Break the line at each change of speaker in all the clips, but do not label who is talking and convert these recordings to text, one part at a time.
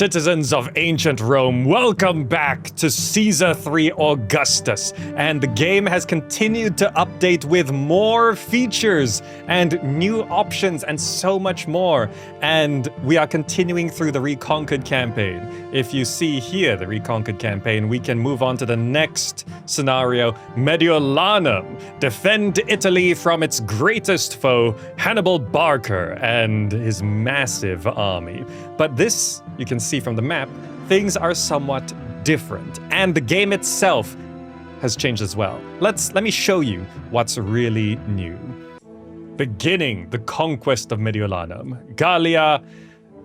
Citizens of ancient Rome, welcome back to Caesar 3 Augustus, and the game has continued to update with more features and new options and so much more, and we are continuing through the Reconquered Campaign. If you see here the Reconquered Campaign, we can move on to the next scenario, Mediolanum. Defend Italy from its greatest foe, Hannibal Barca and his massive army. But this, you can see from the map, things are somewhat different, and the game itself has changed as well. Let me show you what's really new. Beginning the conquest of Mediolanum, Gallia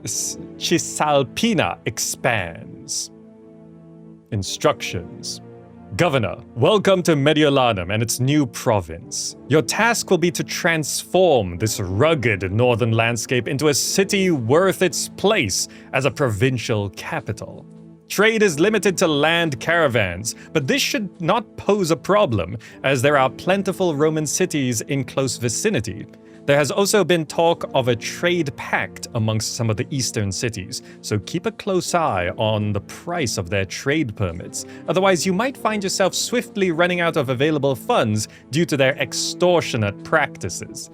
Cisalpina expands. Instructions. Governor, welcome to Mediolanum and its new province. Your task will be to transform this rugged northern landscape into a city worth its place as a provincial capital. Trade is limited to land caravans, but this should not pose a problem, as there are plentiful Roman cities in close vicinity. There has also been talk of a trade pact amongst some of the eastern cities, so keep a close eye on the price of their trade permits. Otherwise, you might find yourself swiftly running out of available funds due to their extortionate practices.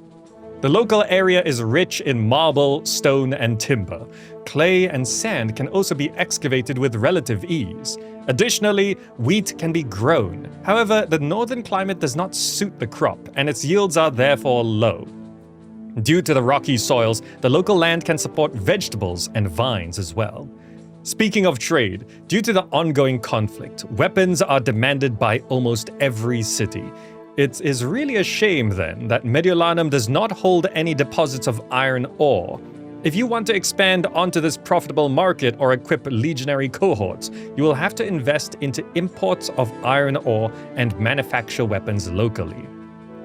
The local area is rich in marble, stone, and timber. Clay and sand can also be excavated with relative ease. Additionally, wheat can be grown. However, the northern climate does not suit the crop, and its yields are therefore low. Due to the rocky soils, the local land can support vegetables and vines as well. Speaking of trade, due to the ongoing conflict, weapons are demanded by almost every city. It is really a shame, then, that Mediolanum does not hold any deposits of iron ore. If you want to expand onto this profitable market or equip legionary cohorts, you will have to invest into imports of iron ore and manufacture weapons locally.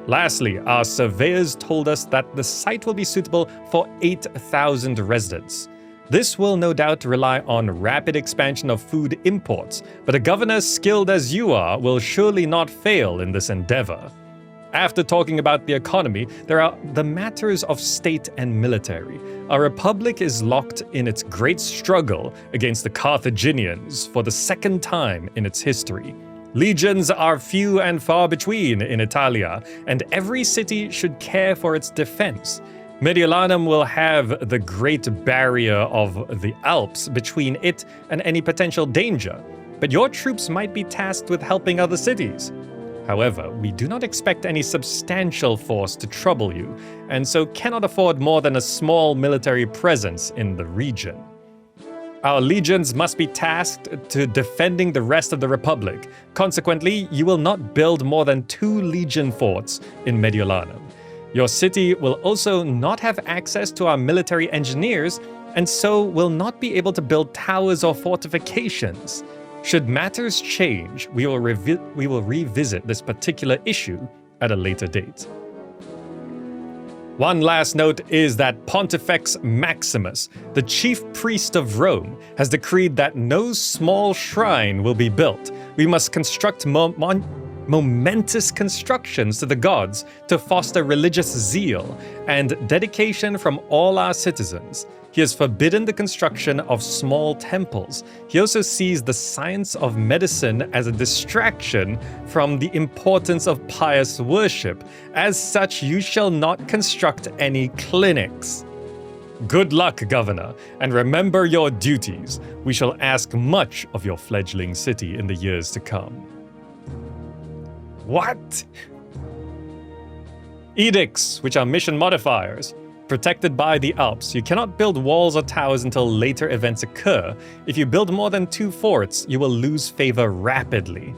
Lastly, our surveyors told us that the site will be suitable for 8,000 residents. This will no doubt rely on rapid expansion of food imports, but a governor skilled as you are will surely not fail in this endeavor. After talking about the economy, there are the matters of state and military. Our republic is locked in its great struggle against the Carthaginians for the second time in its history. Legions are few and far between in Italia, and every city should care for its defense. Mediolanum will have the great barrier of the Alps between it and any potential danger, but your troops might be tasked with helping other cities. However, we do not expect any substantial force to trouble you, and so cannot afford more than a small military presence in the region. Our legions must be tasked to defending the rest of the Republic. Consequently, you will not build more than 2 legion forts in Mediolanum. Your city will also not have access to our military engineers, and so will not be able to build towers or fortifications. Should matters change, we will revisit this particular issue at a later date. One last note is that Pontifex Maximus, the chief priest of Rome, has decreed that no small shrine will be built. We must construct momentous constructions to the gods to foster religious zeal and dedication from all our citizens. He has forbidden the construction of small temples. He also sees the science of medicine as a distraction from the importance of pious worship. As such, you shall not construct any clinics. Good luck, Governor, and remember your duties. We shall ask much of your fledgling city in the years to come. What? Edicts, which are mission modifiers. Protected by the Alps, you cannot build walls or towers until later events occur. If you build more than 2 forts, you will lose favor rapidly.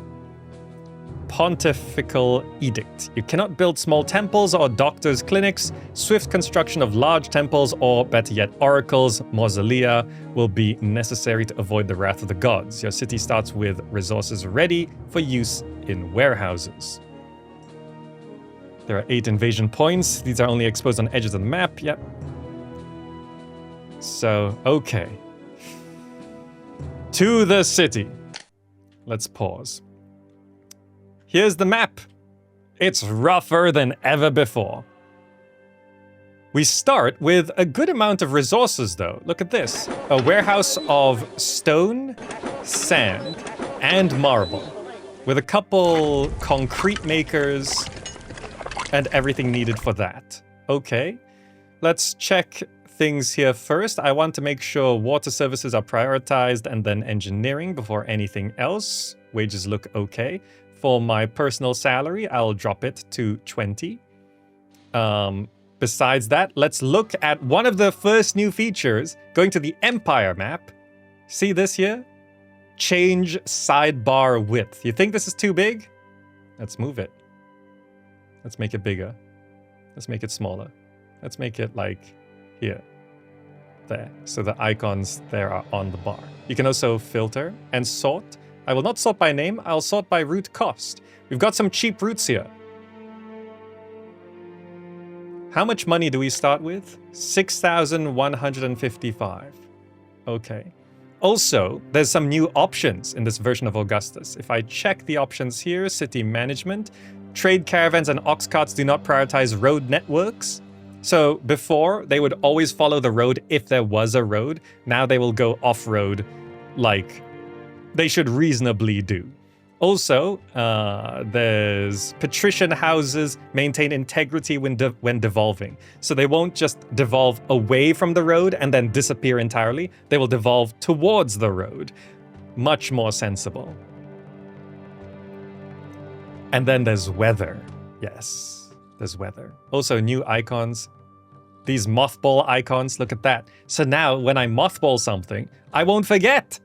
Pontifical Edict. You cannot build small temples or doctors' clinics. Swift construction of large temples, or better yet, oracles, mausolea, will be necessary to avoid the wrath of the gods. Your city starts with resources ready for use in warehouses. There are 8 invasion points. These are only exposed on edges of the map. Yep. So, okay. To the city. Let's pause. Here's the map. It's rougher than ever before. We start with a good amount of resources, though. Look at this. A warehouse of stone, sand, and marble, with a couple concrete makers and everything needed for that. Okay, let's check things here first. I want to make sure water services are prioritized and then engineering before anything else. Wages look okay. For my personal salary, I'll drop it to 20. Besides that, let's look at one of the first new features, going to the Empire map. See this here? Change sidebar width. You think this is too big? Let's move it. Let's make it bigger. Let's make it smaller. Let's make it like here. There. So the icons there are on the bar. You can also filter and sort. I will not sort by name, I'll sort by route cost. We've got some cheap routes here. How much money do we start with? 6,155. Okay. Also, there's some new options in this version of Augustus. If I check the options here, city management, trade caravans and ox carts do not prioritize road networks. So before, they would always follow the road if there was a road. Now they will go off-road like they should reasonably do. Also, there's patrician houses maintain integrity when devolving. So they won't just devolve away from the road and then disappear entirely. They will devolve towards the road. Much more sensible. And then there's weather. Yes, there's weather. Also, new icons. These mothball icons, look at that. So now, when I mothball something, I won't forget.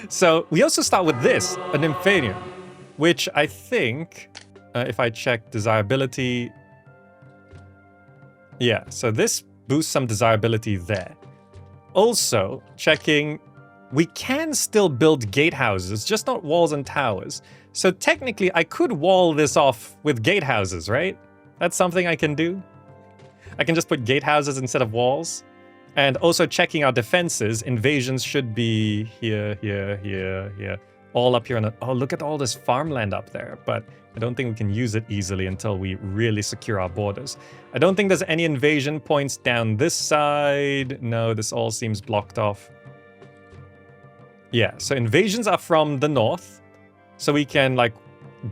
So we also start with this, an Nymphanium, which I think, if I check desirability, yeah, so this boosts some desirability there. Also, checking, we can still build gatehouses, just not walls and towers. So technically, I could wall this off with gatehouses, right? That's something I can do. I can just put gatehouses instead of walls. And also checking our defenses, invasions should be here, here, here, here. All up here on oh, look at all this farmland up there. But I don't think we can use it easily until we really secure our borders. I don't think there's any invasion points down this side. No, this all seems blocked off. Yeah, so invasions are from the north. So we can like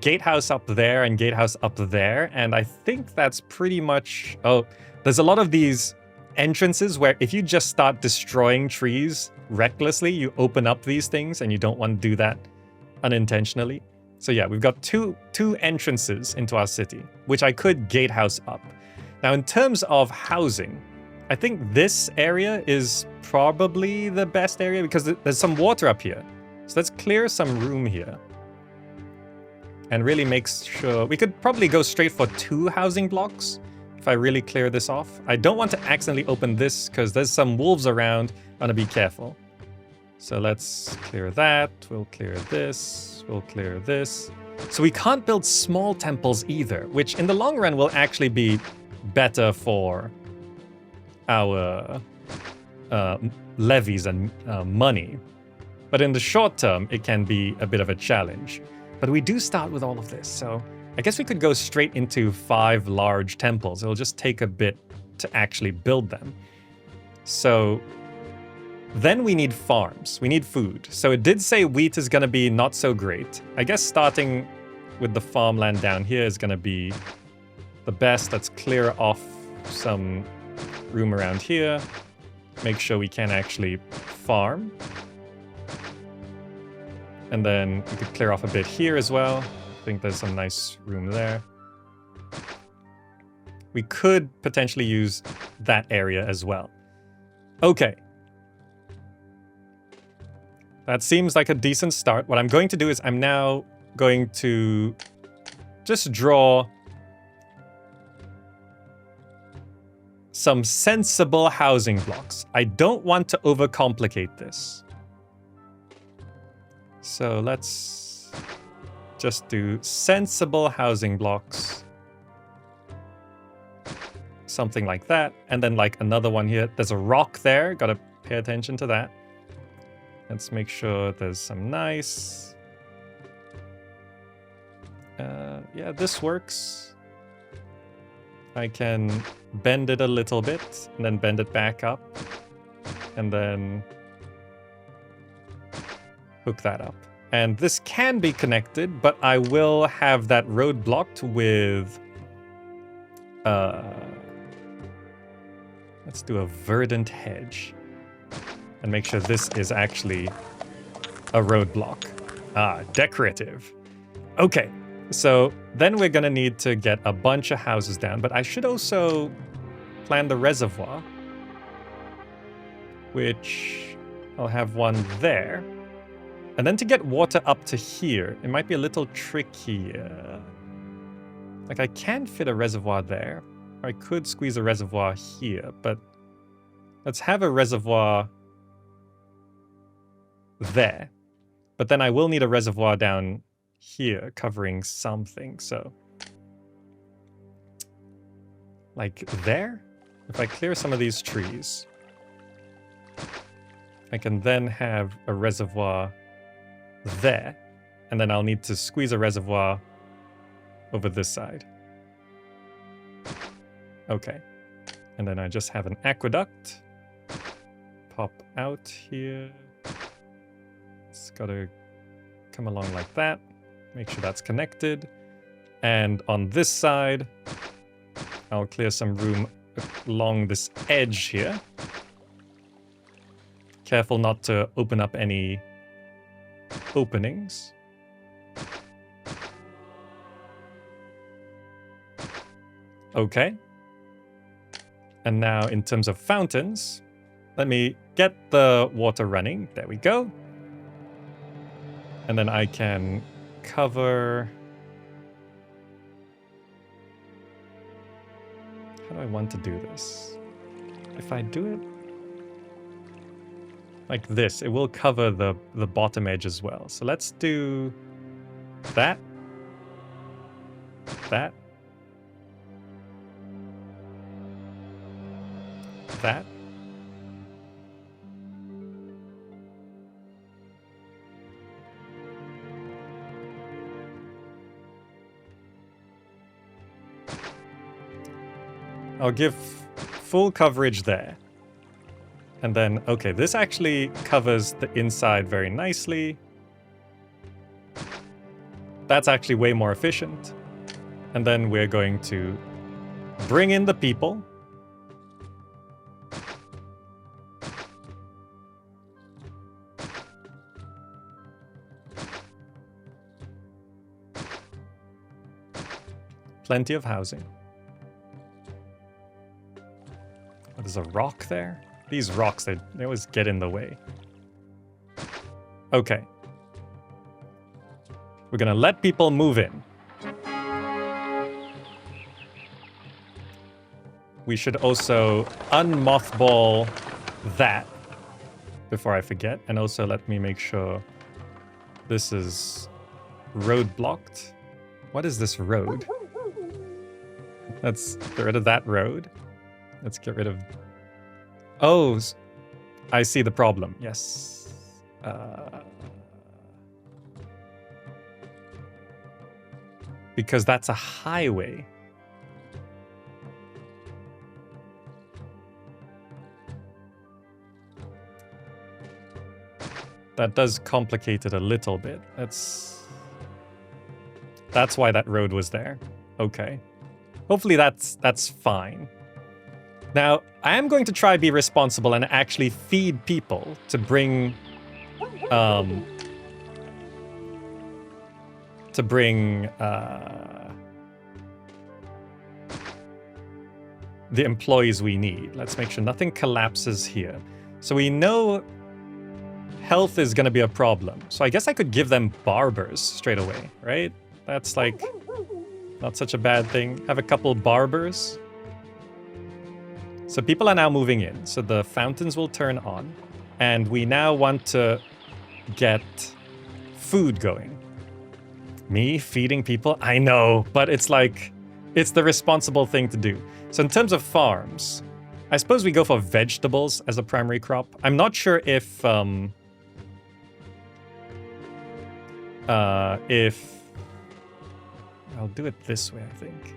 gatehouse up there and gatehouse up there. And I think that's pretty much... Oh, there's a lot of these entrances where if you just start destroying trees recklessly, you open up these things and you don't want to do that unintentionally. So yeah, we've got two entrances into our city, which I could gatehouse up. Now, in terms of housing, I think this area is probably the best area because there's some water up here. So let's clear some room here. And really make sure... We could probably go straight for 2 housing blocks if I really clear this off. I don't want to accidentally open this because there's some wolves around. I want to be careful. So let's clear that. We'll clear this. We'll clear this. So we can't build small temples either, which in the long run will actually be better for our levies and money. But in the short term, it can be a bit of a challenge. But we do start with all of this, so I guess we could go straight into 5 large temples. It'll just take a bit to actually build them. So then we need farms. We need food. So it did say wheat is going to be not so great. I guess starting with the farmland down here is going to be the best. Let's clear off some room around here. Make sure we can actually farm. And then we could clear off a bit here as well. I think there's some nice room there. We could potentially use that area as well. Okay. That seems like a decent start. What I'm going to do is I'm now going to just draw some sensible housing blocks. I don't want to overcomplicate this. So let's just do sensible housing blocks. Something like that. And then like another one here. There's a rock there. Gotta pay attention to that. Let's make sure there's some nice... yeah, this works. I can bend it a little bit and then bend it back up and then hook that up. And this can be connected, but I will have that road blocked with let's do a verdant hedge and make sure this is actually a roadblock. Ah, decorative. Okay, so then we're gonna need to get a bunch of houses down, but I should also plan the reservoir, which I'll have one there. And then to get water up to here, it might be a little trickier. Like I can fit a reservoir there. Or I could squeeze a reservoir here, but let's have a reservoir there. But then I will need a reservoir down here covering something, so like there? If I clear some of these trees, I can then have a reservoir there, and then I'll need to squeeze a reservoir over this side. Okay. And then I just have an aqueduct. Pop out here. It's gotta come along like that. Make sure that's connected. And on this side, I'll clear some room along this edge here. Careful not to open up any openings. Okay. And now in terms of fountains, let me get the water running. There we go. And then I can cover... How do I want to do this? If I do it like this, it will cover the bottom edge as well. So let's do that. That. That. I'll give full coverage there. And then, okay, this actually covers the inside very nicely. That's actually way more efficient. And then we're going to bring in the people. Plenty of housing. Oh, there's a rock there? These rocks, they always get in the way. Okay. We're gonna let people move in. We should also unmothball that before I forget. And also let me make sure this is road blocked. What is this road? Let's get rid of that road. Let's get rid of... Oh, I see the problem. Yes. Because that's a highway. That does complicate it a little bit. That's why that road was there. Okay. Hopefully that's fine. Now, I am going to try be responsible and actually feed people to bring the employees we need. Let's make sure nothing collapses here. So we know health is going to be a problem. So I guess I could give them barbers straight away, right? That's like not such a bad thing. Have a couple barbers. So people are now moving in. So the fountains will turn on. And we now want to get food going. Me feeding people? I know, but it's like, it's the responsible thing to do. So in terms of farms, I suppose we go for vegetables as a primary crop. I'm not sure if I'll do it this way, I think.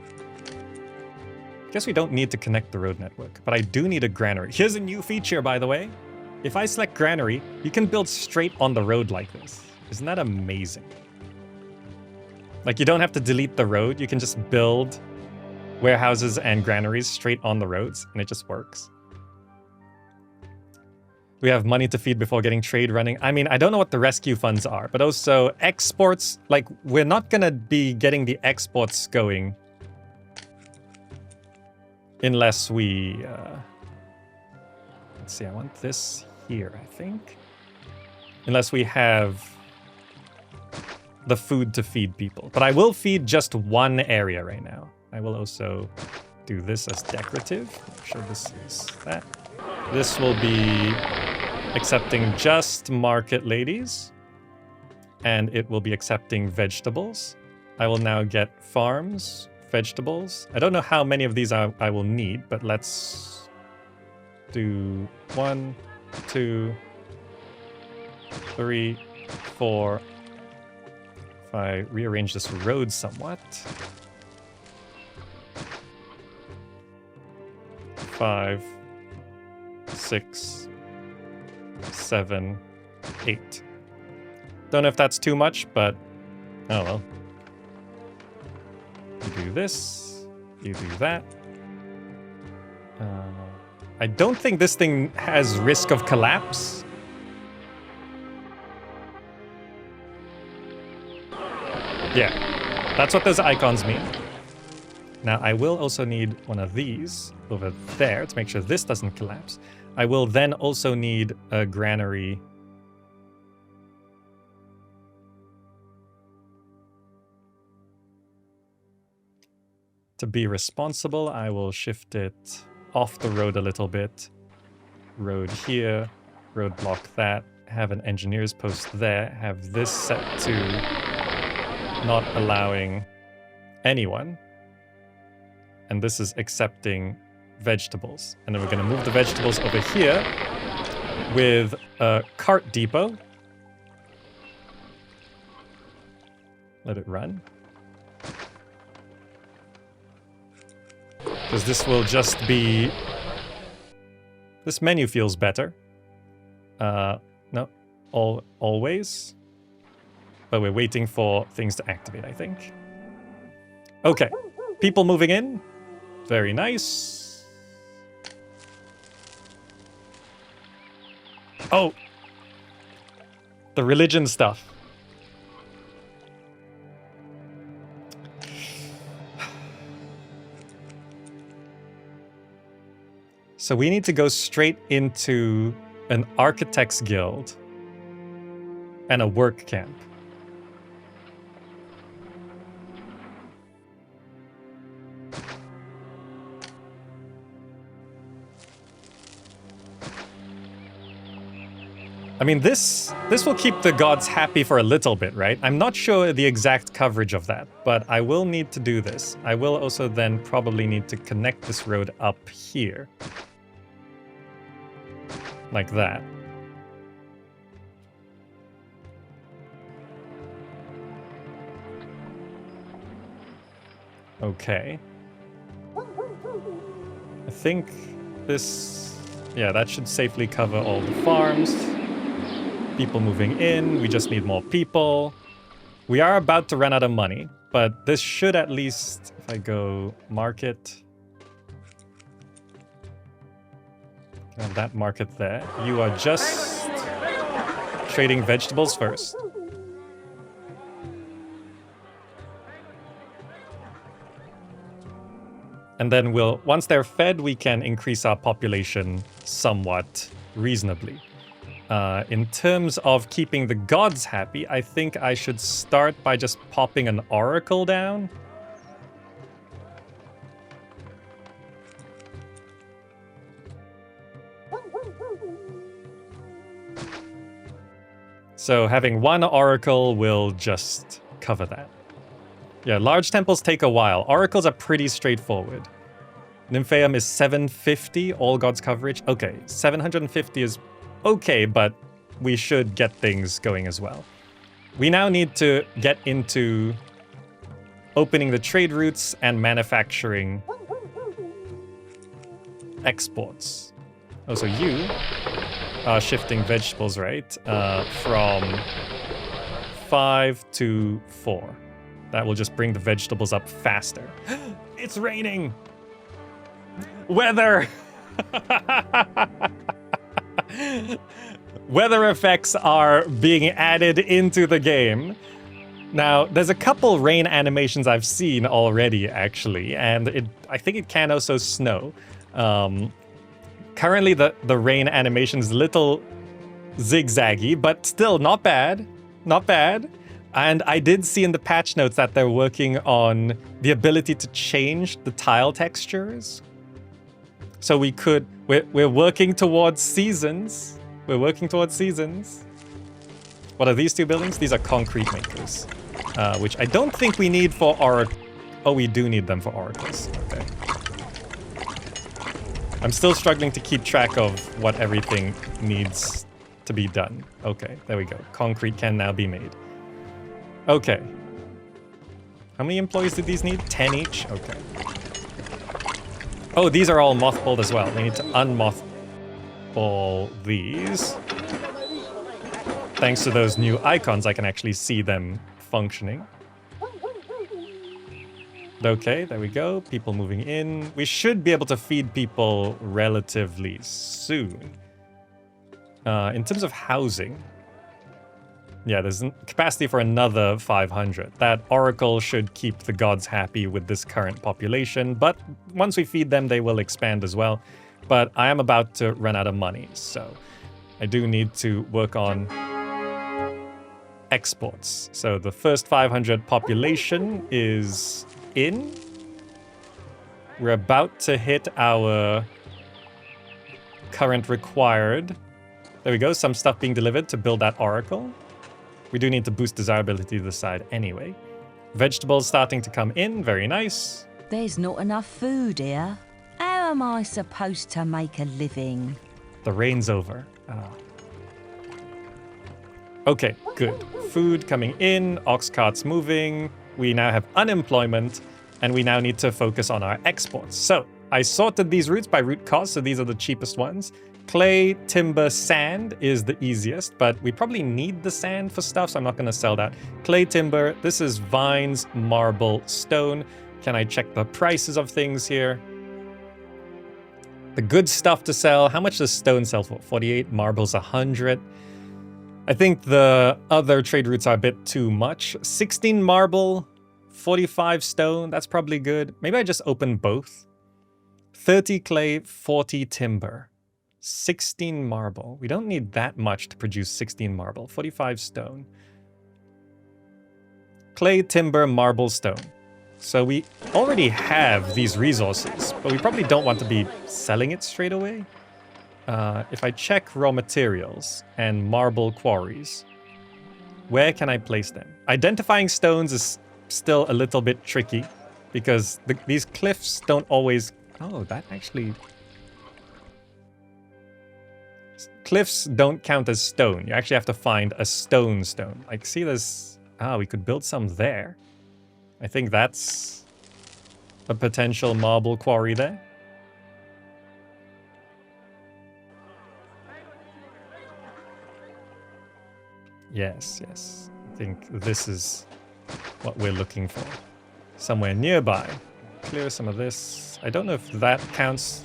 Guess we don't need to connect the road network, but I do need a granary. Here's a new feature, by the way. If I select granary, you can build straight on the road like this. Isn't that amazing? Like, you don't have to delete the road. You can just build warehouses and granaries straight on the roads, and it just works. We have money to feed before getting trade running. I mean, I don't know what the rescue funds are, but also exports, like, we're not gonna be getting the exports going unless we, let's see, I want this here, I think. Unless we have the food to feed people. But I will feed just one area right now. I will also do this as decorative. Make sure this is that. This will be accepting just market ladies. And it will be accepting vegetables. I will now get farms, vegetables. I don't know how many of these I will need, but let's do 1, 2, 3, 4. If I rearrange this road somewhat. 5, 6, 7, 8. Don't know if that's too much, but oh well. You do this, you do that. I don't think this thing has risk of collapse. Yeah, that's what those icons mean. Now, I will also need one of these over there to make sure this doesn't collapse. I will then also need a granary. To be responsible, I will shift it off the road a little bit. Road here, road block that, have an engineer's post there, have this set to not allowing anyone. And this is accepting vegetables. And then we're going to move the vegetables over here with a cart depot. Let it run. Because this will just be... This menu feels better. No, always. But we're waiting for things to activate, I think. Okay, people moving in. Very nice. Oh! The religion stuff. So we need to go straight into an architect's guild and a work camp. I mean, this will keep the gods happy for a little bit, right? I'm not sure the exact coverage of that, but I will need to do this. I will also then probably need to connect this road up here. Like that. Okay. I think this... Yeah, that should safely cover all the farms. People moving in, we just need more people. We are about to run out of money, but this should at least, if I go market, have that market there. You are just trading vegetables first. And then once they're fed, we can increase our population somewhat reasonably. In terms of keeping the gods happy, I think I should start by just popping an oracle down. So having one oracle will just cover that. Yeah, large temples take a while. Oracles are pretty straightforward. Nymphaeum is 750, all gods coverage. Okay, 750 is okay, but we should get things going as well. We now need to get into opening the trade routes and manufacturing exports. Oh, so you are shifting vegetables, right? From 5 to 4. That will just bring the vegetables up faster. It's raining! Weather! Weather effects are being added into the game. Now, there's a couple rain animations I've seen already, actually, and I think it can also snow. Currently, the rain animation is a little zigzaggy, but still not bad. Not bad. And I did see in the patch notes that they're working on the ability to change the tile textures. So we're working towards seasons. We're working towards seasons. What are these two buildings? These are concrete makers, which I don't think we need for oracle. Oh, we do need them for oracles. Okay. I'm still struggling to keep track of what everything needs to be done. Okay, there we go. Concrete can now be made. Okay. How many employees did these need? 10 each? Okay. Oh, these are all mothballed as well. We need to unmothball these. Thanks to those new icons, I can actually see them functioning. Okay, there we go. People moving in. We should be able to feed people relatively soon. In terms of housing, yeah, there's capacity for another 500. That oracle should keep the gods happy with this current population, but once we feed them, they will expand as well. But I am about to run out of money, so I do need to work on exports. So the first 500 population is in. We're about to hit our current required. There we go, some stuff being delivered to build that oracle. We do need to boost desirability to the side anyway. Vegetables starting to come in, very nice.
There's not enough food here. How am I supposed to make a living?
The rain's over. Okay, good. Food coming in, ox carts moving. We now have unemployment, and we now need to focus on our exports. So I sorted these routes by route cost, so these are the cheapest ones. Clay, timber, sand is the easiest, but we probably need the sand for stuff, so I'm not going to sell that. Clay, timber, this is vines, marble, stone. Can I check the prices of things here? The good stuff to sell. How much does stone sell for? 48, marble's 100. I think the other trade routes are a bit too much. 16 marble, 45 stone, that's probably good. Maybe I just open both. 30 clay, 40 timber. 16 marble. We don't need that much to produce 16 marble. 45 stone. Clay, timber, marble, stone. So we already have these resources, but we probably don't want to be selling it straight away. If I check raw materials and marble quarries, where can I place them? Identifying stones is still a little bit tricky because these cliffs don't always... Oh, that actually... Cliffs don't count as stone. You actually have to find a stone. Like, see this... Ah, we could build some there. I think that's a potential marble quarry there. Yes, yes. I think this is what we're looking for. Somewhere nearby. Clear some of this. I don't know if that counts.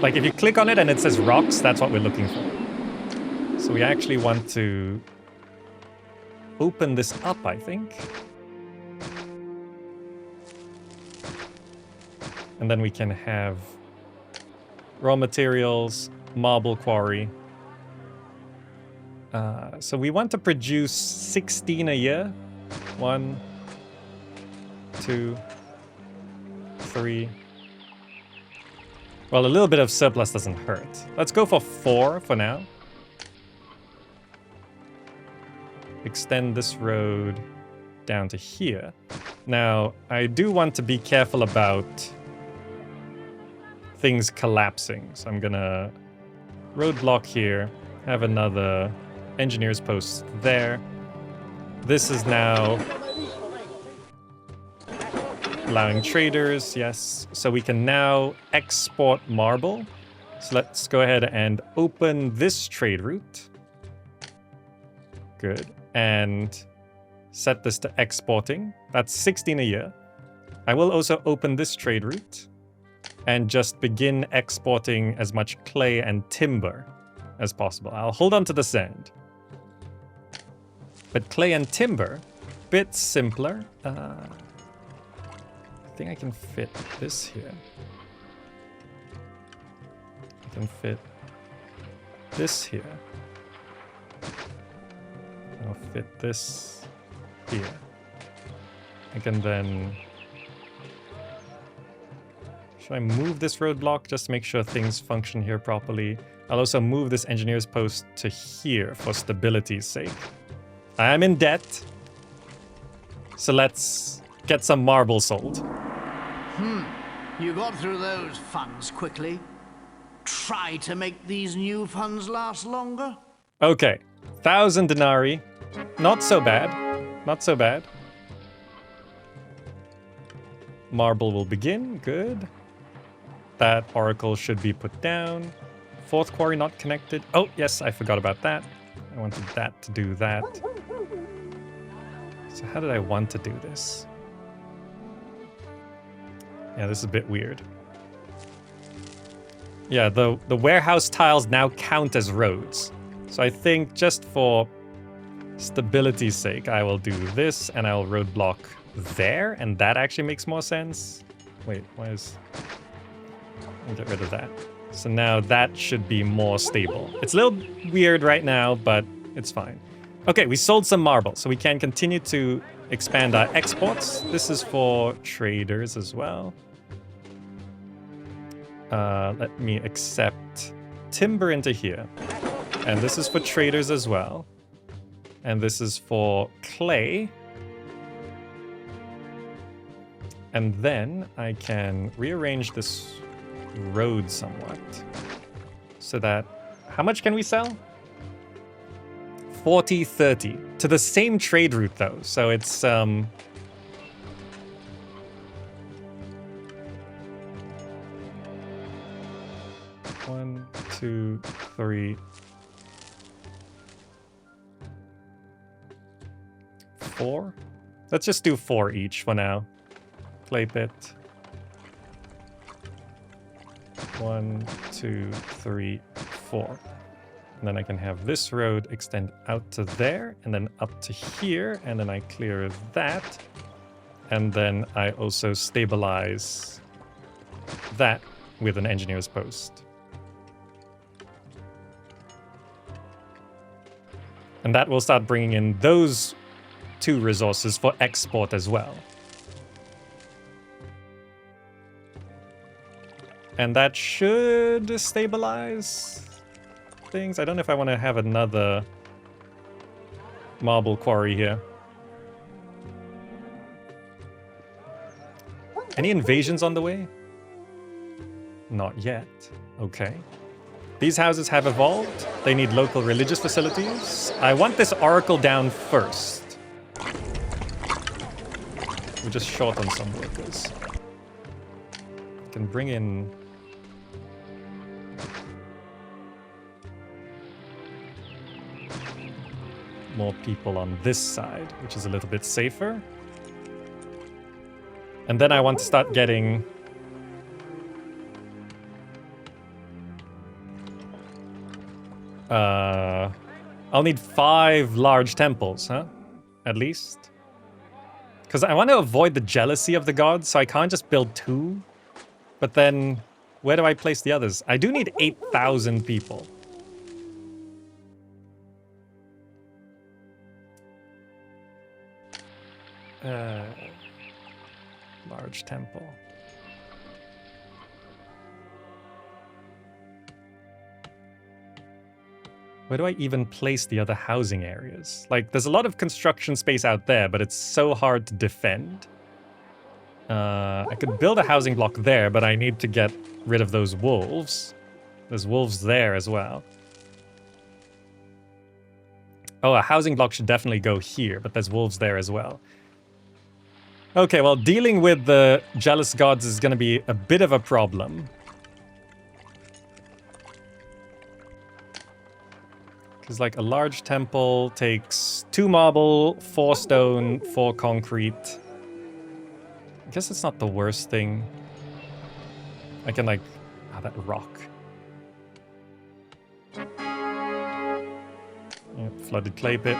Like, if you click on it and it says rocks, that's what we're looking for. So we actually want to open this up, I think. And then we can have raw materials, marble quarry. So we want to produce 16 a year. 1, 2, 3. Well, a little bit of surplus doesn't hurt. Let's go for 4 for now. Extend this road down to here. Now, I do want to be careful about things collapsing. So I'm gonna roadblock here, have another engineer's post there. This is now Allowing traders, yes. So we can now export marble. So let's go ahead and open this trade route. Good. And set this to exporting. That's 16 a year. I will also open this trade route and just begin exporting as much clay and timber as possible. I'll hold on to the sand. But clay and timber, bit simpler. I think I can fit this here. I can fit this here. I'll fit this here. I can then... Should I move this roadblock just to make sure things function here properly? I'll also move this engineer's post to here for stability's sake. I am in debt. So let's get some marble sold.
You got through those funds quickly. Try to make these new funds last longer.
Okay, 1,000 denarii. Not so bad. Not so bad. Marble will begin. Good. That oracle should be put down. Fourth quarry not connected. Oh, yes, I forgot about that. I wanted that to do that. So how did I want to do this? Yeah, this is a bit weird. Yeah, the warehouse tiles now count as roads. So I think just for stability's sake, I will do this and I'll roadblock there, and that actually makes more sense. Wait, why is... I'll get rid of that. So now that should be more stable. It's a little weird right now, but it's fine. Okay, we sold some marble, so we can continue to expand our exports. This is for traders as well. Let me accept timber into here. And this is for traders as well. And this is for clay. And then I can rearrange this road somewhat. So that... How much can we sell? 40, 30. To the same trade route, though. So it's... 1, 2, 3, 4. Let's just do 4 each for now. Clay pit. 1, 2, 3, 4. And then I can have this road extend out to there, and then up to here, and then I clear that. And then I also stabilize that with an engineer's post. And that will start bringing in those 2 resources for export as well. And that should stabilize things. I don't know if I want to have another marble quarry here. Any invasions on the way? Not yet. Okay. These houses have evolved. They need local religious facilities. I want this oracle down first. We're just short on some workers. I can bring in... more people on this side, which is a little bit safer. And then I want to start getting... I'll need 5 large temples, huh? At least. Because I want to avoid the jealousy of the gods, so I can't just build 2. But then, where do I place the others? I do need 8,000 people. Large temple. Where do I even place the other housing areas? Like, there's a lot of construction space out there, but it's so hard to defend. I could build a housing block there, but I need to get rid of those wolves. There's wolves there as well. Oh, a housing block should definitely go here, but there's wolves there as well. Okay, well, dealing with the jealous gods is going to be a bit of a problem. Because, like, a large temple takes 2 marble, 4 stone, 4 concrete. I guess it's not the worst thing. I can, like... Ah, that rock. Yep, flooded clay pit.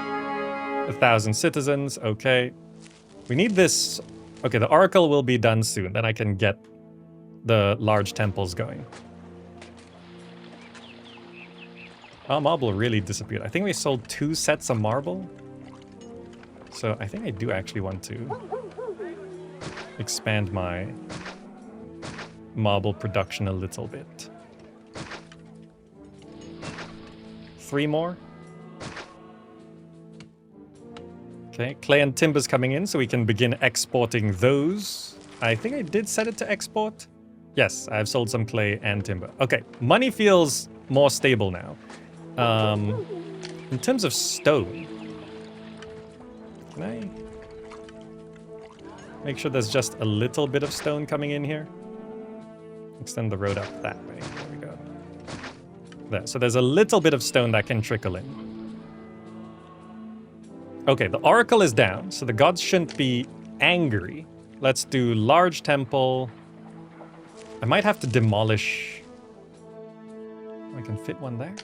1,000 citizens, okay. We need this... Okay, the oracle will be done soon. Then I can get the large temples going. Oh, marble really disappeared. I think we sold 2 sets of marble. So I think I do actually want to expand my marble production a little bit. 3 more. Okay, clay and timber's coming in, so we can begin exporting those. I think I did set it to export. Yes, I've sold some clay and timber. Okay, money feels more stable now. In terms of stone, can I make sure there's just a little bit of stone coming in here? Extend the road up that way. There we go. There. So there's a little bit of stone that can trickle in. Okay, the oracle is down, so the gods shouldn't be angry. Let's do large temple. I might have to demolish... I can fit one there.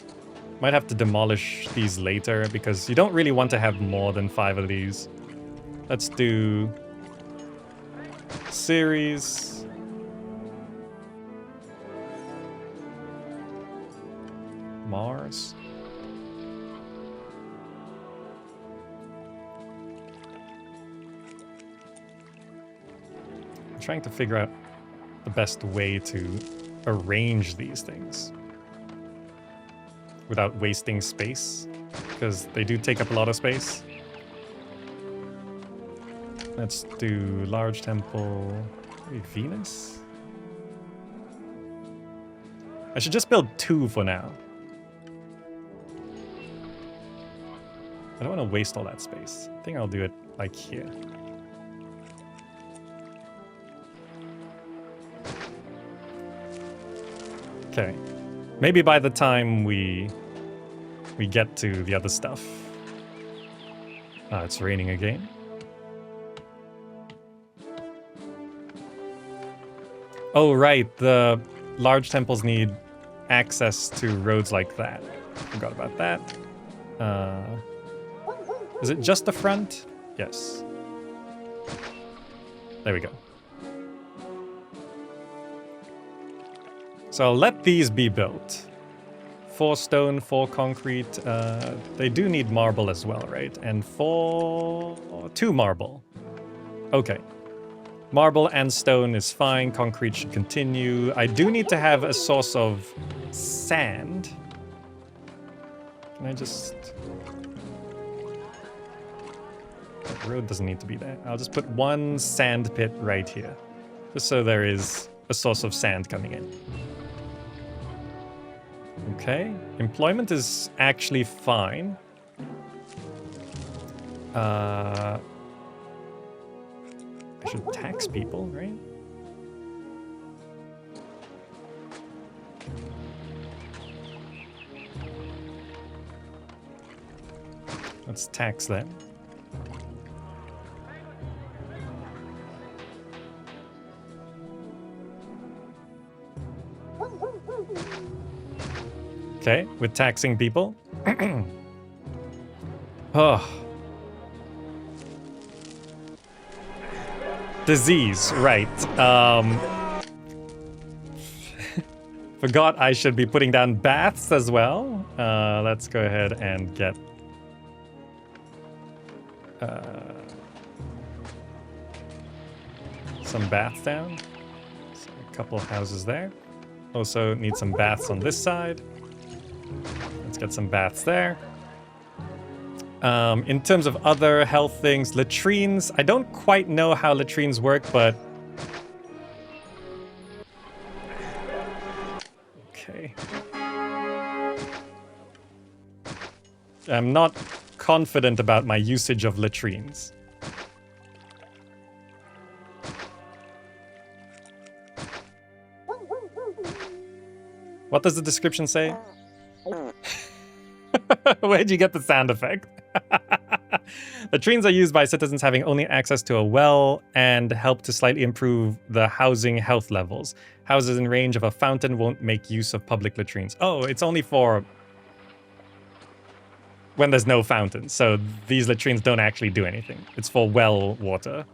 Might have to demolish these later, because you don't really want to have more than 5 of these. Let's do... series... Mars... Trying to figure out the best way to arrange these things without wasting space, because they do take up a lot of space. Let's do large temple. Maybe Venus? I should just build 2 for now. I don't want to waste all that space. I think I'll do it like here. Okay. Maybe by the time we get to the other stuff. It's raining again. Oh, right. The large temples need access to roads like that. Forgot about that. Is it just the front? Yes. There we go. So I'll let these be built. 4 stone, 4 concrete. They do need marble as well, right? And 2 marble. Okay. Marble and stone is fine. Concrete should continue. I do need to have a source of sand. Can I just... That road doesn't need to be there. I'll just put 1 sand pit right here. Just so there is a source of sand coming in. Okay, employment is actually fine. I should tax people, right? Let's tax them. Okay, with taxing people. Oh. Disease, right. Forgot I should be putting down baths as well. Let's go ahead and get... some baths down. So a couple of houses there. Also need some baths on this side. Let's get some baths there. In terms of other health things, latrines. I don't quite know how latrines work, but... Okay. I'm not confident about my usage of latrines. What does the description say? Where'd you get the sound effect? Latrines are used by citizens having only access to a well and help to slightly improve the housing health levels. Houses in range of a fountain won't make use of public latrines. Oh, it's only for when there's no fountain. So these latrines don't actually do anything. It's for well water.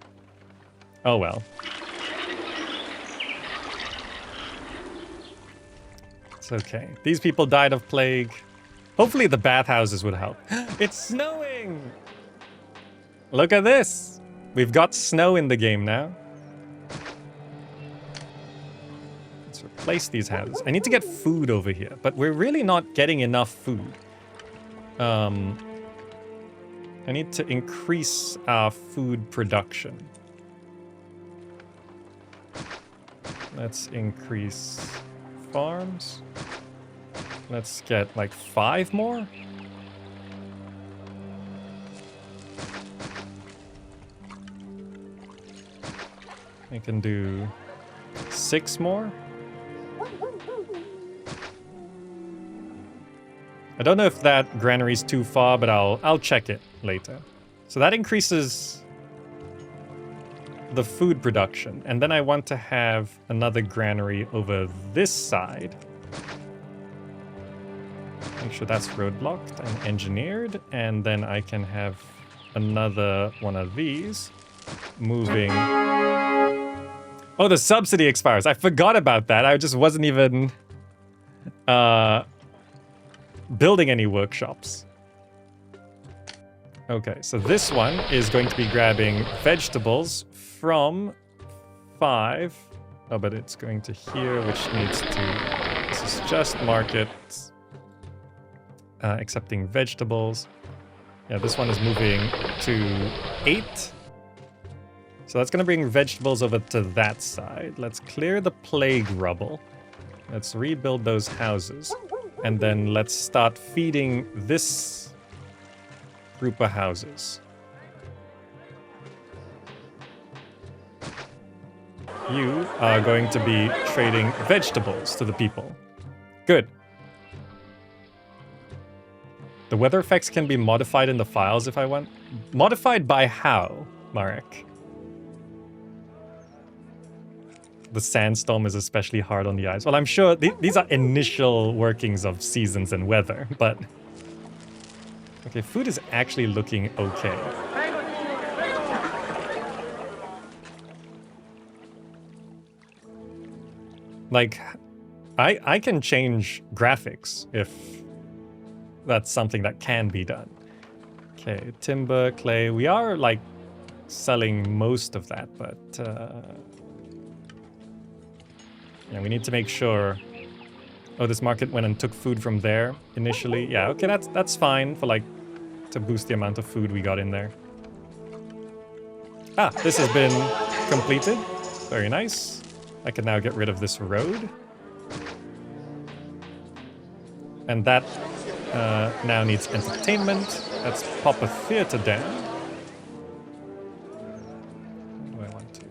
Oh well. It's okay. These people died of plague. Hopefully the bathhouses would help. It's snowing! Look at this! We've got snow in the game now. Let's replace these houses. I need to get food over here, but we're really not getting enough food. I need to increase our food production. Let's increase farms. Let's get like 5 more. I can do 6 more. I don't know if that granary's too far, but I'll check it later. So that increases the food production, and then I want to have another granary over this side. Make sure that's roadblocked and engineered, and then I can have another one of these moving. Oh, the subsidy expires. I forgot about that. I just wasn't even building any workshops. Okay, so this one is going to be grabbing vegetables from 5. Oh, but it's going to here, which needs to... This is just market. Accepting vegetables. Yeah, this one is moving to 8. So that's going to bring vegetables over to that side. Let's clear the plague rubble. Let's rebuild those houses. And then let's start feeding this group of houses. You are going to be trading vegetables to the people. Good. The weather effects can be modified in the files if I want. Modified by how, Marek? The sandstorm is especially hard on the eyes. Well, I'm sure these are initial workings of seasons and weather, but... Okay, food is actually looking okay. Like, I can change graphics if that's something that can be done. Okay, timber, clay. We are, like, selling most of that, but... yeah, we need to make sure... Oh, this market went and took food from there initially. Yeah, okay, that's fine for, like, to boost the amount of food we got in there. Ah, this has been completed. Very nice. I can now get rid of this road. And that now needs entertainment. Let's pop a theater down. What do I want to?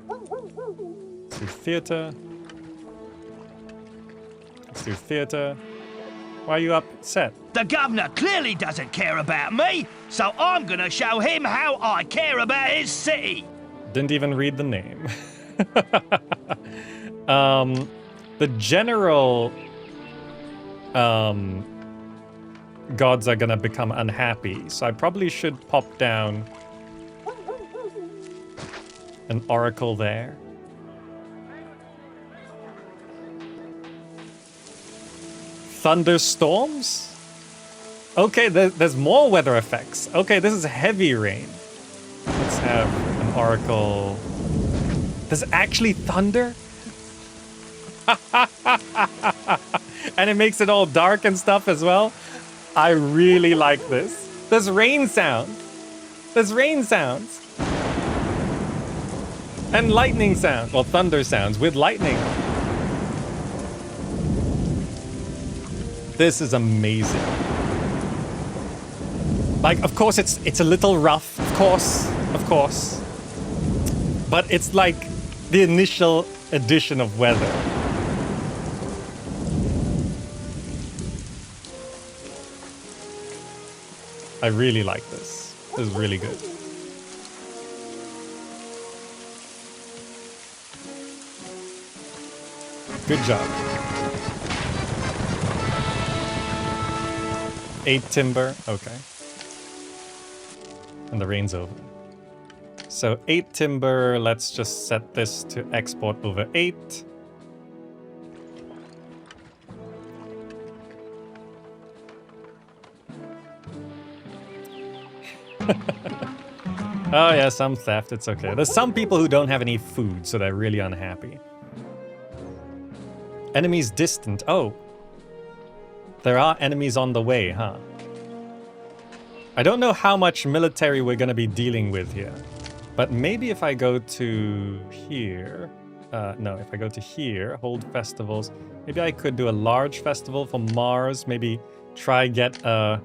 Let's do theater. Let's do theater. Why are you upset?
The governor clearly doesn't care about me, so I'm gonna show him how I care about his city.
Didn't even read the name. The general gods are gonna become unhappy, so I probably should pop down an oracle there. Thunderstorms? Okay, there's more weather effects. Okay, this is heavy rain. Let's have an oracle. There's actually thunder? And it makes it all dark and stuff as well. I really like this. There's rain sounds. There's rain sounds. And lightning sounds. Well, thunder sounds with lightning. This is amazing. Like, of course, it's a little rough. Of course. But it's like the initial edition of weather. I really like this. This is really good. Good job. 8 timber, okay. And the rain's over. So 8 timber, let's just set this to export over 8. Oh yeah, some theft, it's okay. There's some people who don't have any food, so they're really unhappy. Enemies distant, oh. There are enemies on the way, huh? I don't know how much military we're gonna be dealing with here. But maybe if I go to here... no, if I go to here, hold festivals. Maybe I could do a large festival for Mars. Maybe try get a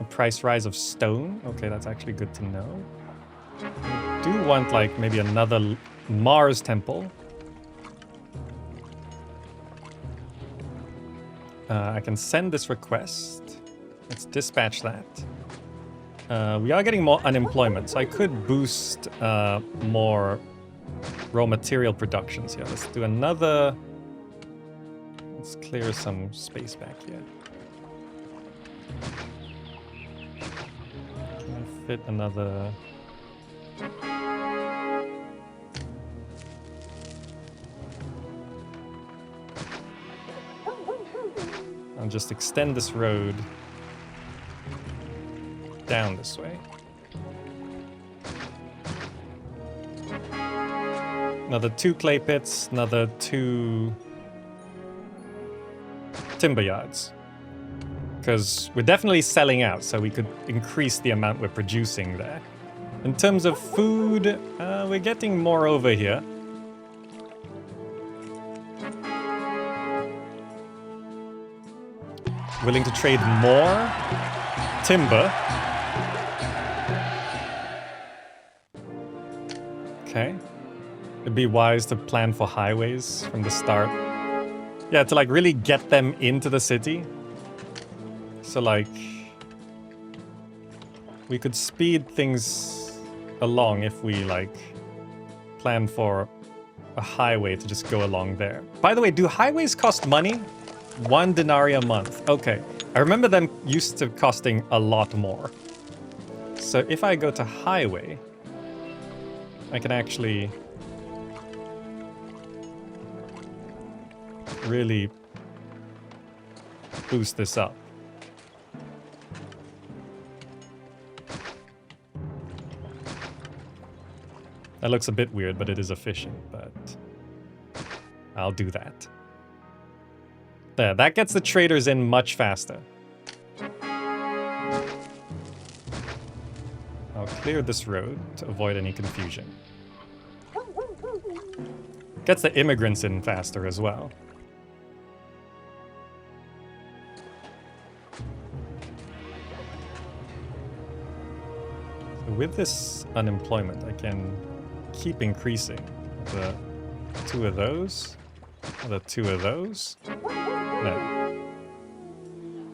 price rise of stone. Okay, that's actually good to know. I do want like maybe another Mars temple. I can send this request. Let's dispatch that. We are getting more unemployment, so I could boost more raw material productions here. Let's do another... Let's clear some space back here. Can I fit another... I'll just extend this road down this way. Another 2 clay pits, another 2 timber yards. Because we're definitely selling out, so we could increase the amount we're producing there. In terms of food, we're getting more over here. Willing to trade more timber. Okay. It'd be wise to plan for highways from the start. Yeah, to like really get them into the city. So like... we could speed things along if we like plan for a highway to just go along there. By the way, do highways cost money? 1 denarii a month. Okay. I remember them used to costing a lot more. So if I go to highway, I can actually really boost this up. That looks a bit weird, but it is efficient, but I'll do that. There, that gets the traders in much faster. I'll clear this road to avoid any confusion. Gets the immigrants in faster as well. So with this unemployment, I can keep increasing. The 2 of those, the 2 of those. No.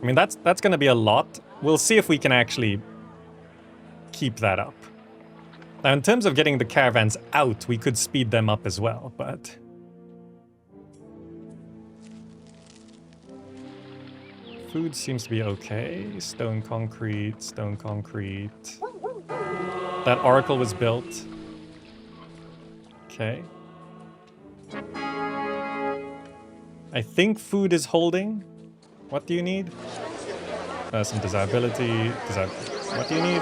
I mean, that's going to be a lot. We'll see if we can actually keep that up. Now, in terms of getting the caravans out, we could speed them up as well, but... food seems to be okay. Stone, concrete, stone, concrete. That oracle was built. Okay. I think food is holding. What do you need? Some desirability. What do you need?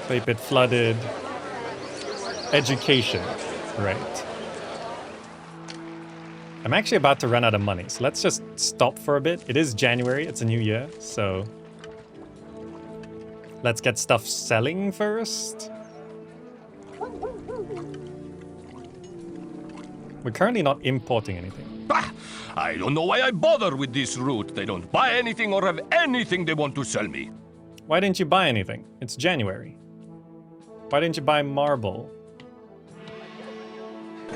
Clay pit flooded. Education. Right. I'm actually about to run out of money, so let's just stop for a bit. It is January, it's a new year, so... let's get stuff selling first. We're currently not importing anything.
Bah! I don't know why I bother with this route. They don't buy anything or have anything they want to sell me.
Why didn't you buy anything? It's January. Why didn't you buy marble?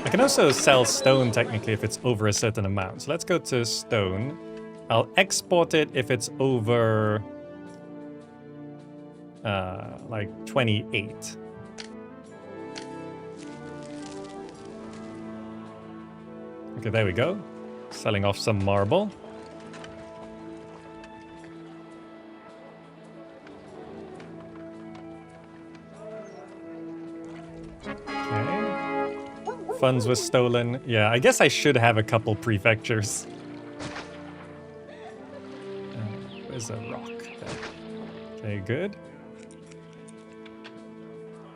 I can also sell stone technically if it's over a certain amount. So let's go to stone. I'll export it if it's over like 28. Okay, there we go. Selling off some marble. Okay. Funds were stolen. Yeah, I guess I should have a couple prefectures. Where's a rock? There. Okay, good.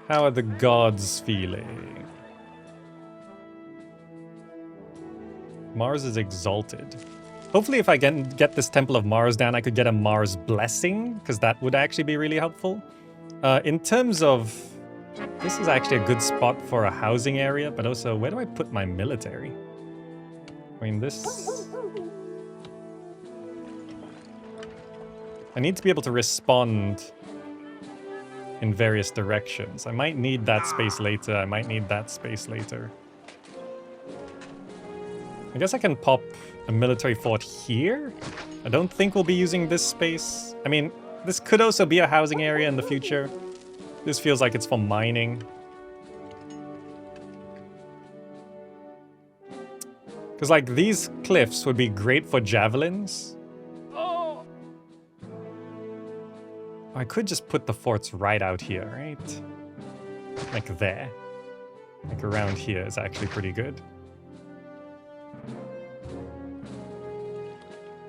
How are the gods feeling? Mars is exalted. Hopefully if I can get this Temple of Mars down, I could get a Mars blessing, because that would actually be really helpful. In terms of... This is actually a good spot for a housing area, but also, where do I put my military? I mean, this... I need to be able to respond in various directions. I might need that space later, I might need that space later. I guess I can pop a military fort here. I don't think we'll be using this space. I mean, this could also be a housing area in the future. This feels like it's for mining. Because, like, these cliffs would be great for javelins. Oh! I could just put the forts right out here, right? Like there. Like around here is actually pretty good.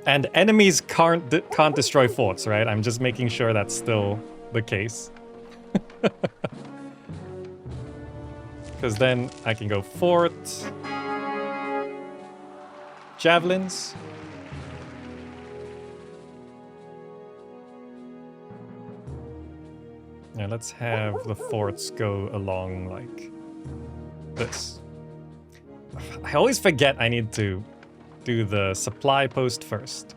And enemies can't destroy forts, right? I'm just making sure that's still the case. Because then I can go fort. Javelins. Yeah, let's have the forts go along like this. I always forget I need to do the supply post first.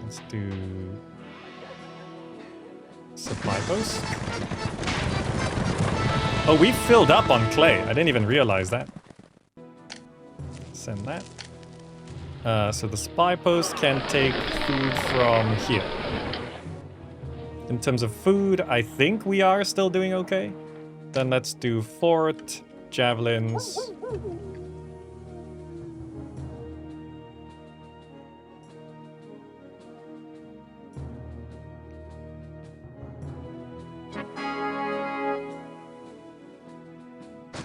Let's do supply post. Oh, we filled up on clay. I didn't even realize that. Send that. So the supply post can take food from here. In terms of food, I think we are still doing okay. Then let's do fort, javelins.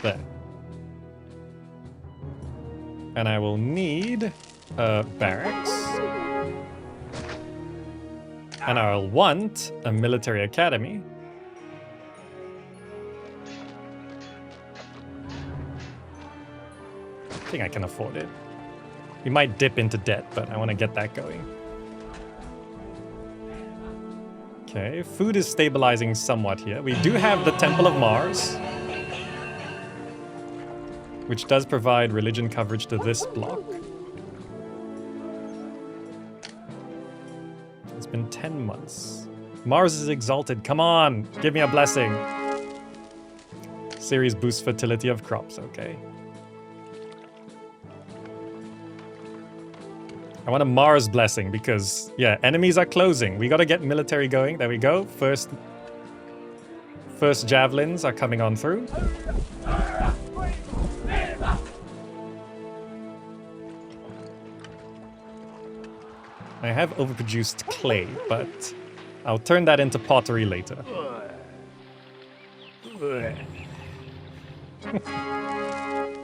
There. And I will need barracks. And I'll want a military academy. I think I can afford it. We might dip into debt, but I want to get that going. Okay, food is stabilizing somewhat here. We do have the Temple of Mars, which does provide religion coverage to this block. It's been 10 months. Mars is exalted. Come on, give me a blessing. Series boosts fertility of crops, okay. I want a Mars blessing because, yeah, enemies are closing. We gotta get military going. There we go. First javelins are coming on through. I have overproduced clay, but I'll turn that into pottery later.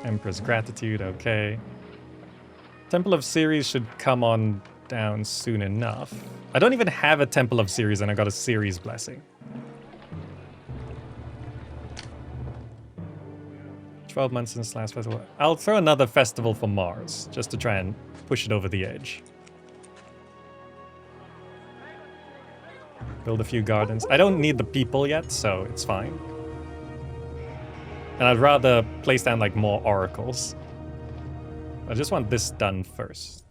Emperor's Gratitude, okay. Temple of Ceres should come on down soon enough. I don't even have a Temple of Ceres and I got a Ceres blessing. 12 months since last festival. I'll throw another festival for Mars, just to try and push it over the edge. Build a few gardens. I don't need the people yet, so it's fine. And I'd rather place down like more oracles. I just want this done first.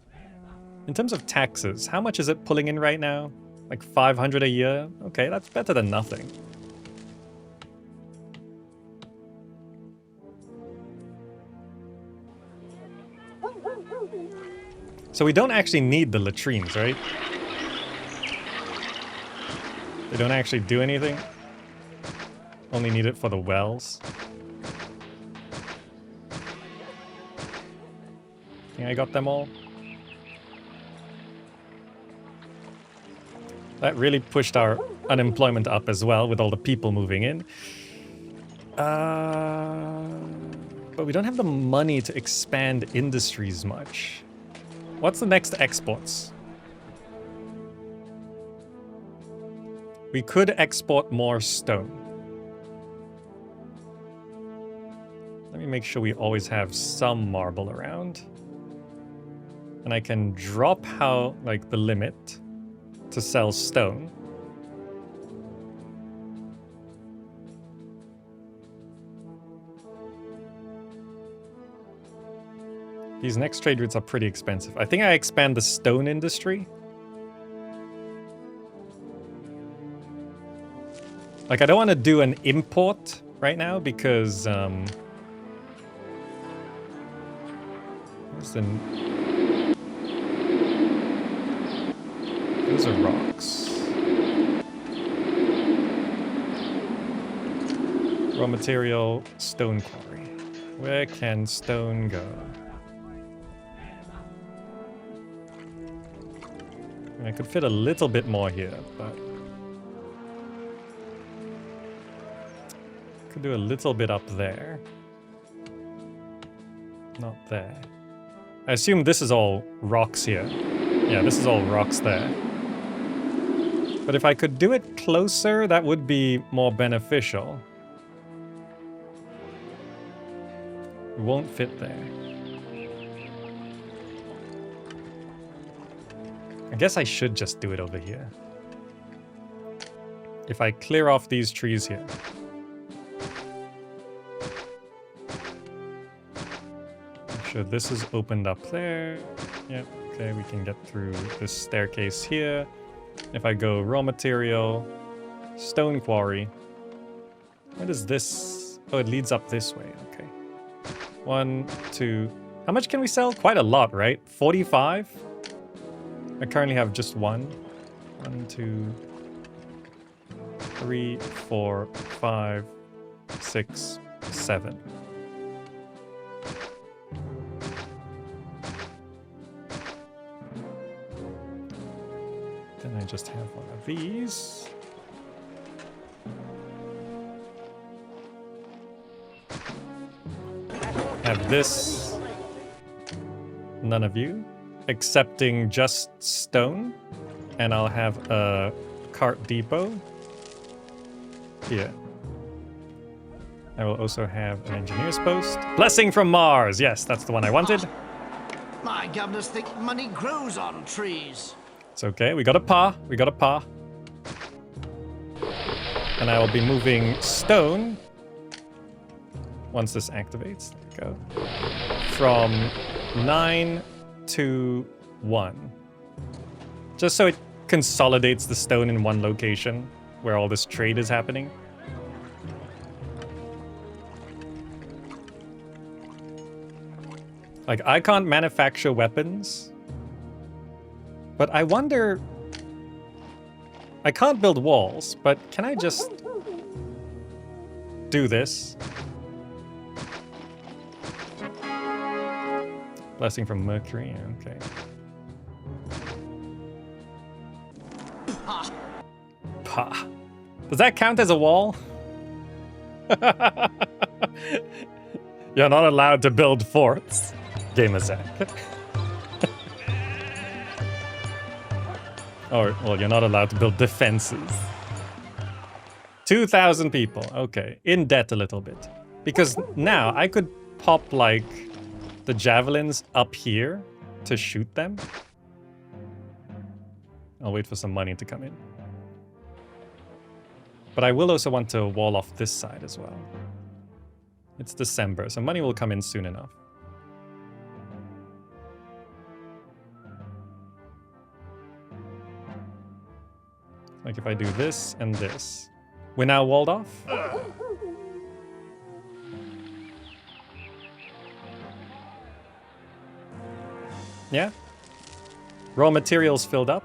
In terms of taxes, how much is it pulling in right now? Like 500 a year? Okay, that's better than nothing. So we don't actually need the latrines, right? They don't actually do anything. Only need it for the wells. I think I got them all. That really pushed our unemployment up as well with all the people moving in. But we don't have the money to expand industries much. What's the next exports? We could export more stone. Let me make sure we always have some marble around. And I can drop how, like, the limit to sell stone. These next trade routes are pretty expensive. I think I expand the stone industry. Like, I don't want to do an import right now because those are rocks. Raw material, stone quarry. Where can stone go? I could fit a little bit more here, but could do a little bit up there. Not there. I assume this is all rocks here. Yeah, this is all rocks there. But if I could do it closer, that would be more beneficial. It won't fit there. I guess I should just do it over here. If I clear off these trees here. Make sure this is opened up there. Yep, okay, we can get through this staircase here. If I go raw material, stone quarry. What is this? Oh, it leads up this way, okay. 1, 2. How much can we sell? Quite a lot, right? 45? I currently have just one. 1, 2, 3, 4, 5, 6, 7. Then I just have one of these. Have this. None of you. Accepting just stone. And I'll have a cart depot here. I will also have an engineer's post. Blessing from Mars. Yes, that's the one I wanted.
My governors think money grows on trees.
It's okay. We got a par. We got a par. And I will be moving stone once this activates. There we go. From 9 to 1. Just so it consolidates the stone in one location where all this trade is happening. Like, I can't manufacture weapons. But I wonder... I can't build walls, but can I just do this? Blessing from Mercury, okay. Pah. Does that count as a wall? You're not allowed to build forts, Gamerzak. Or, well, you're not allowed to build defenses. 2,000 people, okay. In debt a little bit. Because now I could pop, like, the javelins up here to shoot them. I'll wait for some money to come in. But I will also want to wall off this side as well. It's December, so money will come in soon enough. Like if I do this and this. We're now walled off? Yeah? Raw materials filled up.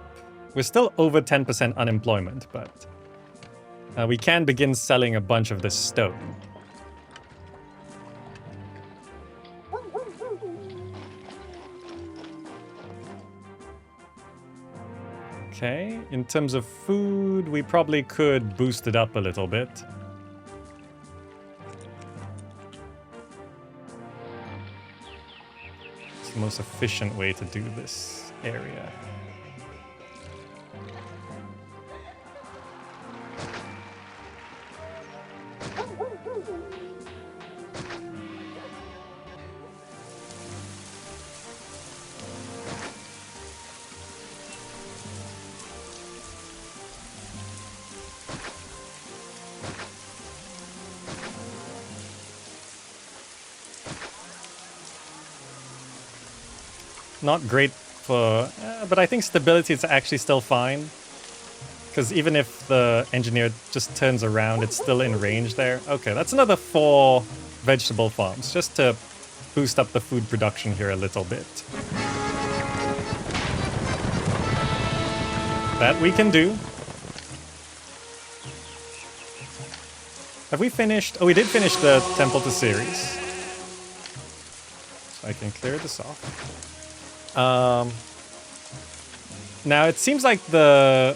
We're still over 10% unemployment, but we can begin selling a bunch of this stone. Okay, in terms of food, we probably could boost it up a little bit. It's the most efficient way to do this area. Not great for... but I think stability is actually still fine. Because even if the engineer just turns around, it's still in range there. Okay, that's another 4 vegetable farms, just to boost up the food production here a little bit. That we can do. Have we finished? Oh, we did finish the Temple to Ceres. So I can clear this off. Now it seems like the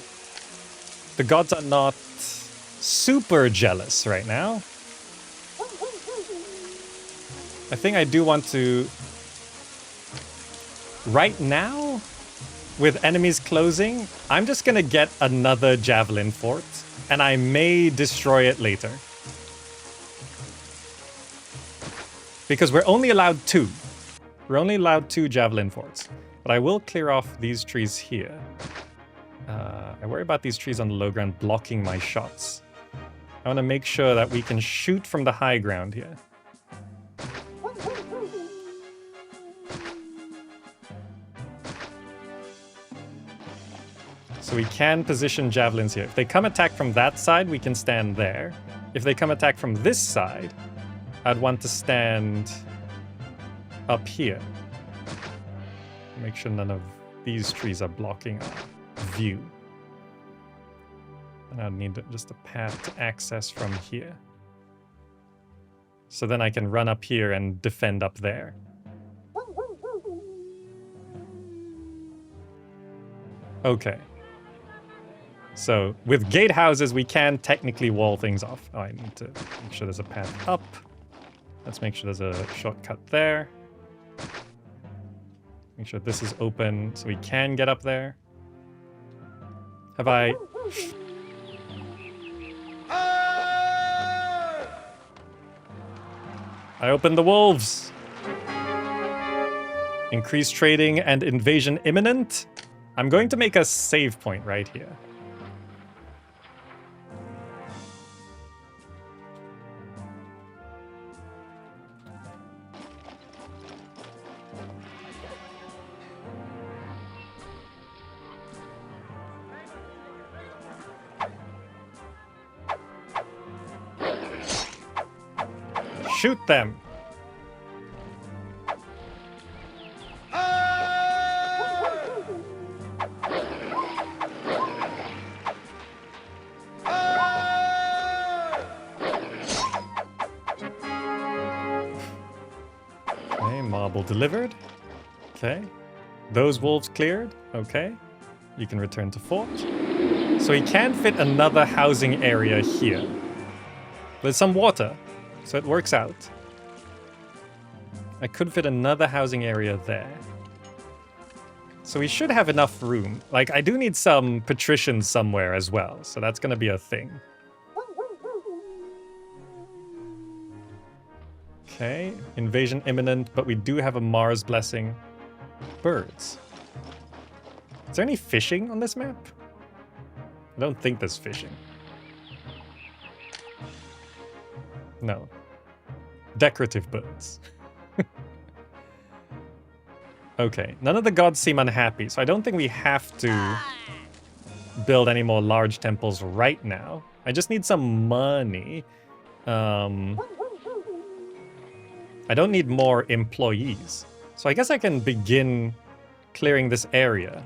gods are not super jealous right now. I think I do want to... Right now, with enemies closing, I'm just gonna get another javelin fort, and I may destroy it later. Because we're only allowed 2. We're only allowed 2 javelin forts. But I will clear off these trees here. I worry about these trees on the low ground blocking my shots. I want to make sure that we can shoot from the high ground here. So we can position javelins here. If they come attack from that side, we can stand there. If they come attack from this side, I'd want to stand up here. Make sure none of these trees are blocking our view. And I'd need just a path to access from here. So then I can run up here and defend up there. Okay. So with gatehouses, we can technically wall things off. Oh, I need to make sure there's a path up. Let's make sure there's a shortcut there. Make sure this is open so we can get up there. Have I... I opened the wolves. Increased trading and invasion imminent. I'm going to make a save point right here. Shoot them! Okay, marble delivered. Okay. Those wolves cleared. Okay. You can return to fort. So we can fit another housing area here. There's some water. So it works out. I could fit another housing area there. So we should have enough room. Like, I do need some patricians somewhere as well, so that's gonna be a thing. Okay, invasion imminent, but we do have a Mars blessing. Birds. Is there any fishing on this map? I don't think there's fishing. No. Decorative birds. Okay, none of the gods seem unhappy, so I don't think we have to build any more large temples right now. I just need some money. I don't need more employees. So I guess I can begin clearing this area.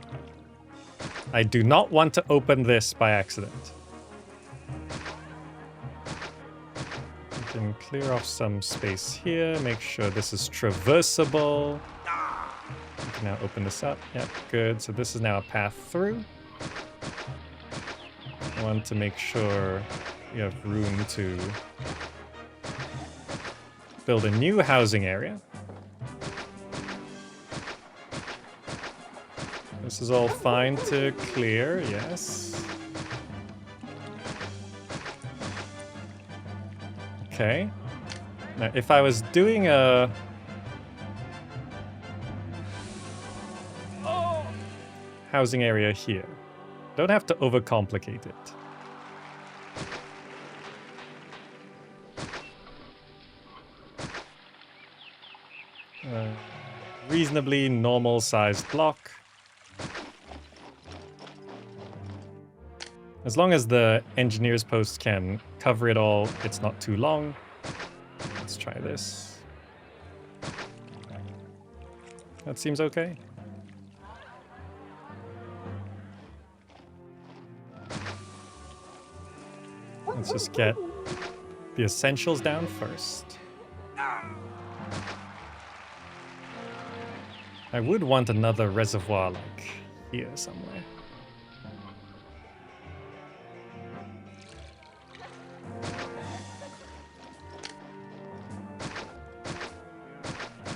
I do not want to open this by accident. We can clear off some space here, make sure this is traversable. We can now open this up. Yep, good. So this is now a path through. I want to make sure we have room to build a new housing area. This is all fine to clear, yes. Okay. Now, if I was doing a... housing area here, don't have to overcomplicate it. Reasonably normal sized block. As long as the engineer's post can cover it all, it's not too long. Let's try this. That seems okay. Let's just get the essentials down first. I would want another reservoir like here somewhere.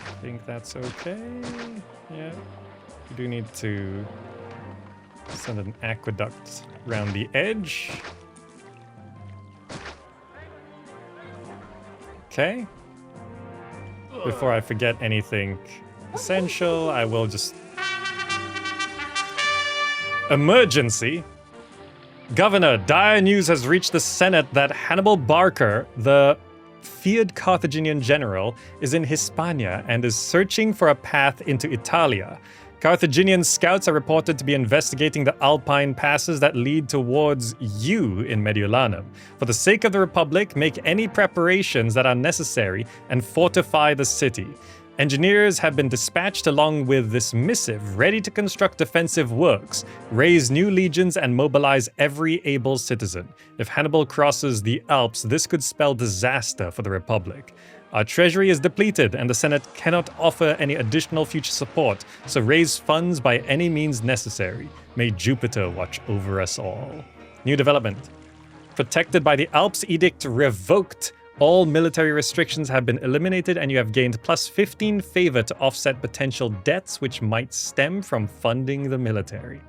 I think that's okay. Yeah. We do need to send an aqueduct around the edge. Okay. Before I forget anything essential, I will just... Emergency! Governor, dire news has reached the Senate that Hannibal Barca, the feared Carthaginian general, is in Hispania and is searching for a path into Italia. Carthaginian scouts are reported to be investigating the Alpine passes that lead towards you in Mediolanum. For the sake of the Republic, make any preparations that are necessary and fortify the city. Engineers have been dispatched along with this missive, ready to construct defensive works, raise new legions, and mobilize every able citizen. If Hannibal crosses the Alps, this could spell disaster for the Republic. Our treasury is depleted, and the Senate cannot offer any additional future support, so raise funds by any means necessary. May Jupiter watch over us all. New development. Protected by the Alps Edict revoked. All military restrictions have been eliminated, and you have gained plus 15 favor to offset potential debts which might stem from funding the military.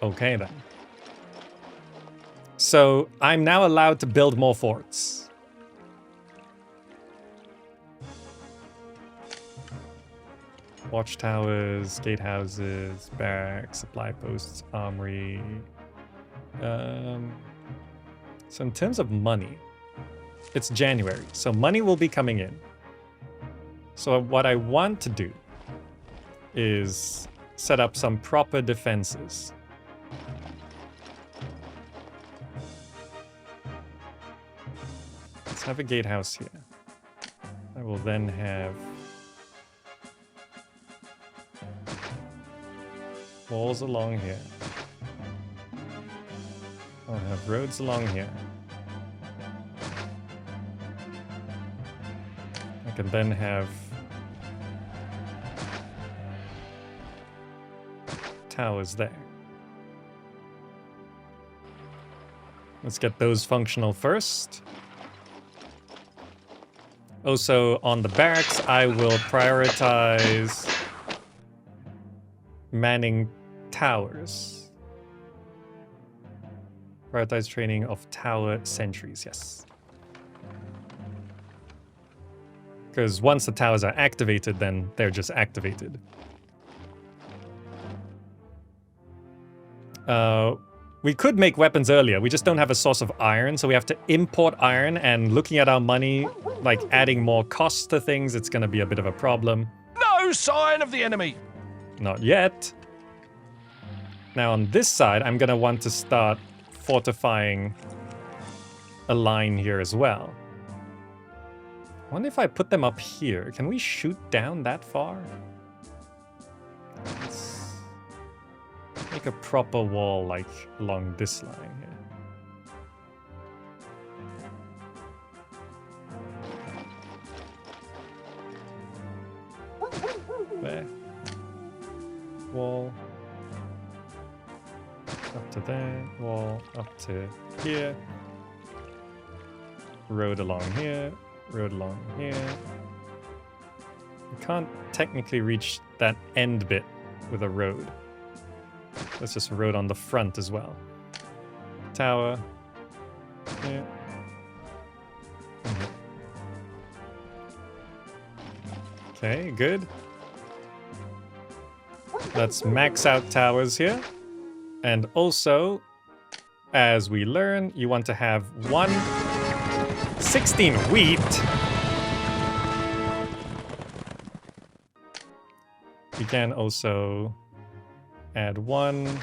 Okay then. So I'm now allowed to build more forts. Watchtowers, gatehouses, barracks, supply posts, armory. So in terms of money, it's January, so money will be coming in. So what I want to do is set up some proper defenses. Let's have a gatehouse here. I will then have walls along here. I'll have roads along here. I can then have towers there. Let's get those functional first. Also, on the barracks, I will prioritize manning towers. Prioritize training of tower sentries, yes. Because once the towers are activated, then they're just activated. We could make weapons earlier, we just don't have a source of iron, so we have to import iron, and looking at our money, like adding more costs to things, it's gonna be a bit of a problem.
No sign of the enemy!
Not yet. Now on this side, I'm gonna want to start fortifying a line here as well. wonder if I put them up here. Can we shoot down that far? Let's make a proper wall, like, along this line here. There. Wall. Up to there. Wall. Up to here. Road along here. Road along here. We can't technically reach that end bit with a road. Let's just road on the front as well. Tower. Here. Okay, good. Let's max out towers here. And also, as we learn, you want to have 16 wheat. We can also add 1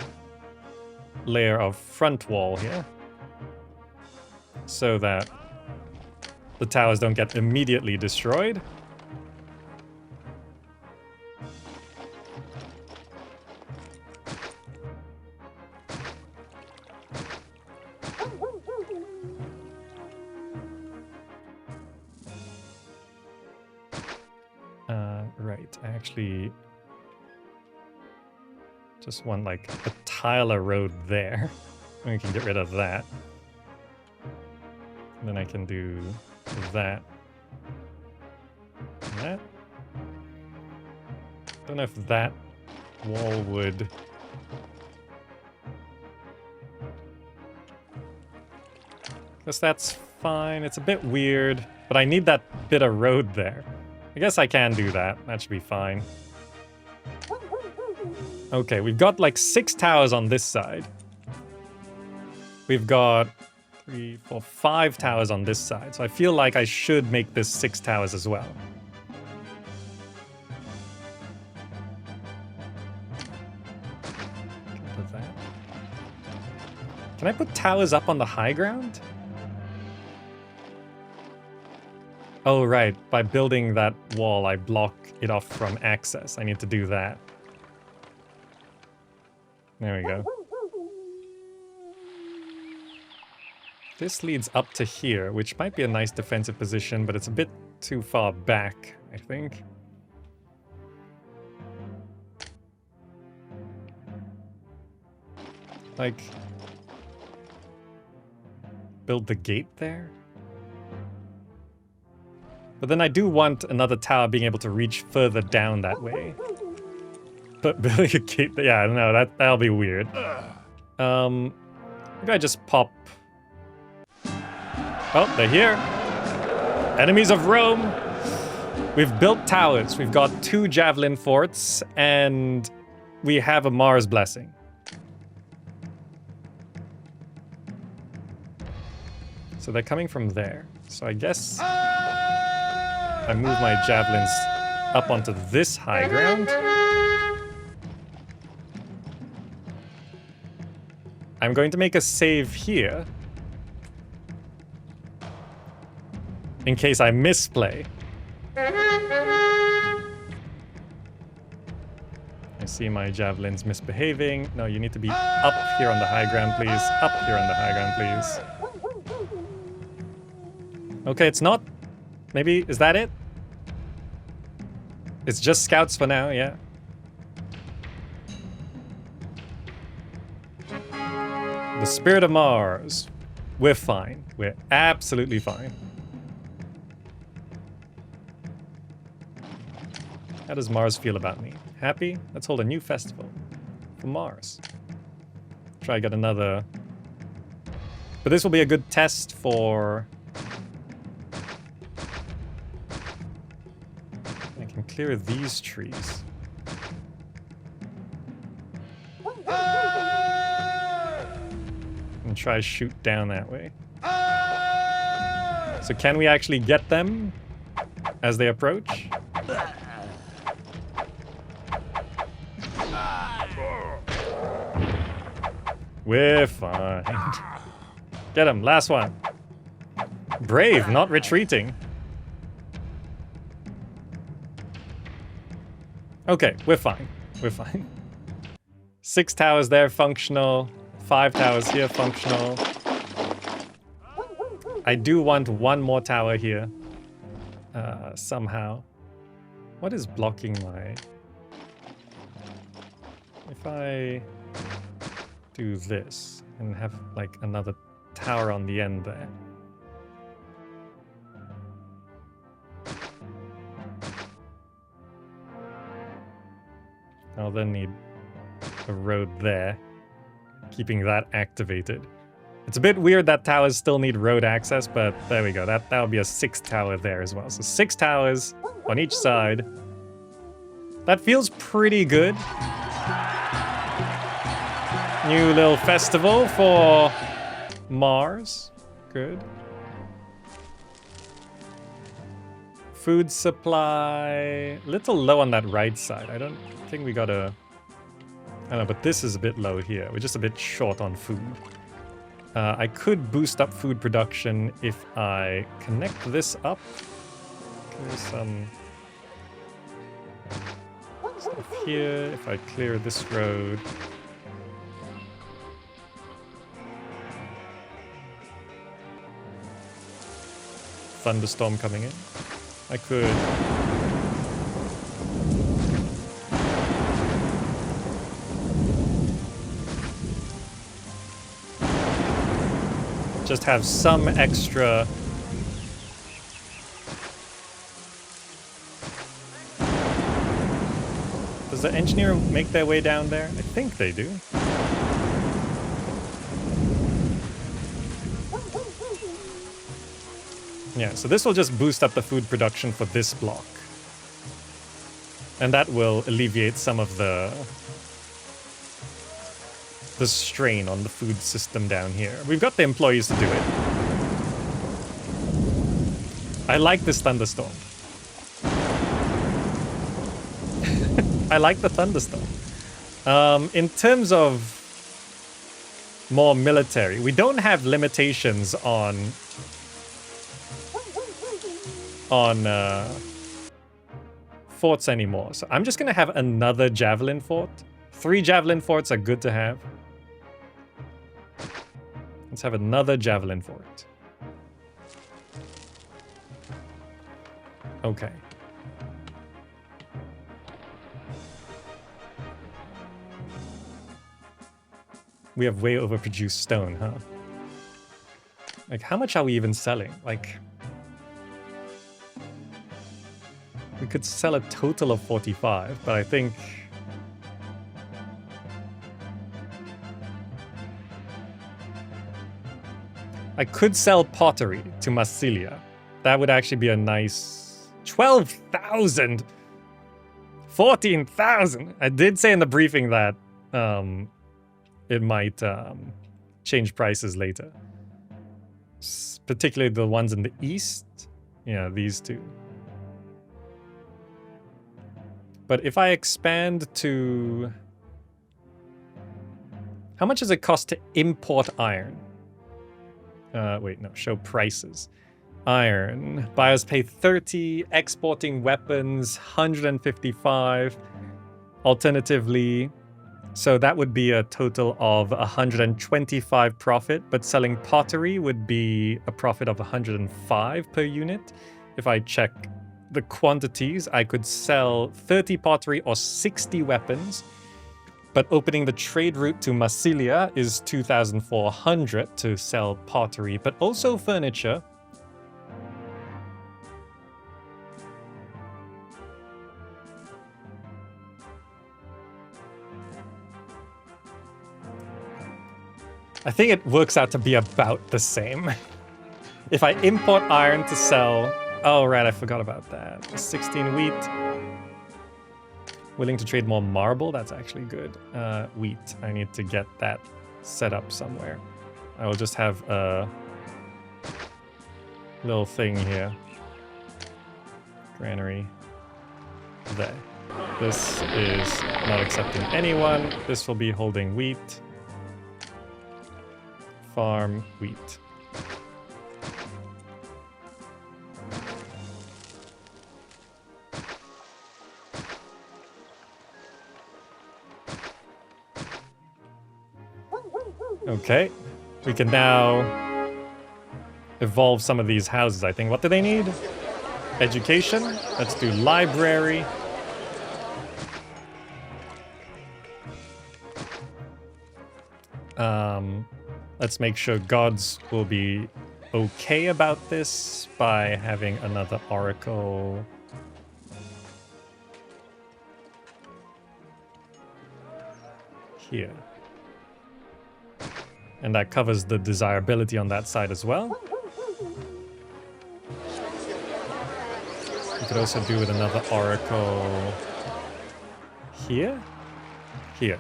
layer of front wall here, so that the towers don't get immediately destroyed. Right, I actually just want like a Tyler road there. And we can get rid of that. And then I can do that. And that. Don't know if that wall would... Guess that's fine. It's a bit weird, but I need that bit of road there. I guess I can do that. That should be fine. Okay, we've got like 6 towers on this side. We've got 3, 4, 5 towers on this side. So I feel like I should make this 6 towers as well. Put that. Can I put towers up on the high ground? Oh, right. By building that wall, I block it off from access. I need to do that. There we go. This leads up to here, which might be a nice defensive position, but it's a bit too far back, I think. Like, build the gate there? But then I do want another tower being able to reach further down that way. But building a gate, yeah, I don't know, that'll be weird. Maybe I just pop... Oh, they're here. Enemies of Rome. We've built towers. We've got 2 javelin forts, and we have a Mars blessing. So they're coming from there. So I guess I move my javelins up onto this high ground. I'm going to make a save here. In case I misplay. I see my javelins misbehaving. No, you need to be up here on the high ground, please. Up here on the high ground, please. Okay, it's not. Maybe, is that it? It's just scouts for now, yeah. The Spirit of Mars. We're fine. We're absolutely fine. How does Mars feel about me? Happy? Let's hold a new festival for Mars. Try to get another... But this will be a good test for... I can clear these trees. And try to shoot down that way. So can we actually get them as they approach? We're fine. Get him, last one. Brave, not retreating. Okay, we're fine. We're fine. 6 towers there functional. 5 towers here functional. I do want one more tower here. Somehow. What is blocking my... If I do this and have like another tower on the end there. I'll then need a road there, keeping that activated. It's a bit weird that towers still need road access, but there we go. That would be a 6th tower there as well. So 6 towers on each side. That feels pretty good. New little festival for Mars. Good. Food supply. Little low on that right side. I don't think we got a... I don't know, but this is a bit low here. We're just a bit short on food. I could boost up food production if I connect this up. There's some stuff here. If I clear this road. Thunderstorm coming in. I could... just have some extra... Does the engineer make their way down there? I think they do. Yeah, so this will just boost up the food production for this block. And that will alleviate some of the strain on the food system down here. We've got the employees to do it. I like this thunderstorm. I like the thunderstorm. In terms of more military, we don't have limitations on forts anymore. So I'm just gonna have another javelin fort. 3 javelin forts are good to have. Let's have another javelin fort. Okay. We have way overproduced stone, huh? Like, how much are we even selling? Like, we could sell a total of 45, but I think... I could sell pottery to Massilia. That would actually be a nice... 12,000! 14,000! I did say in the briefing that it might change prices later. Particularly the ones in the east. Yeah, these two. But if I expand to... How much does it cost to import iron? Wait, no, show prices. Iron. Buyers pay 30, exporting weapons, 155. Alternatively, so that would be a total of 125 profit, but selling pottery would be a profit of 105 per unit. If I check the quantities, I could sell 30 pottery or 60 weapons. But opening the trade route to Massilia is 2,400 to sell pottery, but also furniture. I think it works out to be about the same. If I import iron to sell... Oh, right, I forgot about that. 16 wheat. Willing to trade more marble? That's actually good. Wheat. I need to get that set up somewhere. I will just have a little thing here. Granary. There. This is not accepting anyone. This will be holding wheat. Farm wheat. Okay. We can now evolve some of these houses, I think. What do they need? Education. Let's do library. Let's make sure gods will be okay about this by having another oracle. Here. And that covers the desirability on that side as well. We could also do with another oracle here. Here.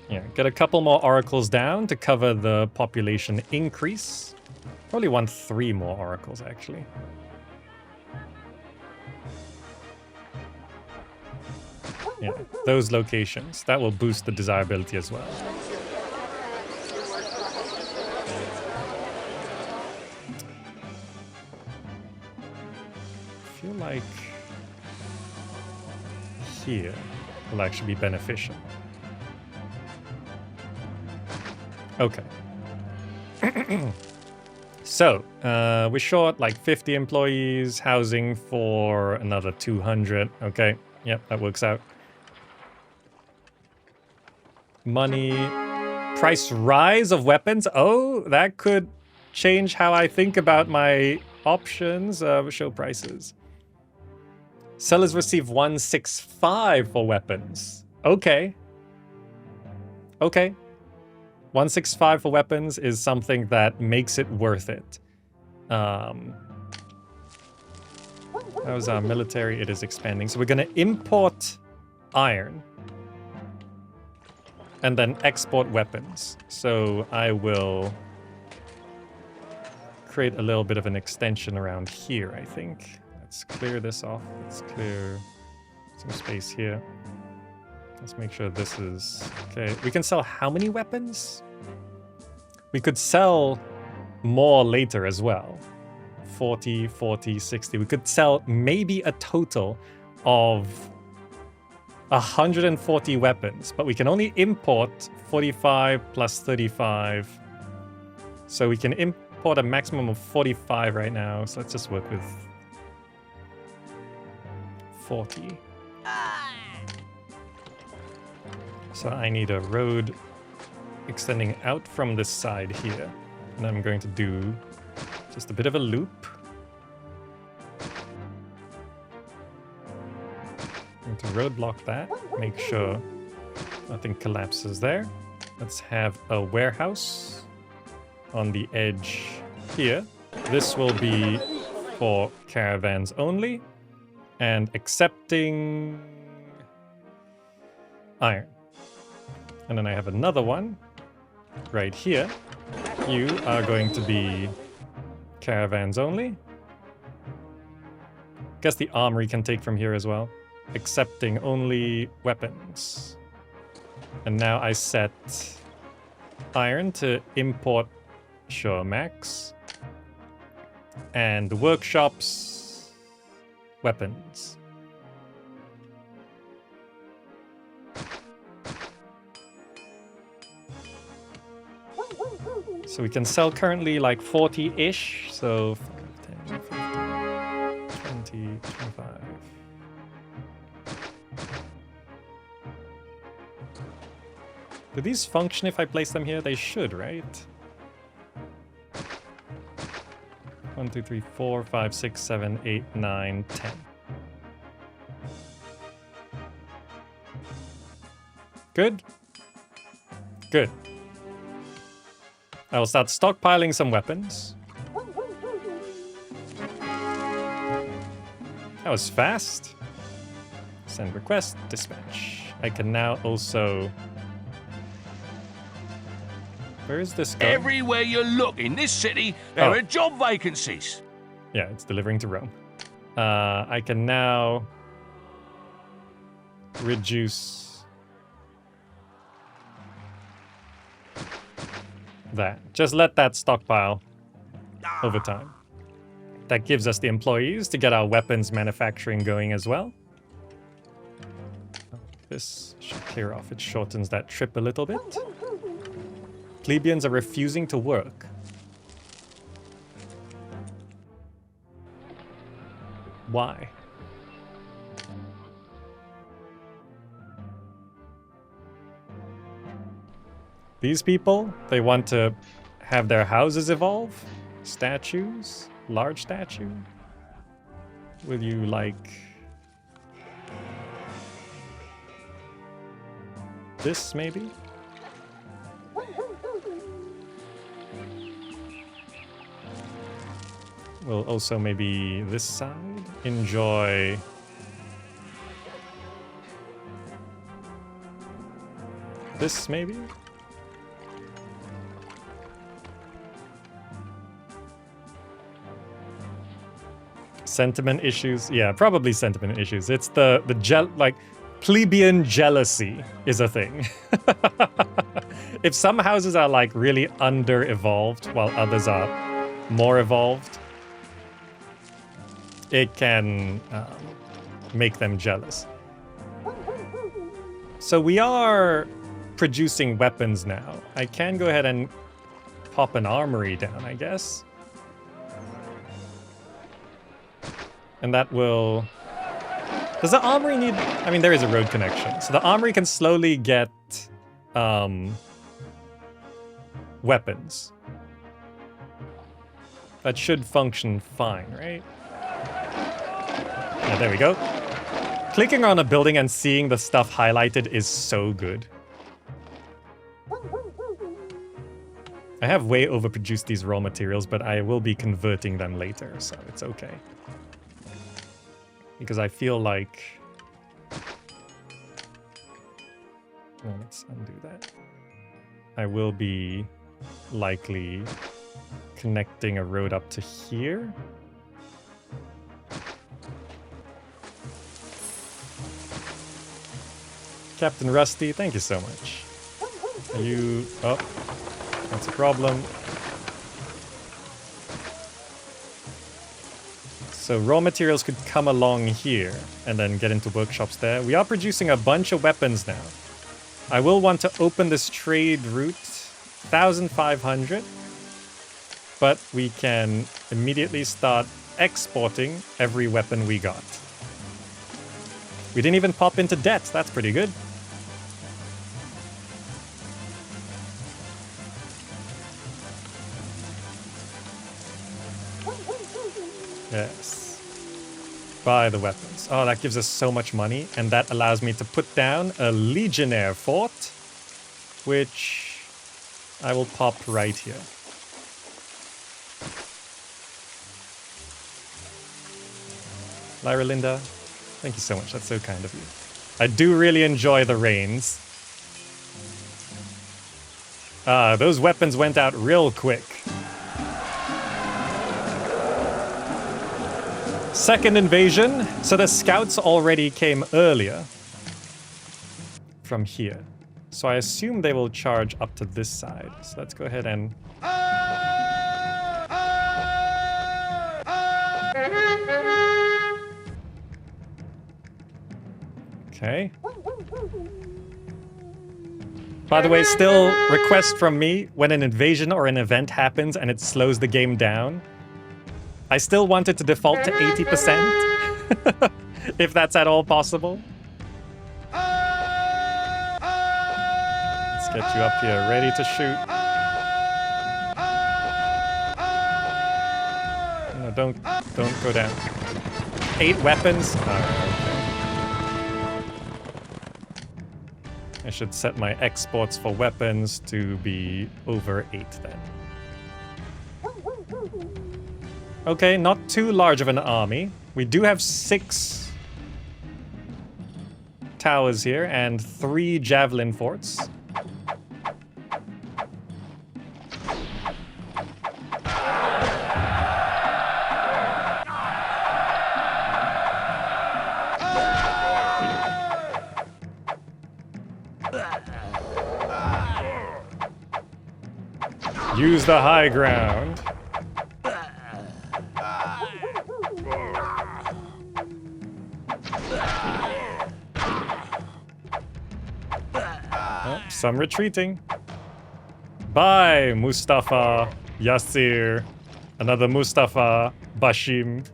Yeah, get a couple more oracles down to cover the population increase. Probably want 3 more oracles, actually. Yeah, those locations. That will boost the desirability as well. I feel like here will actually be beneficial. Okay. So, we're short like 50 employees, housing for another 200. Okay, yep, that works out. Money, price rise of weapons. Oh, that could change how I think about my options. Show prices. Sellers receive 165 for weapons. Okay. Okay. 165 for weapons is something that makes it worth it. That was our military. It is expanding. So we're going to import iron and then export weapons. So I will create a little bit of an extension around here, I think. Let's clear this off. Let's clear some space here. Let's make sure this is... Okay, we can sell how many weapons? We could sell more later as well. 40, 40, 60. We could sell maybe a total of 140 weapons, but we can only import 45 plus 35. So we can import a maximum of 45 right now. So let's just work with 40. So I need a road extending out from this side here. And I'm going to do just a bit of a loop. I'm going to roadblock that, make sure nothing collapses there. Let's have a warehouse on the edge here. This will be for caravans only and accepting iron. And then I have another one right here. You are going to be caravans only. Guess the armory can take from here as well. Accepting only weapons. And now I set iron to import sure max. And workshops weapons. So we can sell currently like 40-ish. So 5, 10, 15, 20, 25. Do these function if I place them here? They should, right? 1, 2, 3, 4, 5, 6, 7, 8, 9, 10. Good? Good. I will start stockpiling some weapons. That was fast. Send request, dispatch. I can now also... Where is this going?
Everywhere you look in this city, there are job vacancies.
Yeah, it's delivering to Rome. I can now reduce that. Just let that stockpile over time. That gives us the employees to get our weapons manufacturing going as well. This should clear off. It shortens that trip a little bit. Plebeians are refusing to work. Why? These people, they want to have their houses evolve? Statues? Large statue? Will you like... this, maybe? We'll also maybe this side enjoy... this, maybe? Sentiment issues? Yeah, probably sentiment issues. It's the like, plebeian jealousy is a thing. If some houses are like really under-evolved while others are more evolved, it can make them jealous. So we are producing weapons now. I can go ahead and pop an armory down, I guess. And that will... does the armory need... I mean, there is a road connection. So the armory can slowly get weapons. That should function fine, right? Yeah, there we go. Clicking on a building and seeing the stuff highlighted is so good. I have way overproduced these raw materials, but I will be converting them later, so it's okay. Because I feel like... well, let's undo that. I will be likely connecting a road up to here. Captain Rusty, thank you so much. Are you... oh, that's a problem. So raw materials could come along here and then get into workshops there. We are producing a bunch of weapons now. I will want to open this trade route, 1,500. But we can immediately start exporting every weapon we got. We didn't even pop into debt. That's pretty good. Yes. Buy the weapons. Oh, that gives us so much money, and that allows me to put down a legionnaire fort, which I will pop right here. Lyra Linda, thank you so much. That's so kind of you. I do really enjoy the rains. Those weapons went out real quick. Second invasion. So the scouts already came earlier from here. So I assume they will charge up to this side. So let's go ahead and... okay. By the way, still request from me when an invasion or an event happens and it slows the game down. I still want it to default to 80%, if that's at all possible. Let's get you up here, ready to shoot. No, don't go down. 8 weapons? Alright, okay. I should set my exports for weapons to be over 8 then. Okay, not too large of an army. We do have 6 towers here and 3 javelin forts. Use the high ground. some retreating. Bye, Mustafa, Yasir, another Mustafa, Bashim.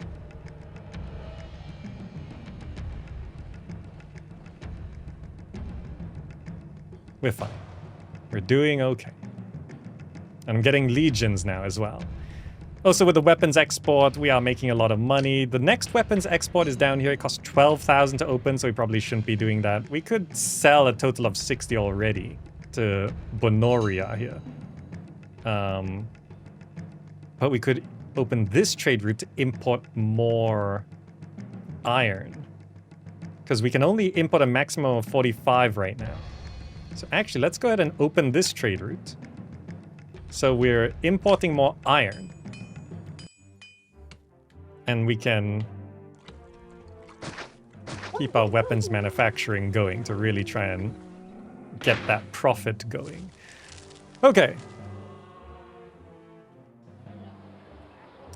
We're fine. We're doing okay. And I'm getting legions now as well. Also, with the weapons export, we are making a lot of money. The next weapons export is down here. It costs 12,000 to open, so we probably shouldn't be doing that. We could sell a total of 60 already to Bonoria here. But we could open this trade route to import more iron. Because we can only import a maximum of 45 right now. So actually, let's go ahead and open this trade route. So we're importing more iron. And we can keep our weapons manufacturing going to really try and get that profit going. Okay.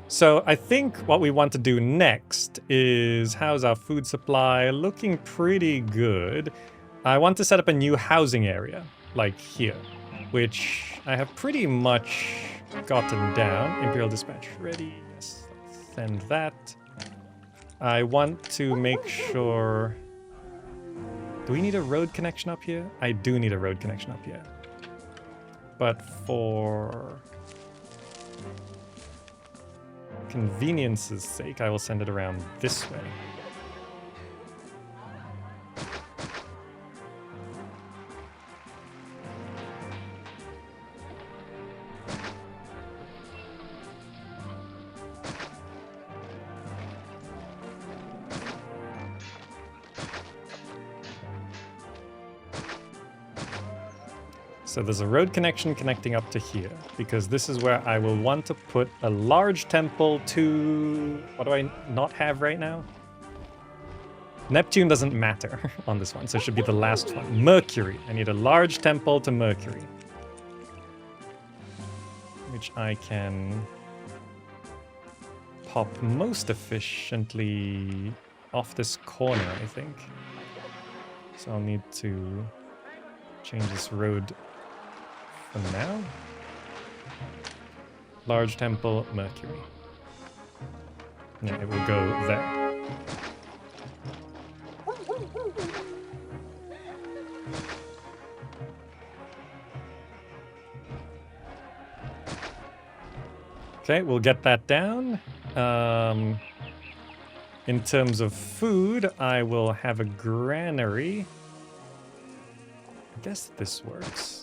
So I think what we want to do next is, how's our food supply? Looking pretty good. I want to set up a new housing area, like here, which I have pretty much gotten down. Imperial Dispatch ready. Yes. Send that. I want to make sure... Do we need a road connection up here? I do need a road connection up here. But for convenience's sake, I will send it around this way. So there's a road connection connecting up to here, because this is where I will want to put a large temple to... What do I not have right now? Neptune doesn't matter on this one, so it should be the last one. Mercury. I need a large temple to Mercury. Which I can pop most efficiently off this corner, I think. So I'll need to change this road for now. Large temple, Mercury. Yeah, it will go there. Okay, we'll get that down. In terms of food, I will have a granary. I guess this works.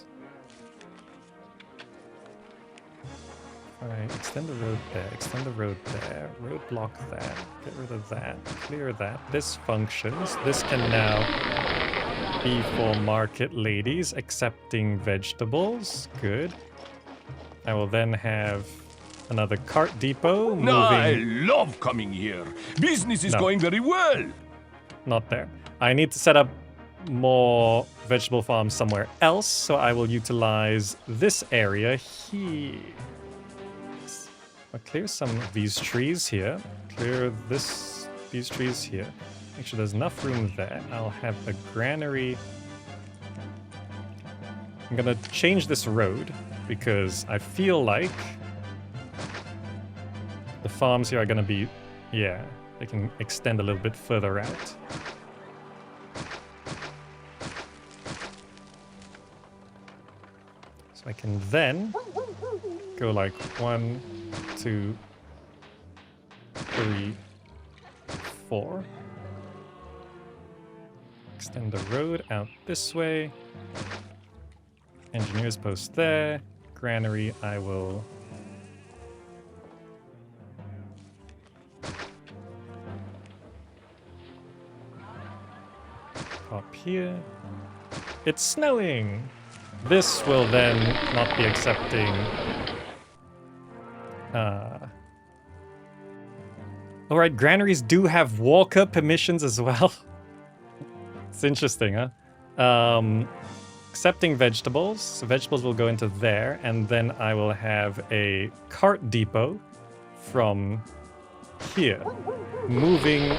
Alright, extend the road there, extend the road there, road block that, get rid of that, clear that. This functions. This can now be for market ladies accepting vegetables. Good. I will then have another cart depot moving.
No, I love coming here. Business is going very well.
Not there. I need to set up more vegetable farms somewhere else, so I will utilize this area here. I'll clear some of these trees here. Clear these trees here. Make sure there's enough room there. I'll have a granary. I'm gonna change this road because I feel like the farms here are gonna be, yeah, they can extend a little bit further out. So I can then go like 1, 2, 3, 4. Extend the road out this way. Engineers post there. Granary, I will pop here. It's snowing! This will then not be accepting... Alright, granaries do have walker permissions as well. It's interesting, huh? Accepting vegetables. So vegetables will go into there, and then I will have a cart depot from here. Moving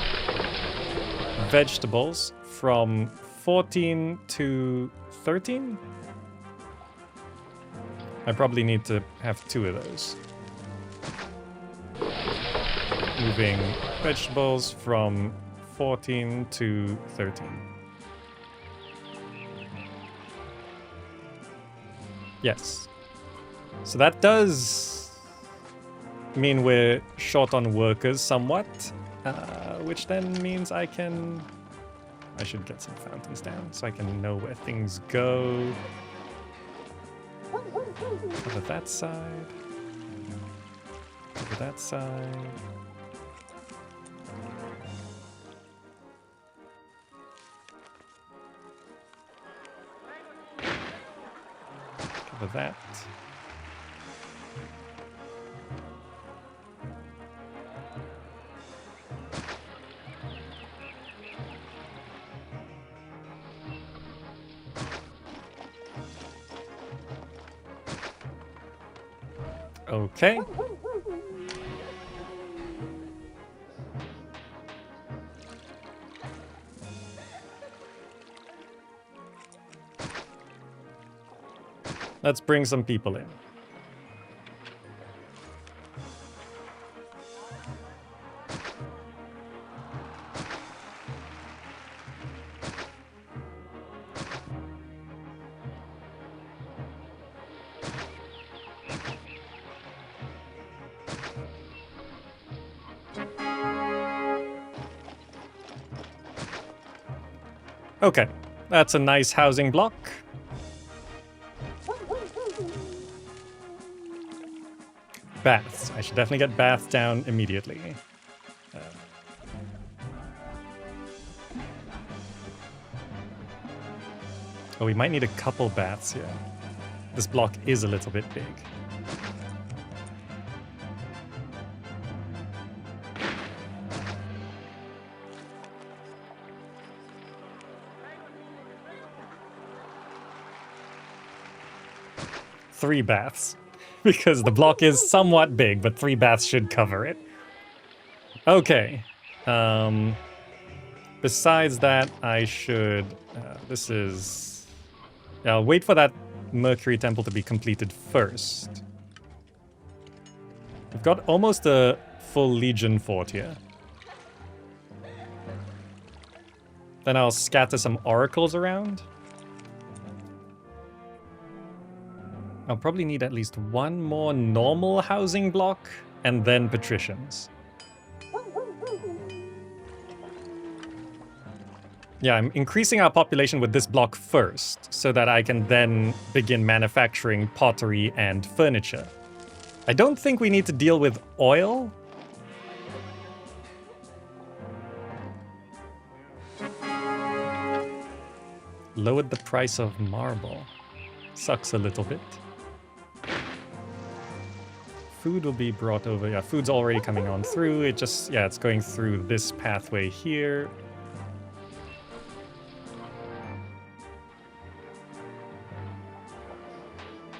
vegetables from 14 to 13? I probably need to have 2 of those. Moving vegetables from 14 to 13. Yes. So that does mean we're short on workers somewhat, which then means I should get some fountains down so I can know where things go. Cover that side. Cover that side. Cover that. Okay. Let's bring some people in. Okay, that's a nice housing block. Baths. I should definitely get baths down immediately. Oh, we might need a couple baths here. This block is a little bit big. Three baths. Because the block is somewhat big, but 3 baths should cover it. Okay. Besides that, I should... this is... Yeah, I'll wait for that Mercury Temple to be completed first. We've got almost a full Legion fort here. Then I'll scatter some oracles around. I'll probably need at least 1 more normal housing block, and then patricians. Yeah, I'm increasing our population with this block first, so that I can then begin manufacturing pottery and furniture. I don't think we need to deal with oil. Lowered the price of marble. Sucks a little bit. Food will be brought over. Yeah, food's already coming on through. It just, yeah, it's going through this pathway here.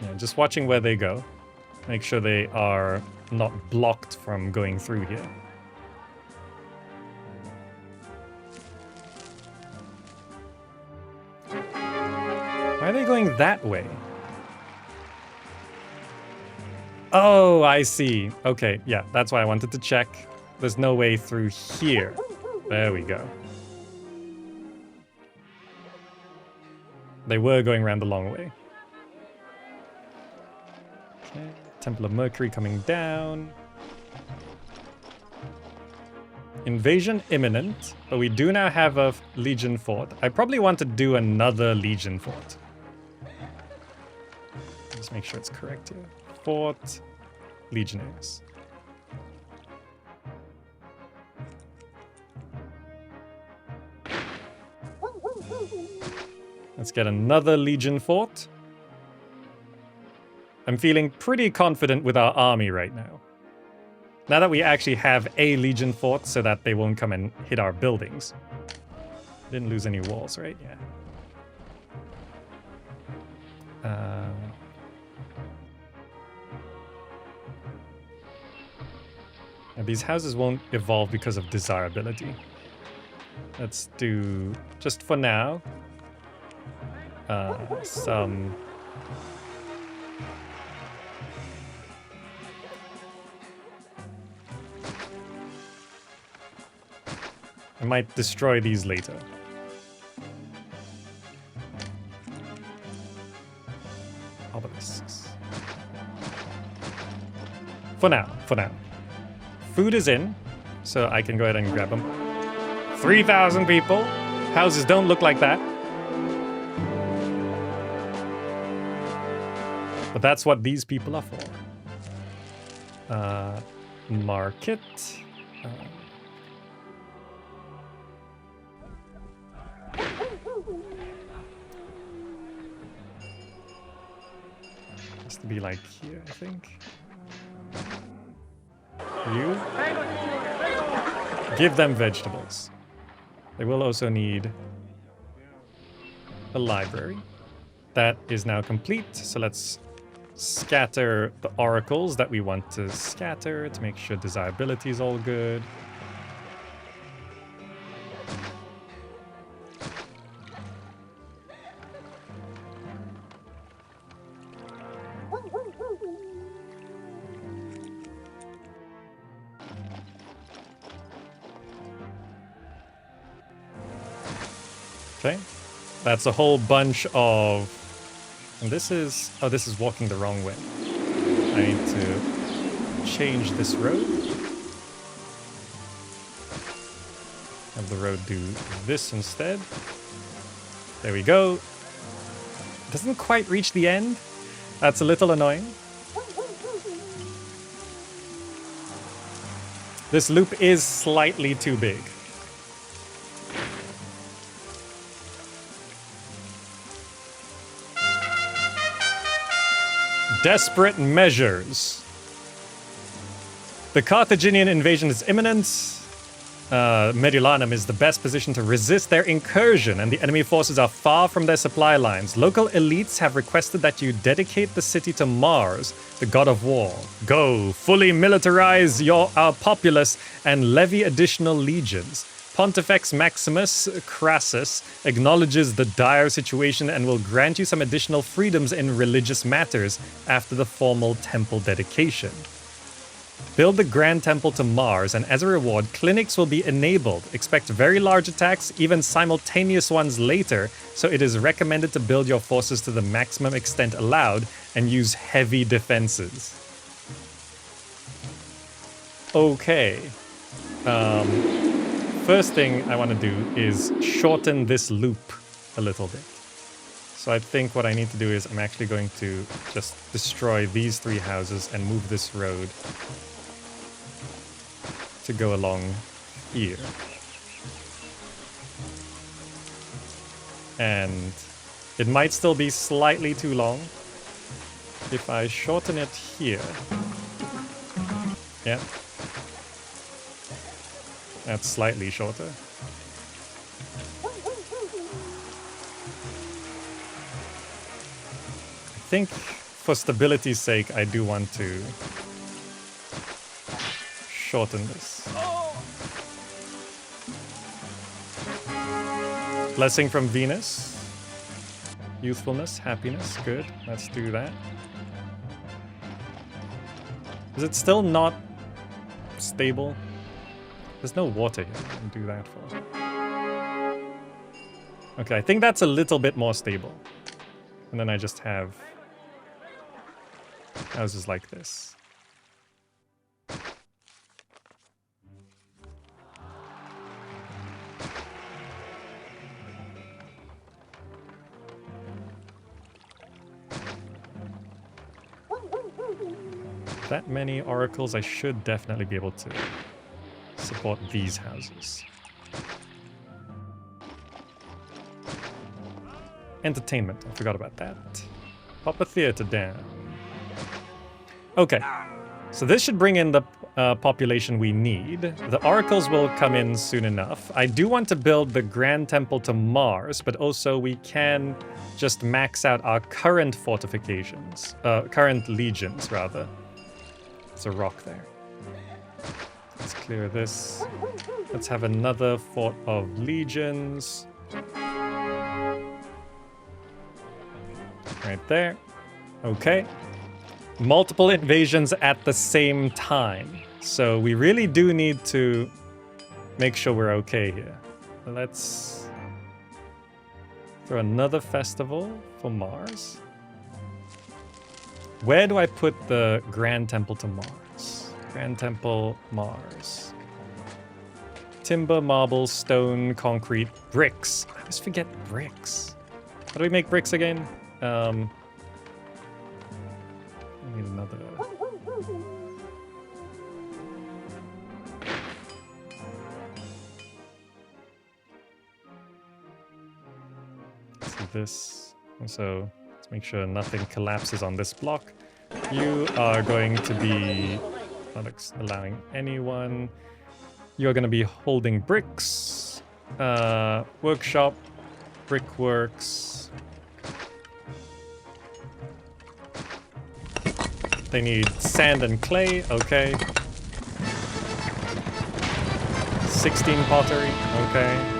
Yeah, just watching where they go. Make sure they are not blocked from going through here. Why are they going that way? Oh, I see. Okay, yeah, that's why I wanted to check. There's no way through here. There we go. They were going around the long way. Okay, Temple of Mercury coming down. Invasion imminent, but we do now have a Legion fort. I probably want to do another Legion fort. Just make sure it's correct here. Fort, legionaries. Let's get another Legion fort. I'm feeling pretty confident with our army right now. Now that we actually have a Legion fort so that they won't come and hit our buildings. Didn't lose any walls, right? Yeah. And these houses won't evolve because of desirability. Let's do, just for now, some I might destroy these later. Obelisks. For now. Food is in, so I can go ahead and grab them. 3,000 people. Houses don't look like that. But that's what these people are for. Market. Has to be like here, I think. You? Give them vegetables. They will also need a library. That is now complete, so let's scatter the oracles that we want to scatter to make sure desirability is all good. Okay, that's a whole bunch of... And this is... Oh, this is walking the wrong way. I need to change this road. Have the road do this instead. There we go. Doesn't quite reach the end. That's a little annoying. This loop is slightly too big. Desperate measures. The Carthaginian invasion is imminent. Mediolanum is the best position to resist their incursion, and the enemy forces are far from their supply lines. Local elites have requested that you dedicate the city to Mars, the god of war. Go, fully militarize our populace and levy additional legions. Pontifex Maximus Crassus acknowledges the dire situation and will grant you some additional freedoms in religious matters after the formal temple dedication. Build the Grand Temple to Mars, and as a reward, clinics will be enabled. Expect very large attacks, even simultaneous ones later, so it is recommended to build your forces to the maximum extent allowed and use heavy defenses. Okay. First thing I want to do is shorten this loop a little bit. So I think what I need to do is I'm actually going to just destroy these 3 houses and move this road to go along here. And it might still be slightly too long. If I shorten it here. Yeah. That's slightly shorter. I think for stability's sake, I do want to shorten this. Blessing from Venus. Youthfulness, happiness, good. Let's do that. Is it still not stable? There's no water here I can do that for. Okay, I think that's a little bit more stable. And then I just have houses like this. That many oracles, I should definitely be able to support these houses. Entertainment, I forgot about that. Pop a theater down. Okay, so this should bring in the population we need. The oracles will come in soon enough. I do want to build the Grand Temple to Mars, but also we can just max out our current fortifications, current legions rather. There's a rock there. Let's clear this. Let's have another fort of legions. Right there. Okay. Multiple invasions at the same time. So we really do need to make sure we're okay here. Let's throw another festival for Mars. Where do I put the Grand Temple to Mars? Grand Temple, Mars. Timber, marble, stone, concrete, bricks. I always forget bricks. How do we make bricks again? I need another. So this. So let's make sure nothing collapses on this block. You are going to be not allowing anyone. You're going to be holding bricks. Workshop, brickworks. They need sand and clay, okay. 16 pottery, okay.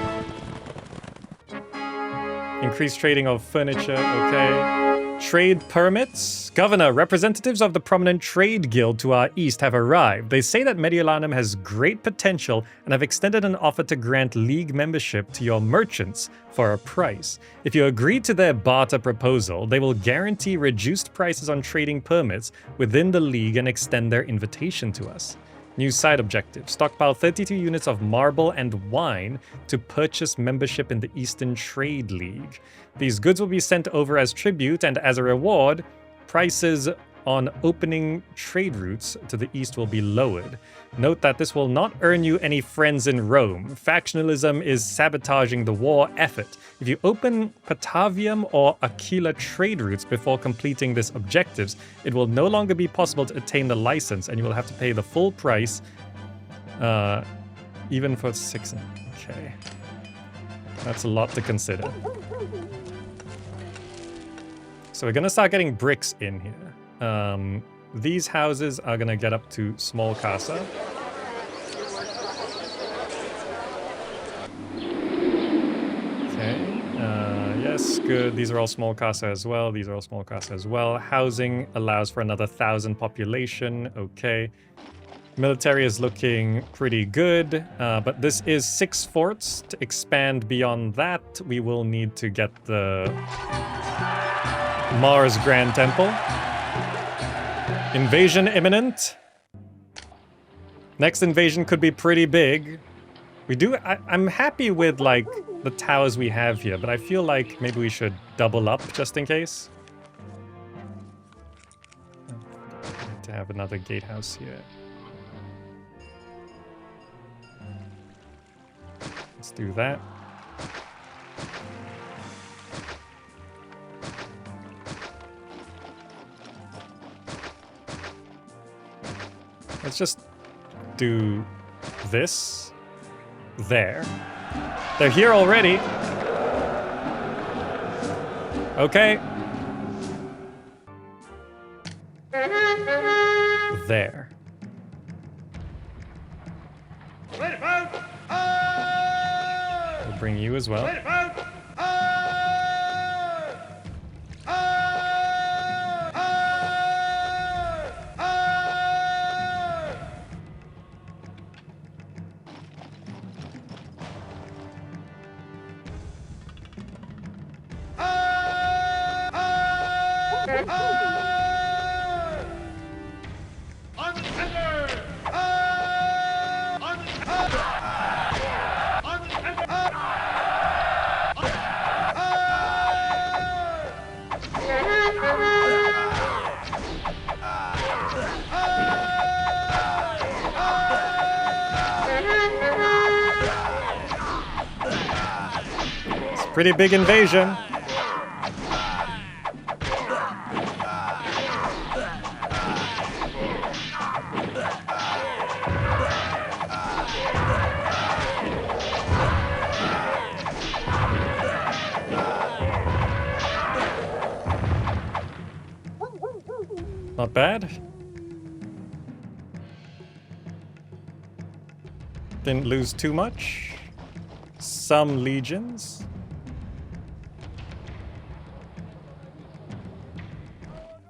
Increased trading of furniture, okay. Trade permits. Governor, representatives of the prominent trade guild to our east have arrived. They say that Mediolanum has great potential and have extended an offer to grant league membership to your merchants for a price. If you agree to their barter proposal, they will guarantee reduced prices on trading permits within the league and extend their invitation to us. New side objective. Stockpile 32 units of marble and wine to purchase membership in the Eastern Trade League. These goods will be sent over as tribute, and as a reward, prices on opening trade routes to the east will be lowered. Note that this will not earn you any friends in Rome. Factionalism is sabotaging the war effort. If you open Patavium or Aquila trade routes before completing this objectives, it will no longer be possible to attain the license, and you will have to pay the full price, even for 6. Okay. That's a lot to consider. So we're gonna start getting bricks in here. These houses are gonna get up to small casa. Okay, yes, good. These are all small casa as well. These are all small casa as well. Housing allows for another 1,000 population. Okay. Military is looking pretty good, but this is 6 forts. To expand beyond that, we will need to get the Mars Grand Temple. Invasion imminent. Next invasion could be pretty big. I'm happy with, like, the towers we have here, but I feel like maybe we should double up just in case. Need to have another gatehouse here. Let's do that. Let's just do this there. They're here already. Okay. There. We'll bring you as well. Pretty big invasion. Not bad. Didn't lose too much. Some legions.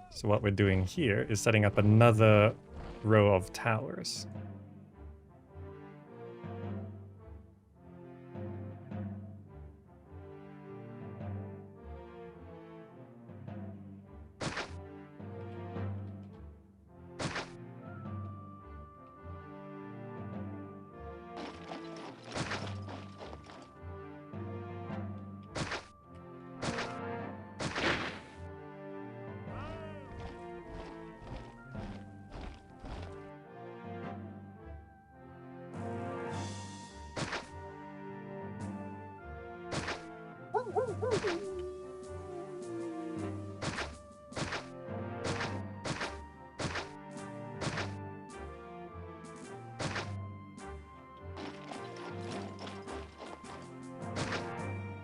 So what we're doing here is setting up another row of towers.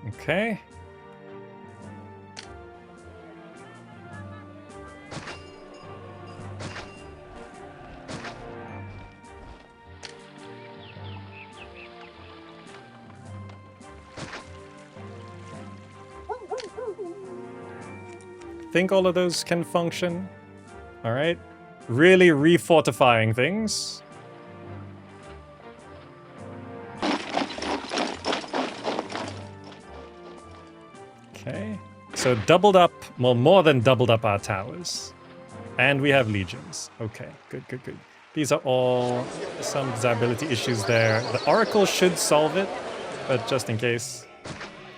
Okay. Think all of those can function. All right. Really refortifying things. Okay. So doubled up, well, more than doubled up our towers. And we have legions. Okay, good, good, good. These are all some desirability issues there. The Oracle should solve it, but just in case.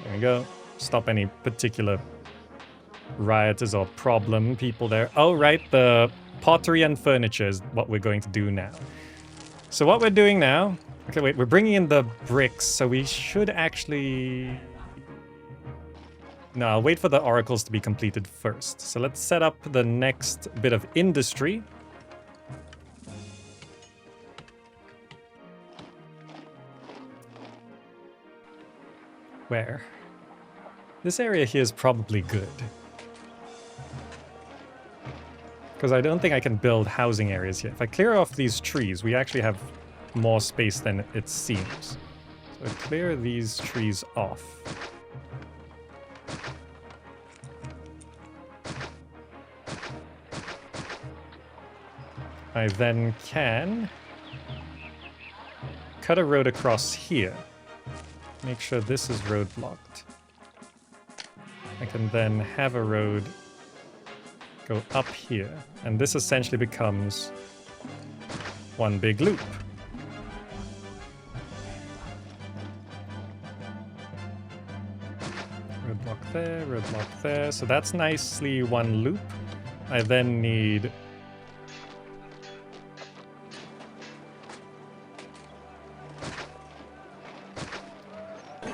There we go. Stop any particular rioters or problem people there. Oh, right, the pottery and furniture is what we're going to do now. So what we're doing now... Okay, wait, we're bringing in the bricks, so we should actually... No, I'll wait for the oracles to be completed first. So let's set up the next bit of industry. Where? This area here is probably good. Because I don't think I can build housing areas here. If I clear off these trees, we actually have more space than it seems. So I clear these trees off. I then can cut a road across here. Make sure this is roadblocked. I can then have a road go up here, and this essentially becomes one big loop. Roadblock there, so that's nicely one loop. I then need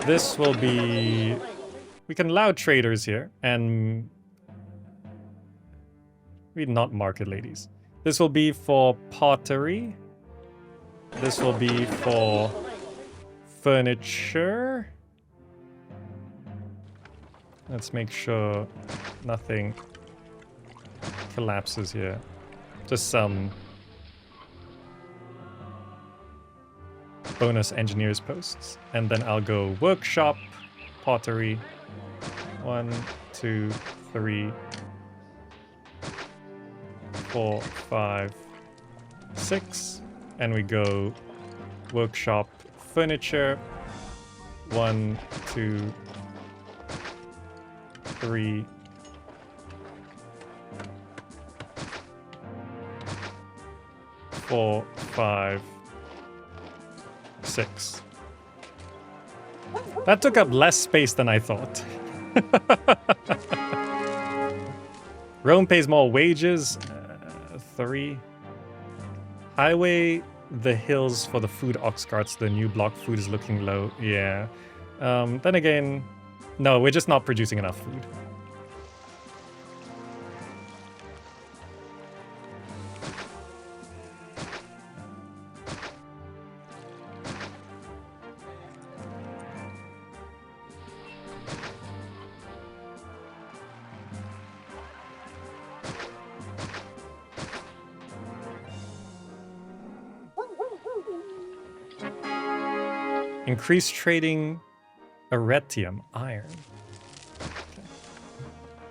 this will be... We can allow traders here, and... Maybe not market ladies. This will be for pottery. This will be for furniture. Let's make sure nothing collapses here. Just some bonus engineers posts. And then I'll go workshop, pottery. 1, 2, 3, 4, 5, 6. And we go workshop, furniture. 1, 2, 3, 4, 5, 6. That took up less space than I thought. Rome pays more wages. 3. Highway the hills for the food ox carts. The new block food is looking low. Yeah. Then again, no, we're just not producing enough food. Increase trading Aretium iron. Okay.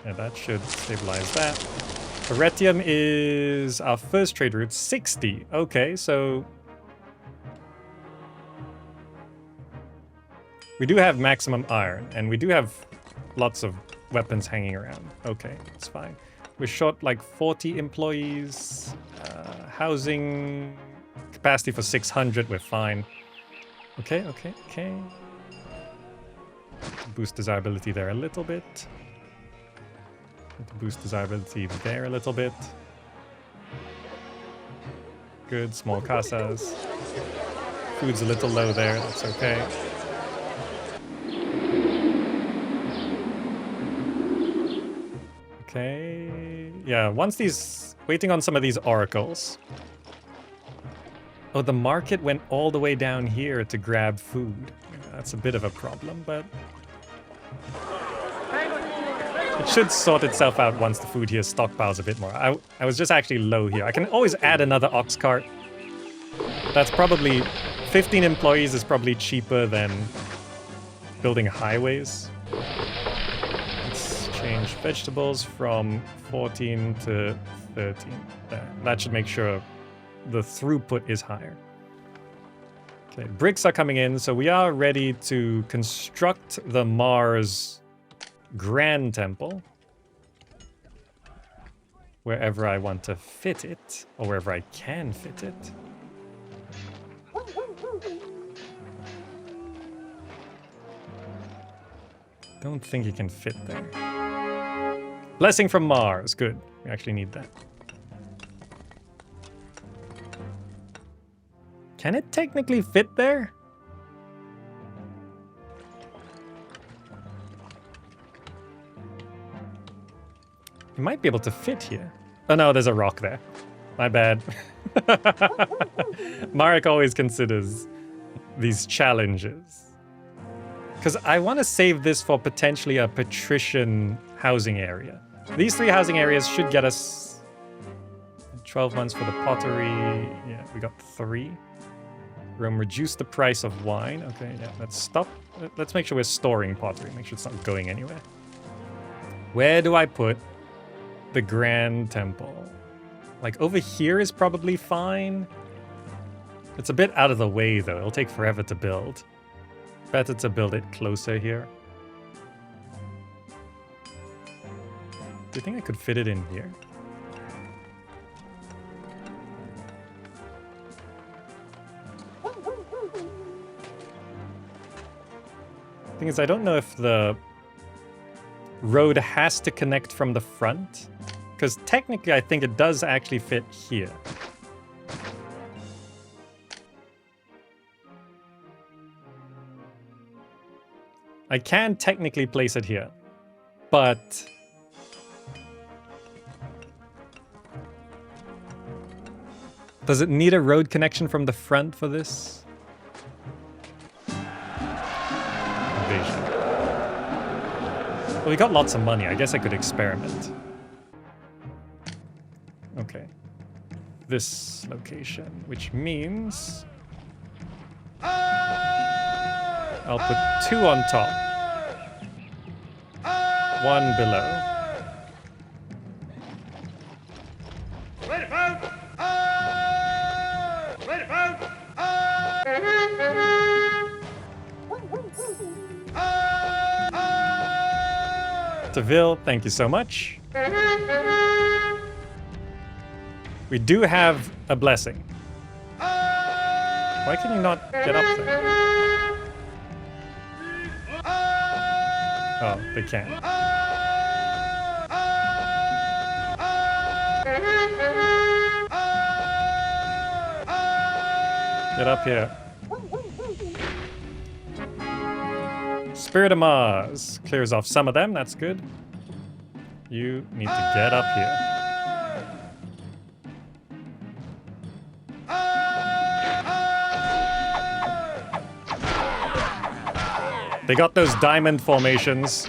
Yeah, that should stabilize that. Aretium is our first trade route, 60. Okay, so we do have maximum iron, and we do have lots of weapons hanging around. Okay, that's fine. We're short like 40 employees. Housing capacity for 600, we're fine. Okay. Boost desirability there a little bit. Boost desirability there a little bit. Good, small casas. Food's a little low there, that's okay. Okay. Yeah, once these... Waiting on some of these oracles. Oh, the market went all the way down here to grab food. That's a bit of a problem, but... It should sort itself out once the food here stockpiles a bit more. I was just actually low here. I can always add another ox cart. That's probably... 15 employees is probably cheaper than building highways. Let's change vegetables from 14 to 13. There. That should make sure the throughput is higher. Okay, bricks are coming in, so we are ready to construct the Mars Grand Temple. Wherever I want to fit it, or wherever I can fit it. Don't think you can fit there. Blessing from Mars. Good. We actually need that. Can it technically fit there? You might be able to fit here. Oh no, there's a rock there. My bad. Marek always considers these challenges. Because I want to save this for potentially a patrician housing area. These 3 housing areas should get us 12 months for the pottery. Yeah, we got 3. Reduce the price of wine. Okay, yeah, let's stop. Let's make sure we're storing pottery. Make sure it's not going anywhere. Where do I put the Grand Temple? Like over here is probably fine. It's a bit out of the way though. It'll take forever to build. Better to build it closer here. Do you think I could fit it in here? Thing is, I don't know if the road has to connect from the front. Because technically, I think it does actually fit here. I can technically place it here, but does it need a road connection from the front for this? Invasion. Well, we got lots of money. I guess I could experiment. Okay. This location, which means I'll put 2 on top. 1 below. Taville, thank you so much. We do have a blessing. Why can you not get up there? Oh, they can't. Get up here. Spirit of Mars clears off some of them, that's good. You need to get up here. They got those diamond formations.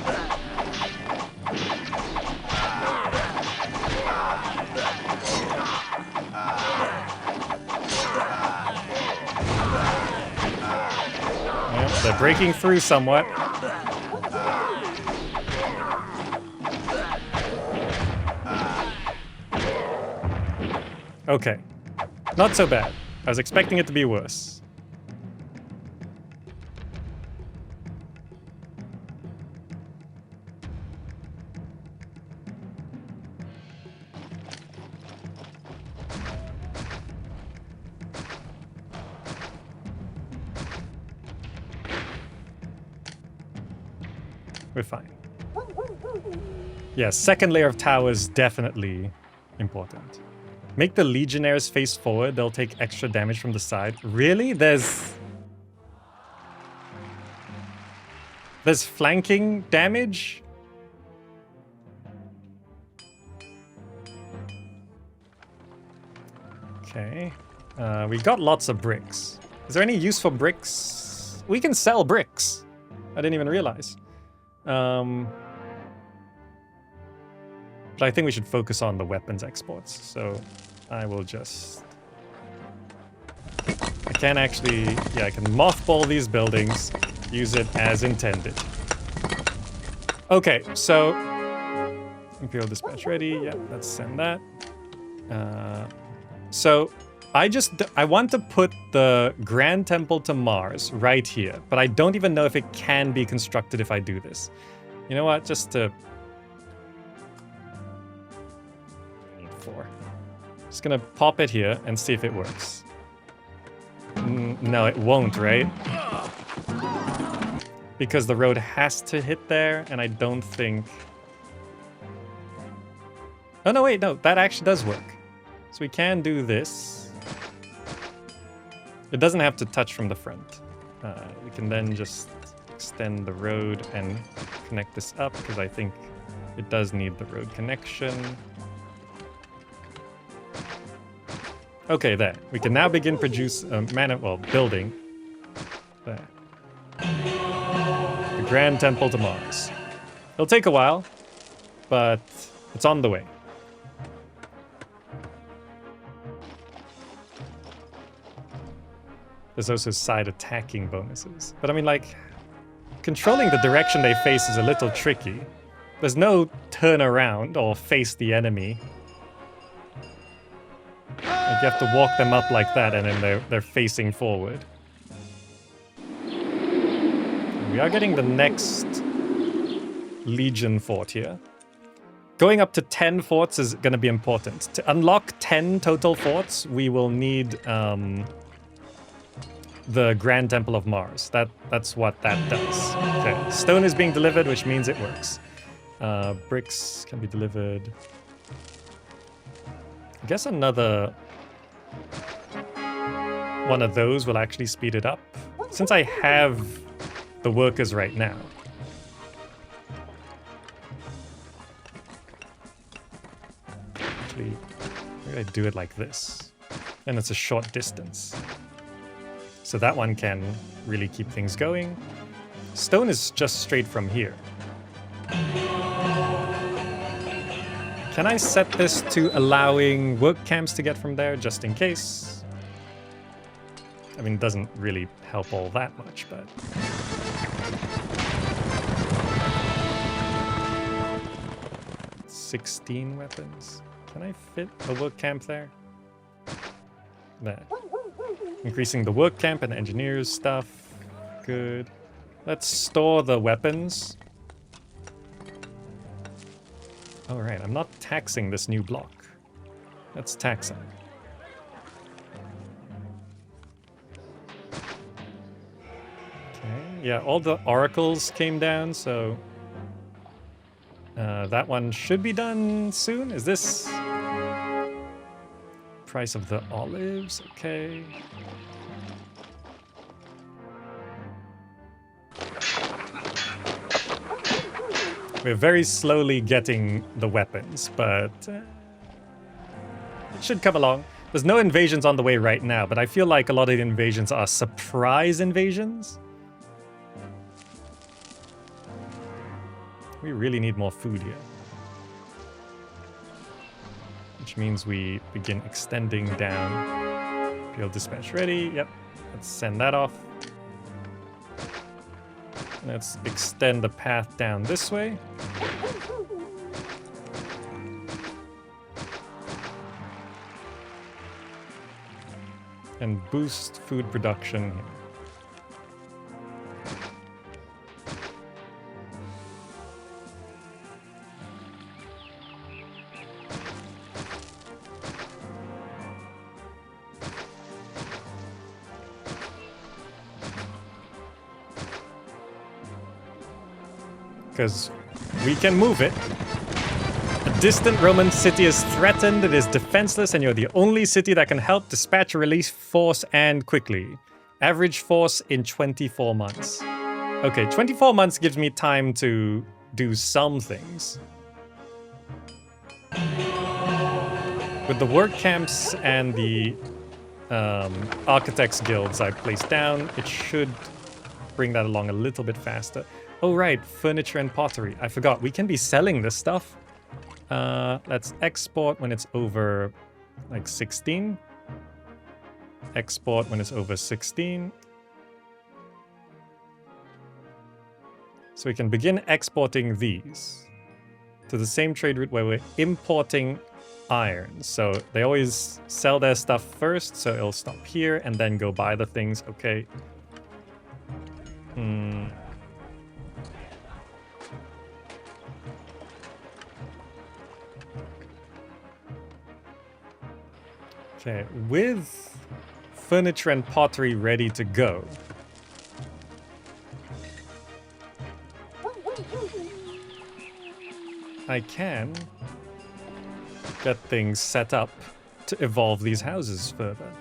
Yep, they're breaking through somewhat. Okay. Not so bad. I was expecting it to be worse. We're fine. Yeah, second layer of towers, definitely important. Make the legionnaires face forward, they'll take extra damage from the side. Really? There's flanking damage? Okay. We got lots of bricks. Is there any use for bricks? We can sell bricks. I didn't even realize. But I think we should focus on the weapons exports. So I will just... I can actually... Yeah, I can mothball these buildings. Use it as intended. Okay, so... Imperial Dispatch ready. Yeah, let's send that. So... I want to put the Grand Temple to Mars right here, but I don't even know if it can be constructed if I do this. You know what? Just to... I need 4. Just gonna pop it here and see if it works. No, it won't, right? Because the road has to hit there, and I don't think... Oh, no, wait, no, that actually does work. So we can do this. It doesn't have to touch from the front. We can then just extend the road and connect this up, because I think it does need the road connection. Okay, there. We can now begin building. There. The Grand Temple to Mars. It'll take a while, but it's on the way. There's also side attacking bonuses. But I mean, like, controlling the direction they face is a little tricky. There's no turn around or face the enemy. Like, you have to walk them up like that, and then they're facing forward. We are getting the next Legion fort here. Going up to 10 forts is going to be important. To unlock 10 total forts, we will need... the Grand Temple of Mars. That's what that does. Okay, stone is being delivered, which means it works. Bricks can be delivered. I guess another one of those will actually speed it up. Since I have the workers right now. Actually, maybe I do it like this. And it's a short distance. So that one can really keep things going. Stone is just straight from here. Can I set this to allowing work camps to get from there, just in case? I mean, it doesn't really help all that much, but... 16 weapons. Can I fit a work camp there? There. Increasing the work camp and engineers stuff. Good. Let's store the weapons. Alright, I'm not taxing this new block. Let's tax it. Okay, yeah, all the oracles came down, so... that one should be done soon. Is this... Price of the olives, okay. We're very slowly getting the weapons, but it should come along. There's no invasions on the way right now, but I feel like a lot of the invasions are surprise invasions. We really need more food here. Which means we begin extending down. Imperial Dispatch ready. Yep. Let's send that off. Let's extend the path down this way. And boost food production here. Because we can move it. A distant Roman city is threatened, it is defenseless, and you're the only city that can help dispatch a relief force and quickly. Average force in 24 months. Okay, 24 months gives me time to do some things. With the work camps and the architects guilds I placed down, it should bring that along a little bit faster. Oh right, furniture and pottery. I forgot, we can be selling this stuff. Let's export when it's over like 16. Export when it's over 16. So we can begin exporting these to the same trade route where we're importing iron. So they always sell their stuff first, so it'll stop here and then go buy the things. Okay. Okay, with furniture and pottery ready to go, I can get things set up to evolve these houses further.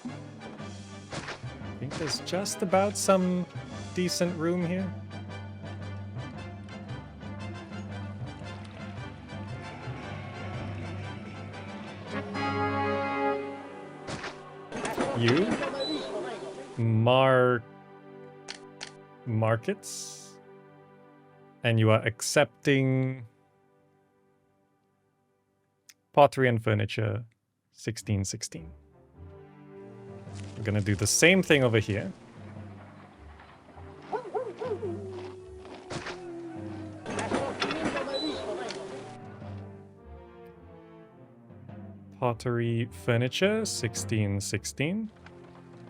I think there's just about some decent room here. You? Markets? And you are accepting pottery and furniture 1616. We're gonna do the same thing over here. Pottery, furniture 1616.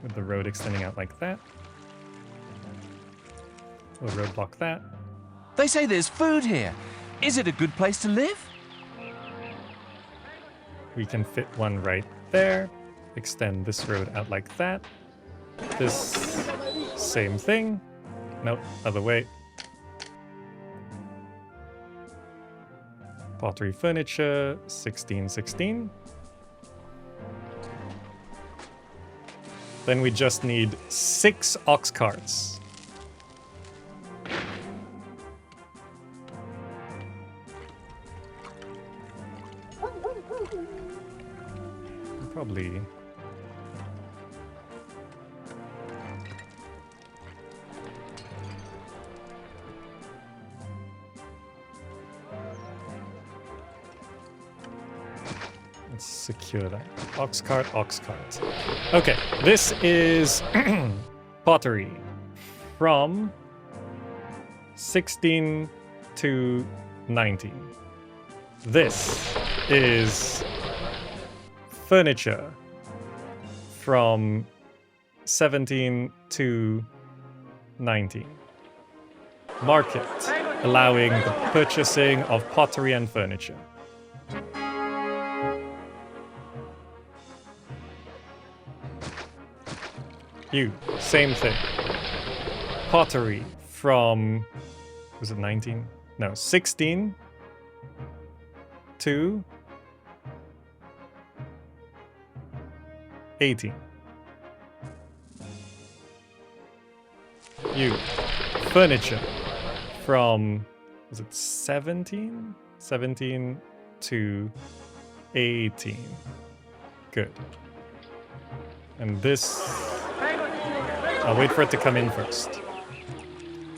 With the road extending out like that. We'll roadblock that.
They say there's food here. Is it a good place to live?
We can fit one right there. Extend this road out like that. This, same thing. Nope, other way. Pottery, furniture 1616. Then we just need 6 ox carts. Probably. Let's secure that. Ox cart, ox cart. Okay, this is pottery from 16 to 19. This is furniture from 17 to 19. Market, allowing the purchasing of pottery and furniture. You, same thing. Pottery from, was it 19? No, 16 to 18. You. Furniture. From, was it 17? 17 to 18. Good. And this, I'll wait for it to come in first.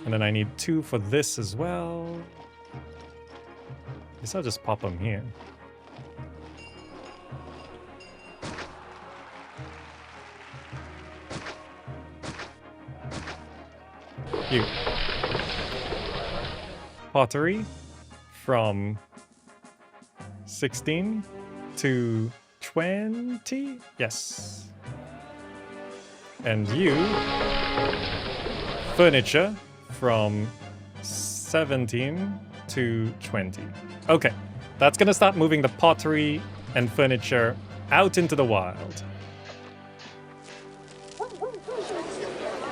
And then I need 2 for this as well. I guess I'll just pop them here. You. Pottery from 16 to 20? Yes. And you. Furniture from 17 to 20. Okay, that's gonna start moving the pottery and furniture out into the wild.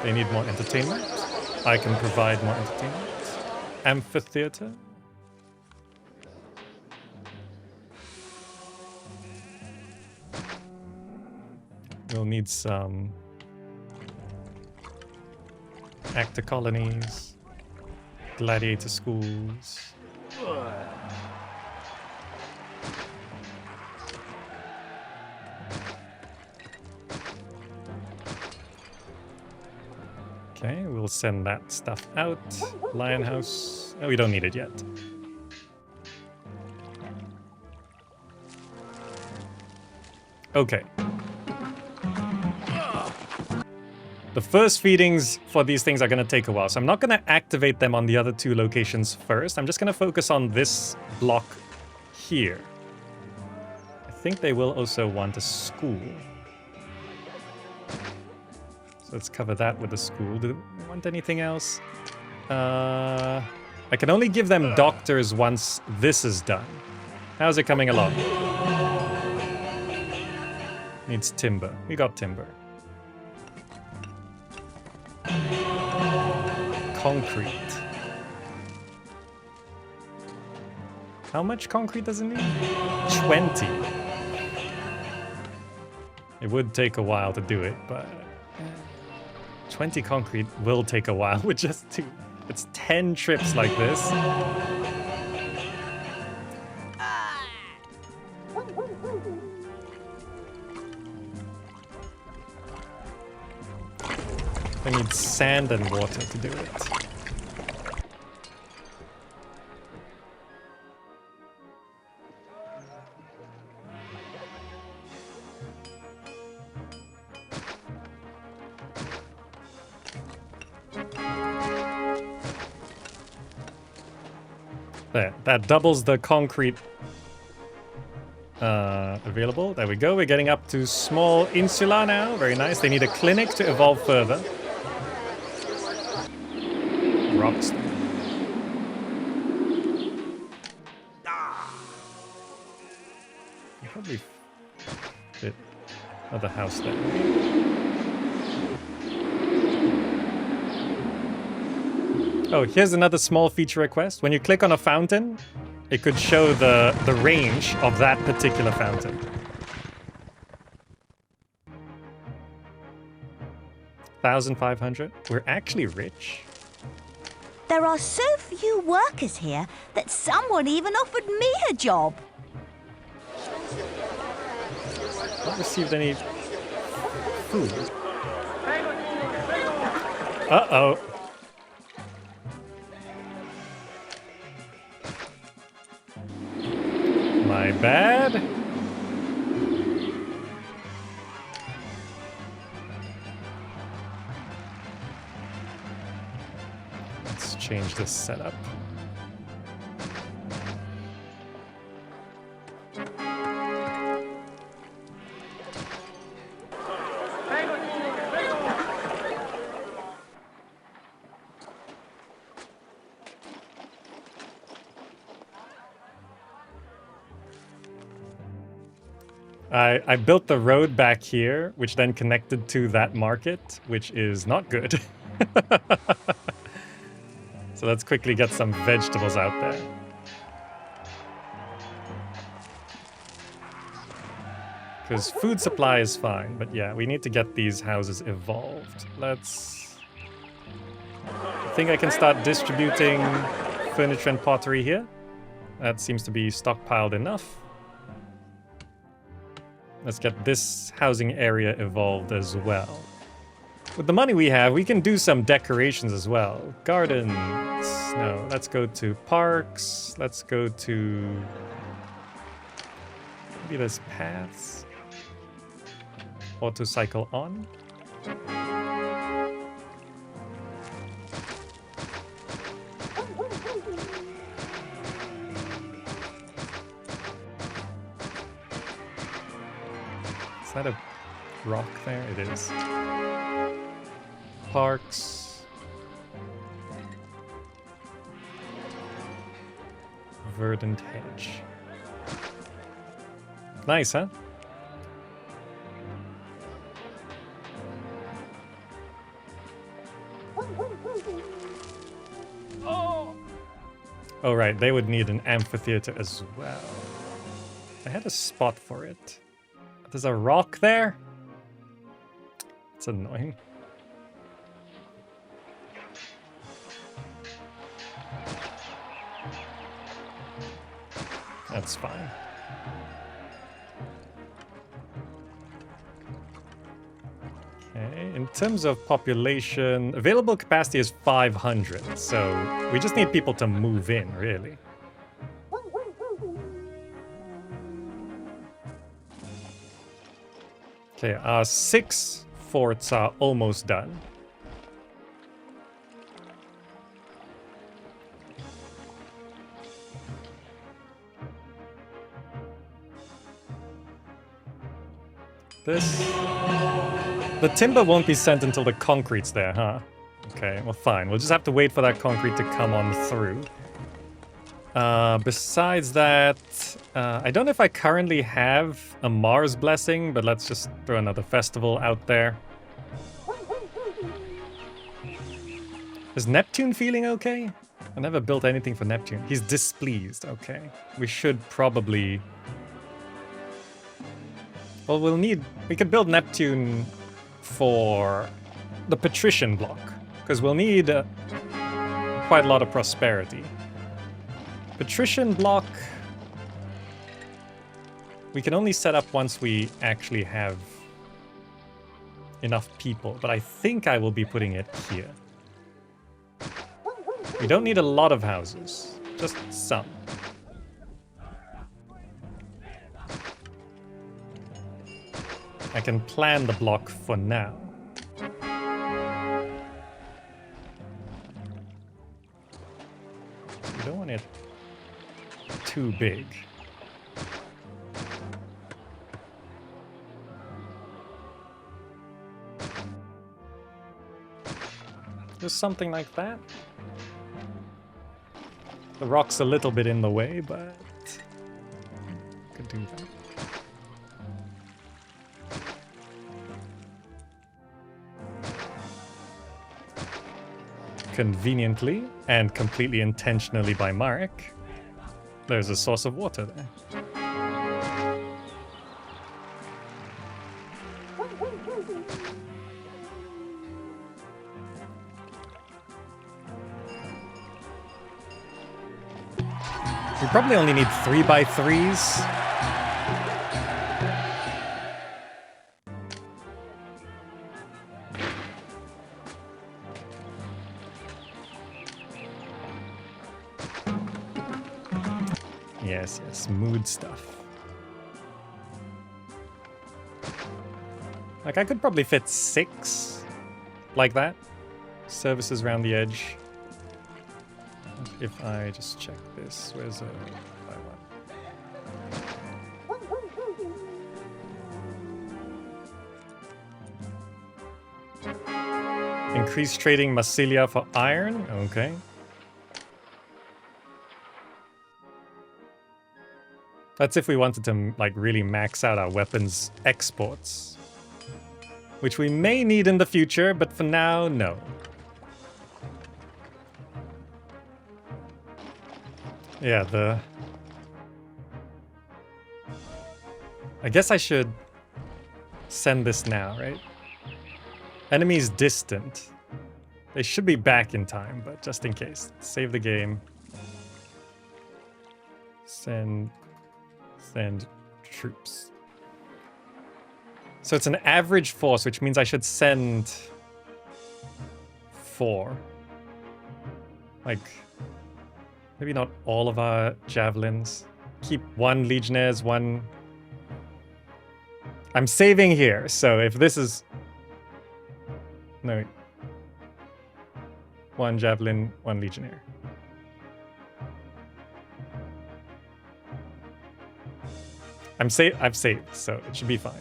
They need more entertainment. I can provide more entertainment. Amphitheater. We'll need some actor colonies, gladiator schools. Okay, we'll send that stuff out. Lion house. Oh, we don't need it yet. Okay. The first feedings for these things are going to take a while, so I'm not going to activate them on the other two locations first. I'm just going to focus on this block here. I think they will also want a school. So let's cover that with a school. Do they want anything else? I can only give them doctors once this is done. How's it coming along? Needs timber. We got timber. Concrete. How much concrete does it need? 20. It would take a while to do it, but 20 concrete will take a while with just 2. It's 10 trips like this. I need sand and water to do it. There, that doubles the concrete available. There we go. We're getting up to small insula now. Very nice. They need a clinic to evolve further. Rocks. You probably fit another house there. Oh, here's another small feature request. When you click on a fountain, it could show the range of that particular fountain. 1,500. We're actually rich.
There are so few workers here that someone even offered me a job.
Not received any food. Uh-oh. My bad. Let's change this setup. I built the road back here, which then connected to that market, which is not good. So let's quickly get some vegetables out there. Because food supply is fine, but yeah, we need to get these houses evolved. Let's... I think I can start distributing furniture and pottery here. That seems to be stockpiled enough. Let's get this housing area evolved as well. With the money we have, we can do some decorations as well. Gardens. No, let's go to parks. Let's go to... maybe there's paths. Auto cycle on. Is that a rock there? It is. Parks. Verdant hedge. Nice, huh? Oh, right, they would need an amphitheater as well. I had a spot for it. There's a rock there? It's annoying. That's fine. Okay, in terms of population, available capacity is 500, so we just need people to move in, really. Okay, our 6 forts are almost done. The timber won't be sent until the concrete's there, huh? Okay, well fine. We'll just have to wait for that concrete to come on through. Besides that, I don't know if I currently have a Mars blessing, but let's just throw another festival out there. Is Neptune feeling okay? I never built anything for Neptune. He's displeased, okay. We should probably... Well, we could build Neptune for the patrician block, because we'll need quite a lot of prosperity. Patrician block, we can only set up once we actually have enough people, but I think I will be putting it here. We don't need a lot of houses, just some. I can plan the block for now. We don't want it too big. Just something like that. The rock's a little bit in the way, but could do that. Conveniently, and completely intentionally by Marek, there's a source of water there. We probably only need 3x3s. Yes, mood stuff. Like, I could probably fit 6 like that. Services around the edge. If I just check this, where's a... Increase trading Massilia for iron? Okay. That's if we wanted to, like, really max out our weapons exports. Which we may need in the future, but for now, no. Yeah, I guess I should send this now, right? Enemies distant. They should be back in time, but just in case. Save the game. Send troops. So it's an average force, which means I should send 4. Like, maybe not all of our javelins. Keep 1 legionnaires, 1... I'm saving here, so if this is... No. 1 javelin, 1 legionnaire. I've saved, so it should be fine.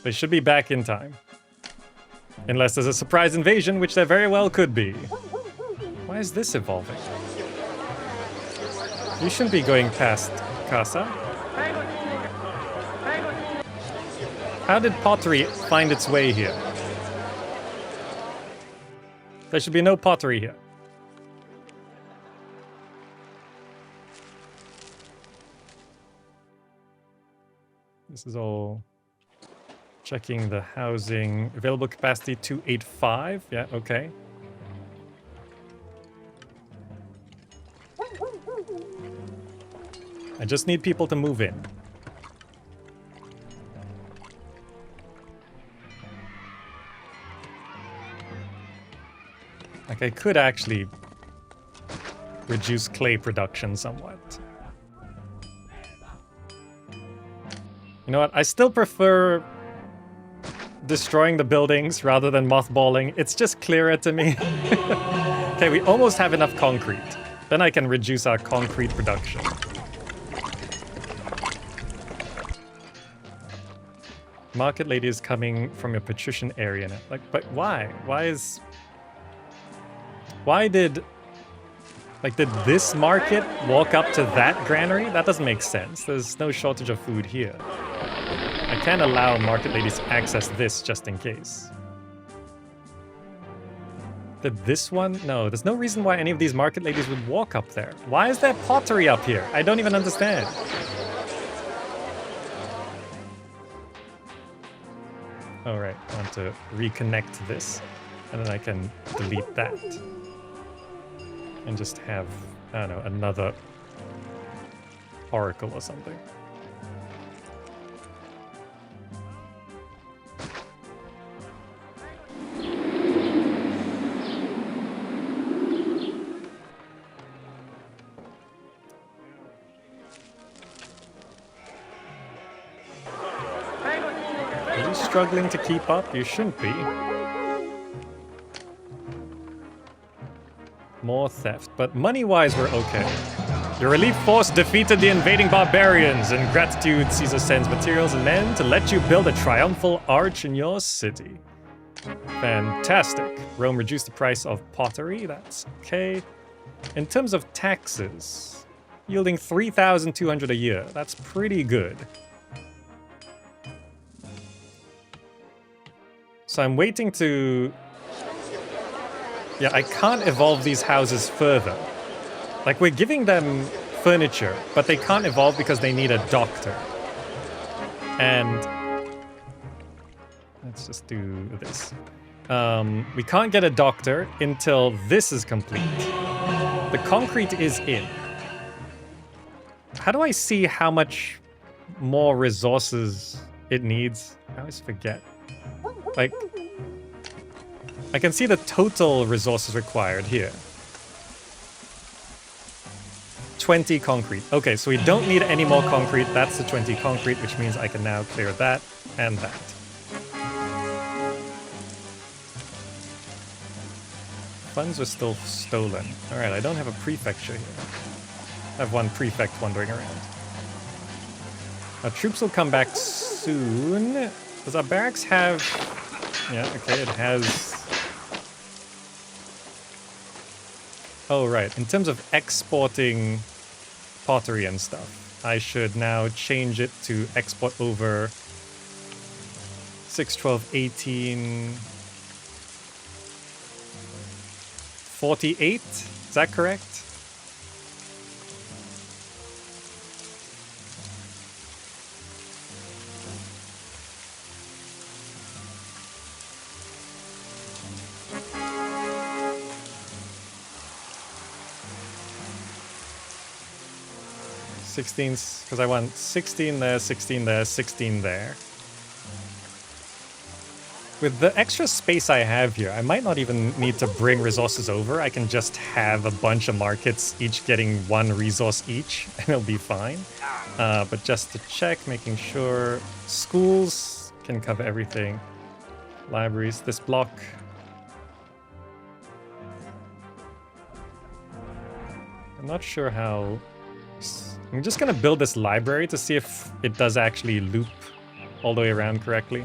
They should be back in time. Unless there's a surprise invasion, which there very well could be. Why is this evolving? You shouldn't be going past Casa. How did pottery find its way here? There should be no pottery here. This is all checking the housing. Available capacity 285. Yeah, okay. I just need people to move in. Like, I could actually reduce clay production somewhat. You know what? I still prefer destroying the buildings rather than mothballing. It's just clearer to me. Okay, we almost have enough concrete. Then I can reduce our concrete production. Market lady is coming from your patrician area now. Like, but why? Why did this market walk up to that granary? That doesn't make sense. There's no shortage of food here. I can't allow market ladies to access this just in case. Did this one? No, there's no reason why any of these market ladies would walk up there. Why is there pottery up here? I don't even understand. Alright, I want to reconnect this, and then I can delete that. And just have, I don't know, another oracle or something. Are you struggling to keep up? You shouldn't be. More theft, but money-wise we're okay. Your relief force defeated the invading barbarians. In gratitude, Caesar sends materials and men to let you build a triumphal arch in your city. Fantastic. Rome reduced the price of pottery, that's okay. In terms of taxes, yielding 3,200 a year, that's pretty good. So I'm waiting to... Yeah, I can't evolve these houses further. Like, we're giving them furniture, but they can't evolve because they need a doctor. And... let's just do this. We can't get a doctor until this is complete. The concrete is in. How do I see how much more resources it needs? I always forget. Like, I can see the total resources required here. 20 concrete. Okay, so we don't need any more concrete. That's the 20 concrete, which means I can now clear that and that. Funds were still stolen. Alright, I don't have a prefecture here. I have one prefect wandering around. Our troops will come back soon. Does our barracks have... yeah, okay, it has... oh, right. In terms of exporting pottery and stuff, I should now change it to export over 6, 12, 18... 48? Is that correct? Because I want 16 there, 16 there, 16 there. With the extra space I have here, I might not even need to bring resources over. I can just have a bunch of markets, each getting one resource each, and it'll be fine. But just to check, making sure schools can cover everything. Libraries, this block. I'm not sure how... I'm just gonna build this library to see if it does actually loop all the way around correctly.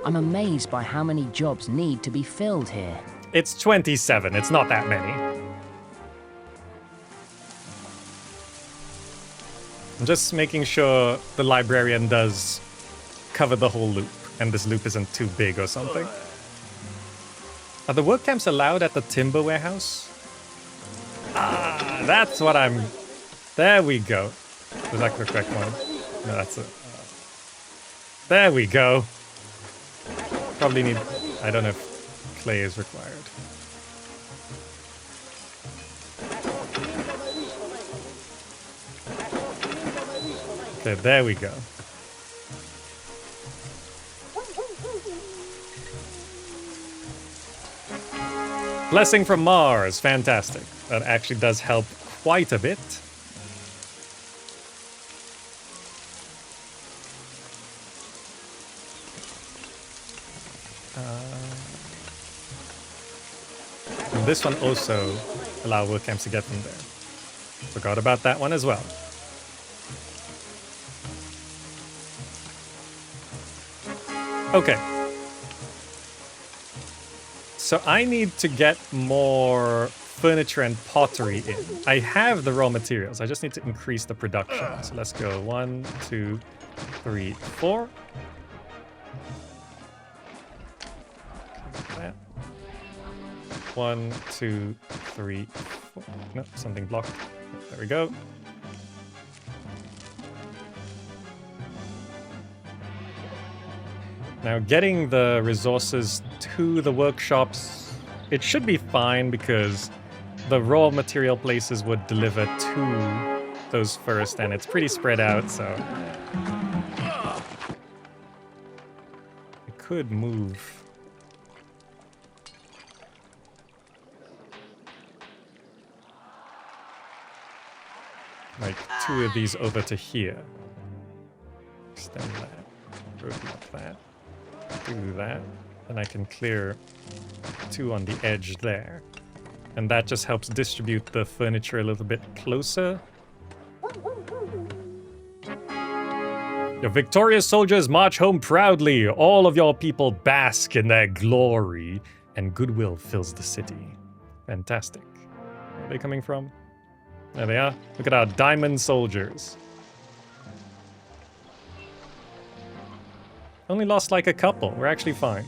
I'm amazed by how many jobs need to be filled here.
It's 27, it's not that many. I'm just making sure the librarian does cover the whole loop, and this loop isn't too big or something. Are the work camps allowed at the timber warehouse? Ah, that's what I'm... there we go. Was that the correct one? No, that's it. There we go. Probably need... I don't know if clay is required. Okay, there we go. Blessing from Mars, fantastic. That actually does help quite a bit. And this one also allow work camps to get from there. Forgot about that one as well. Okay. So I need to get more furniture and pottery in. I have the raw materials. I just need to increase the production. So let's go 1, 2, 3, 4. That. 1, 2, 3, 4. No, something blocked. There we go. Now getting the resources to the workshops, it should be fine because the raw material places would deliver to those first and it's pretty spread out, so I could move. Like 2 of these over to here. Extend that. Roadblock that. Do that. Then I can clear 2 on the edge there. And that just helps distribute the furniture a little bit closer. Your victorious soldiers march home proudly. All of your people bask in their glory. And goodwill fills the city. Fantastic. Where are they coming from? There they are. Look at our diamond soldiers. Only lost like a couple. We're actually fine.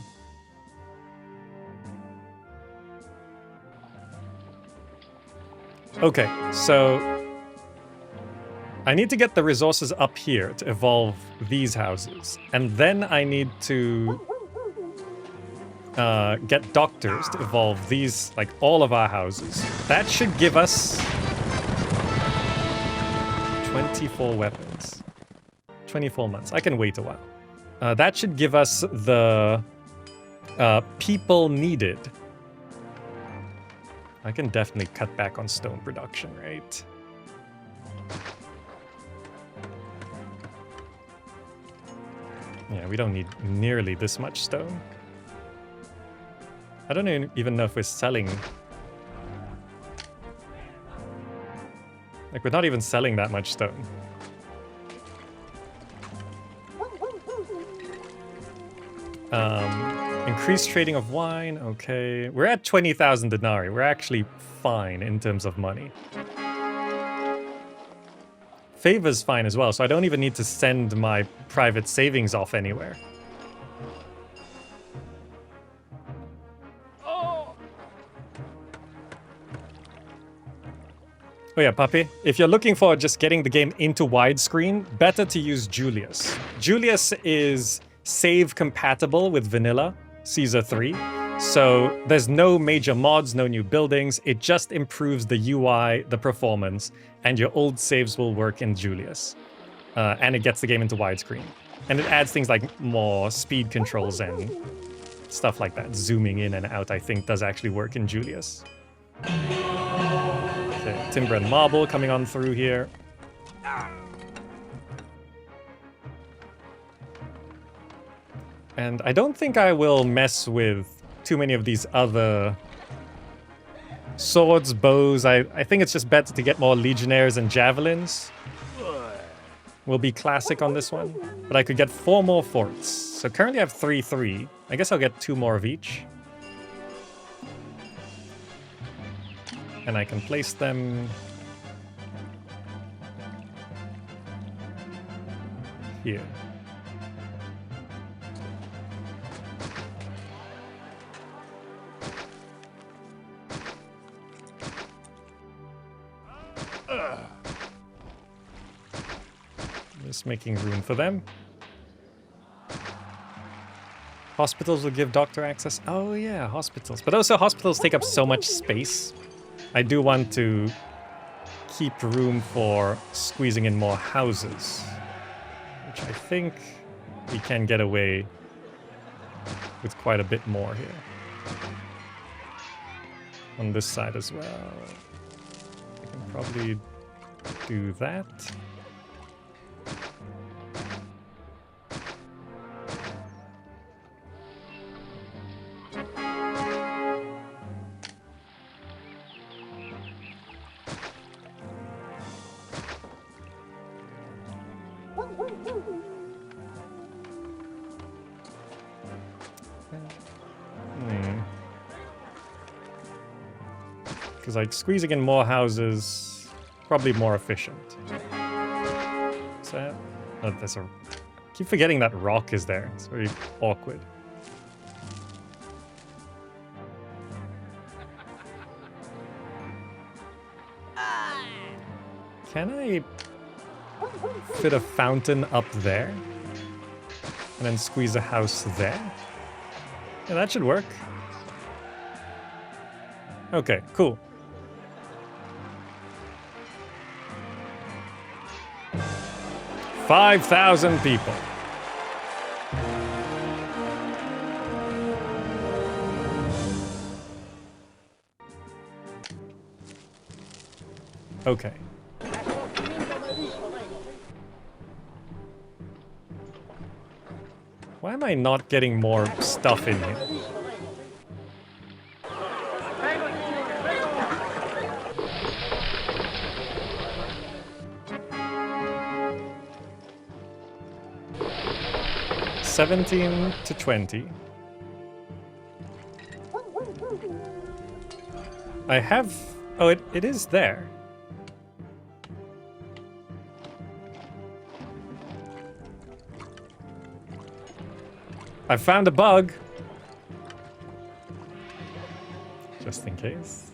Okay, so I need to get the resources up here to evolve these houses. And then I need to get doctors to evolve these, like all of our houses. That should give us 24 weapons. 24 months. I can wait a while. That should give us the people needed. I can definitely cut back on stone production, right? Yeah, we don't need nearly this much stone. I don't even know if we're selling. Like, we're not even selling that much stone. Increased trading of wine, okay. We're at 20,000 denarii. We're actually fine in terms of money. Favor's fine as well, so I don't even need to send my private savings off anywhere. Oh yeah, puppy. If you're looking for just getting the game into widescreen, better to use Julius. Julius is save compatible with vanilla Caesar 3. So there's no major mods, no new buildings. It just improves the UI, the performance, and your old saves will work in Julius. And it gets the game into widescreen. And it adds things like more speed controls and stuff like that. Zooming in and out, I think, does actually work in Julius. Okay, timber and marble coming on through here. And I don't think I will mess with too many of these other swords, bows. I think it's just better to get more legionnaires and javelins. Will be classic on this one. But I could get 4 more forts. So currently I have 3. I guess I'll get 2 more of each. And I can place them here. Just making room for them. Hospitals will give doctor access. Oh yeah, hospitals. But also hospitals take up so much space. I do want to keep room for squeezing in more houses, which I think we can get away with quite a bit more here. on this side as well. I can probably do that. Because like squeezing in more houses, probably more efficient. So, oh, there's a. I keep forgetting that rock is there. It's very awkward. Can I fit a fountain up there? And then squeeze a house there? Yeah, that should work. Okay, cool. $5,000 people. Okay. Why am I not getting more stuff in here? $17 to $20. I have... Oh, it is there. I found a bug. Just in case.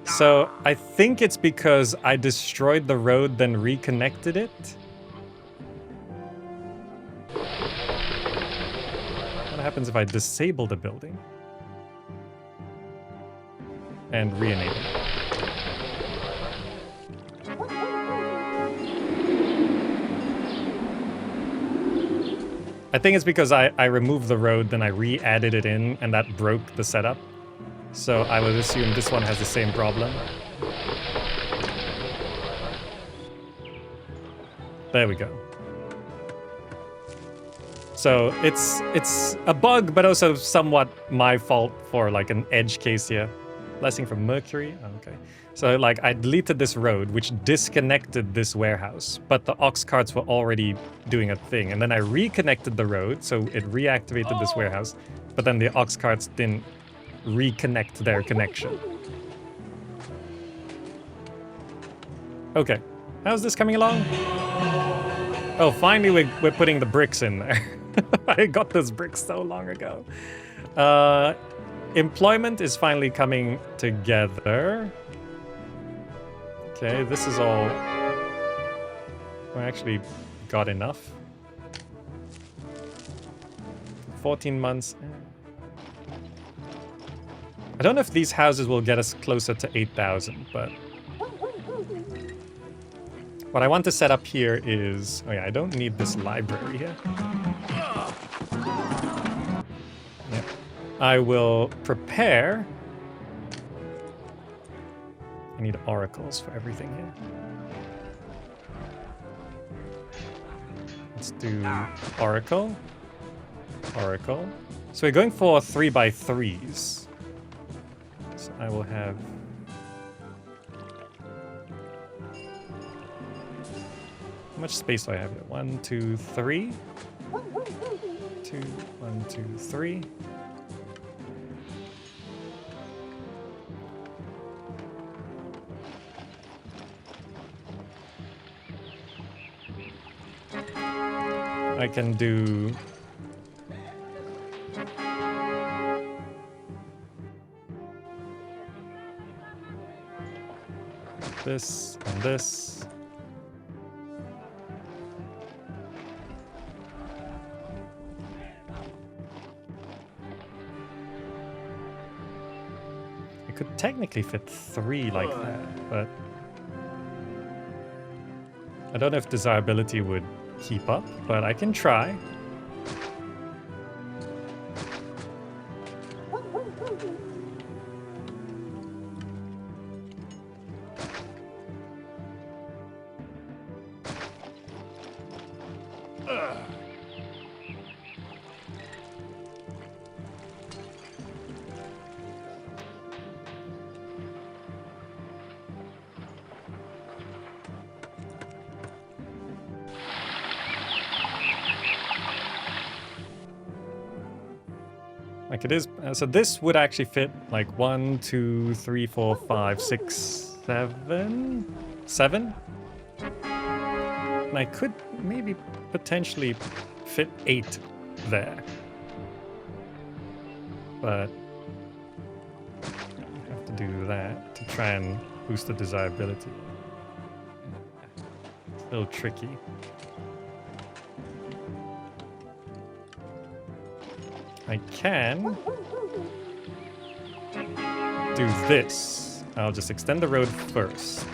So, I think it's because I destroyed the road, then reconnected it. What happens if I disable the building? And re-enable it? I think it's because I removed the road, then I re-added it in, and that broke the setup. So I would assume this one has the same problem. There we go. So it's a bug, but also somewhat my fault for like an edge case here. Blessing from Mercury. Oh, okay. So like I deleted this road, which disconnected this warehouse, but the ox carts were already doing a thing. And then I reconnected the road, so it reactivated this warehouse, but then the ox carts didn't reconnect their connection. Okay. How's this coming along? Oh, finally we're putting the bricks in there. I got those bricks so long ago. Employment is finally coming together. Okay, this is all... I actually got enough. 14 months. I don't know if these houses will get us closer to 8,000, but... What I want to set up here is... Oh yeah, I don't need this library here. Yep. I will prepare... I need oracles for everything here. Let's do oracle. Oracle. So we're going for 3x3s. So I will have... How much space do I have here? 1, 2, 3. 2, 1, 2, 3. I can do... this and this. I could technically fit 3 like that, but... I don't know if desirability would keep up, but I can try. Like it is, so this would actually fit like 1, 2, 3, 4, 5, 6, 7? 7? And I could maybe potentially fit 8 there. But I have to do that to try and boost the desirability. It's a little tricky. I can do this. I'll just extend the road first.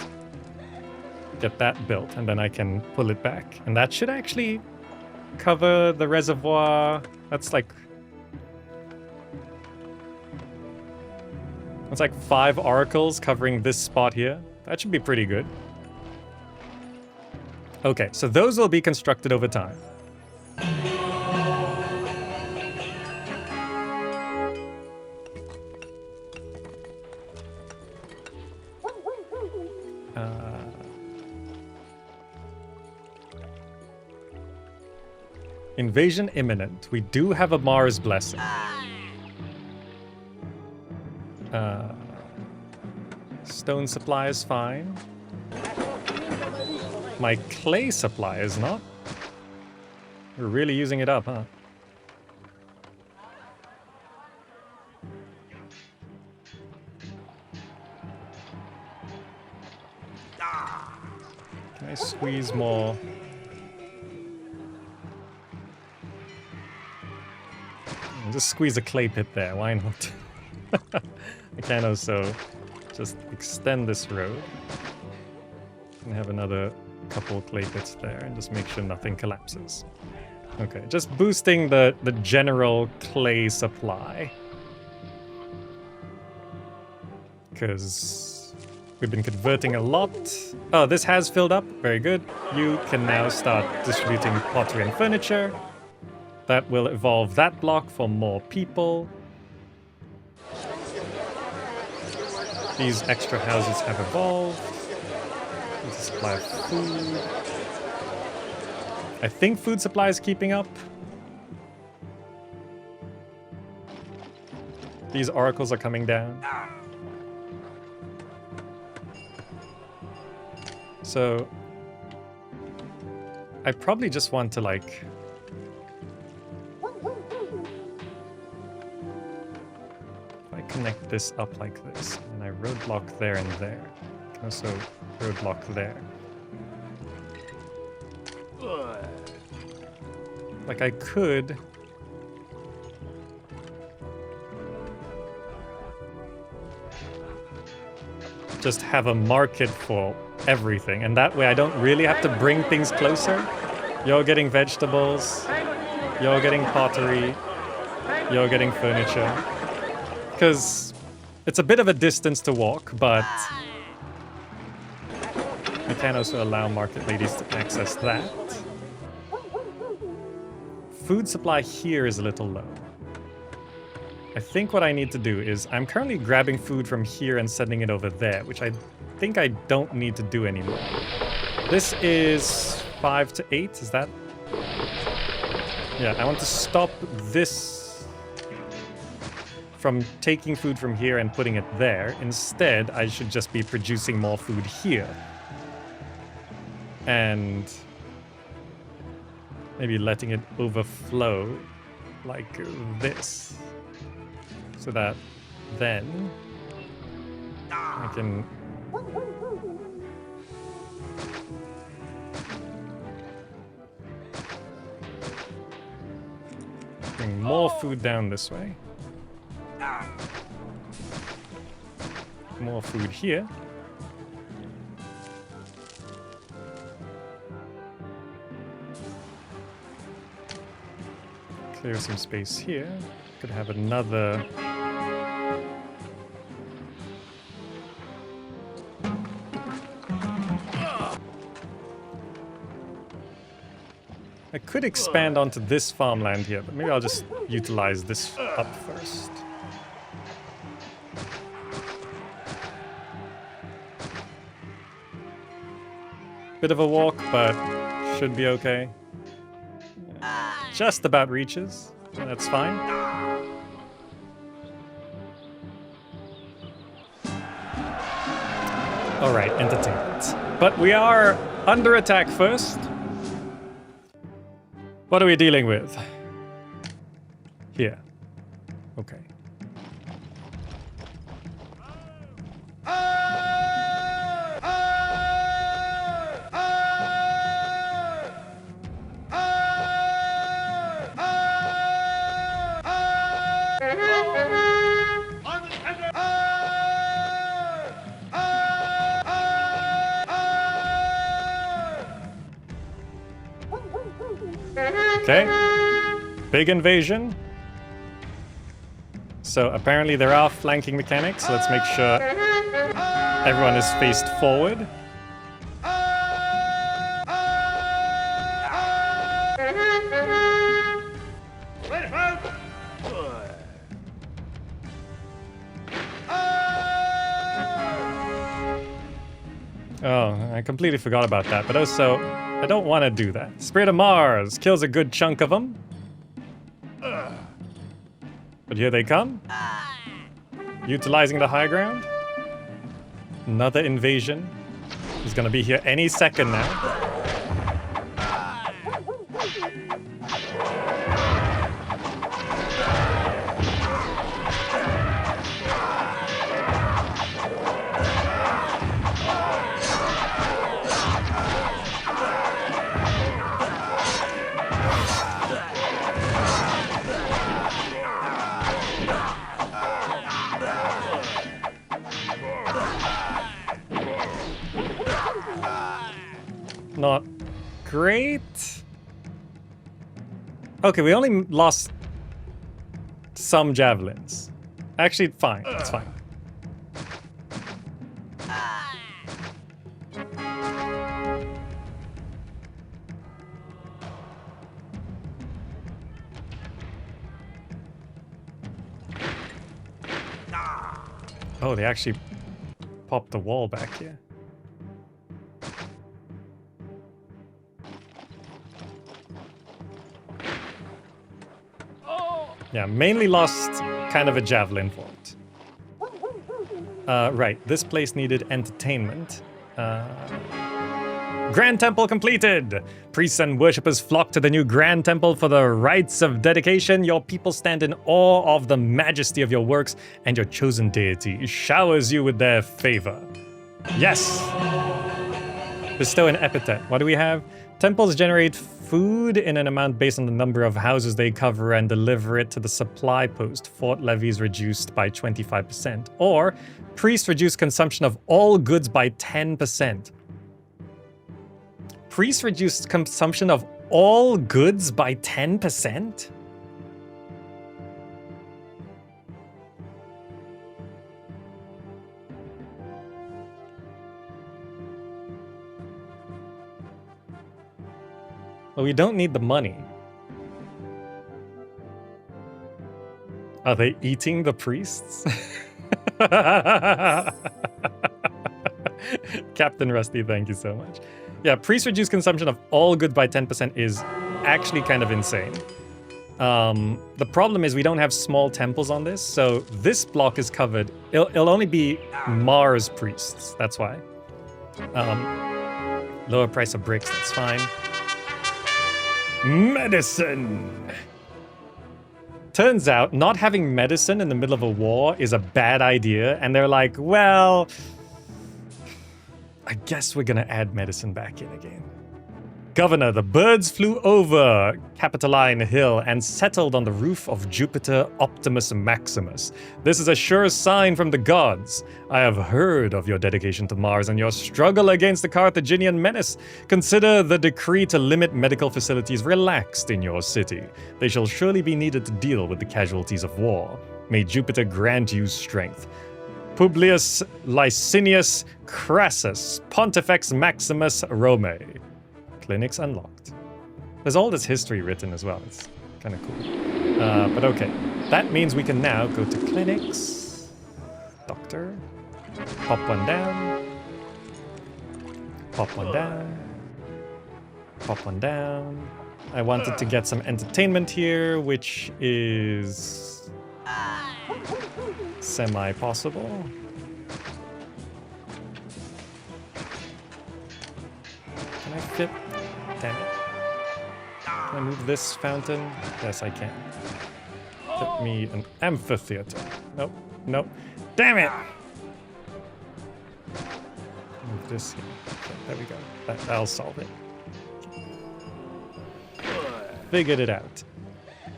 Get that built, and then I can pull it back. And that should actually cover the reservoir. That's like 5 oracles covering this spot here. That should be pretty good. Okay, so those will be constructed over time. Invasion imminent. We do have a Mars blessing. Stone supply is fine. My clay supply is not. We're really using it up, huh? Can I squeeze more? Just squeeze a clay pit there, why not? I can also just extend this road and have another couple clay pits there and just make sure nothing collapses. Okay, just boosting the general clay supply. Because we've been converting a lot. Oh, this has filled up, very good. You can now start distributing pottery and furniture. That will evolve that block for more people. These extra houses have evolved. There's a supply of food. I think food supply is keeping up. These oracles are coming down. So I probably just want to like connect this up like this, and I roadblock there and there. Can also roadblock there. Like I could just have a market for everything, and that way I don't really have to bring things closer. You're getting vegetables, you're getting pottery, you're getting furniture. Because it's a bit of a distance to walk, but I can also allow market ladies to access that. Food supply here is a little low. I think what I need to do is, I'm currently grabbing food from here and sending it over there, which I think I don't need to do anymore. This is 5 to 8, is that? Yeah, I want to stop this from taking food from here and putting it there. Instead, I should just be producing more food here. And maybe letting it overflow like this. So that then I can bring more food down this way. More food here. clear some space here. Could have another... I could expand onto this farmland here, but maybe I'll just utilize this up first. Bit of a walk, but should be okay. Just about reaches. That's fine. Alright, entertainment. But we are under attack first. What are we dealing with? Here. Okay. Okay, big invasion. So apparently there are flanking mechanics, so let's make sure everyone is faced forward. Oh, I completely forgot about that, but also, I don't want to do that. Spirit of Mars kills a good chunk of them. But here they come. Utilizing the high ground. Another invasion. He's gonna be here any second now. Not great. Okay, we only lost some javelins. Actually, fine. It's fine. Oh, they actually popped the wall back here. Yeah, mainly lost kind of a javelin for it. Right, this place needed entertainment. Grand Temple completed! Priests and worshippers flock to the new Grand Temple for the rites of dedication. Your people stand in awe of the majesty of your works, and your chosen deity showers you with their favor. Yes! Bestow an epithet. What do we have? Temples generate food in an amount based on the number of houses they cover and deliver it to the supply post. Fort levies reduced by 25%. Or, priests reduce consumption of all goods by 10%. Priests reduce consumption of all goods by 10%? Well, we don't need the money. Are they eating the priests? Captain Rusty, thank you so much. Yeah, priest reduced consumption of all goods by 10% is actually kind of insane. The problem is we don't have small temples on this, so this block is covered. It'll only be Mars priests, that's why. Lower price of bricks, that's fine. Medicine! Turns out, not having medicine in the middle of a war is a bad idea, and they're like, well, I guess we're gonna add medicine back in again. Governor, the birds flew over Capitoline Hill and settled on the roof of Jupiter Optimus Maximus. This is a sure sign from the gods. I have heard of your dedication to Mars and your struggle against the Carthaginian menace. Consider the decree to limit medical facilities relaxed in your city. They shall surely be needed to deal with the casualties of war. May Jupiter grant you strength. Publius Licinius Crassus, Pontifex Maximus Rome. Clinics unlocked. There's all this history written as well. It's kind of cool. But okay. That means we can now go to clinics. Doctor. Pop one down. Pop one down. Pop one down. I wanted to get some entertainment here, which is semi-possible. Can I fit? Damn it. Can I move this fountain? Yes, I can. Fit me an amphitheater. Nope, nope. Damn it! Move this here. Okay, there we go. That'll solve it. Figured it out.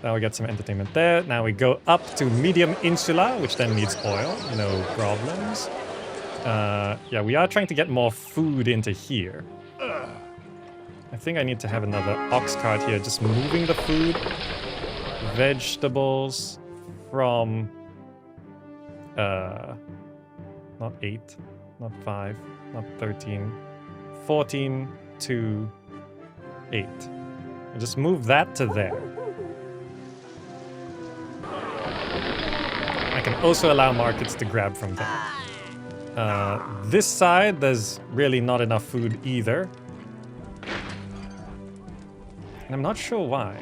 Now we get some entertainment there. Now we go up to Medium Insula, which then needs oil. No problems. Yeah, we are trying to get more food into here. I think I need to have another ox cart here, just moving the food, vegetables from, not 8, not 5, not 13, 14 to 8. And just move that to there. I can also allow markets to grab from there. This side, there's really not enough food either. And I'm not sure why.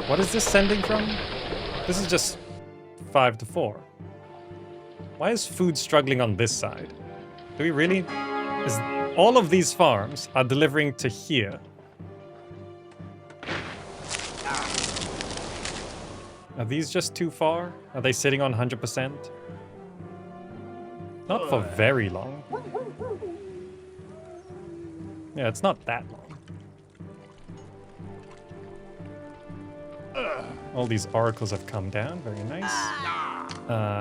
What is this sending from? This is just 5 to 4. Why is food struggling on this side? Do we really? All of these farms are delivering to here. Are these just too far? Are they sitting on 100%? Not for very long. Yeah, it's not that long. All these oracles have come down. Very nice.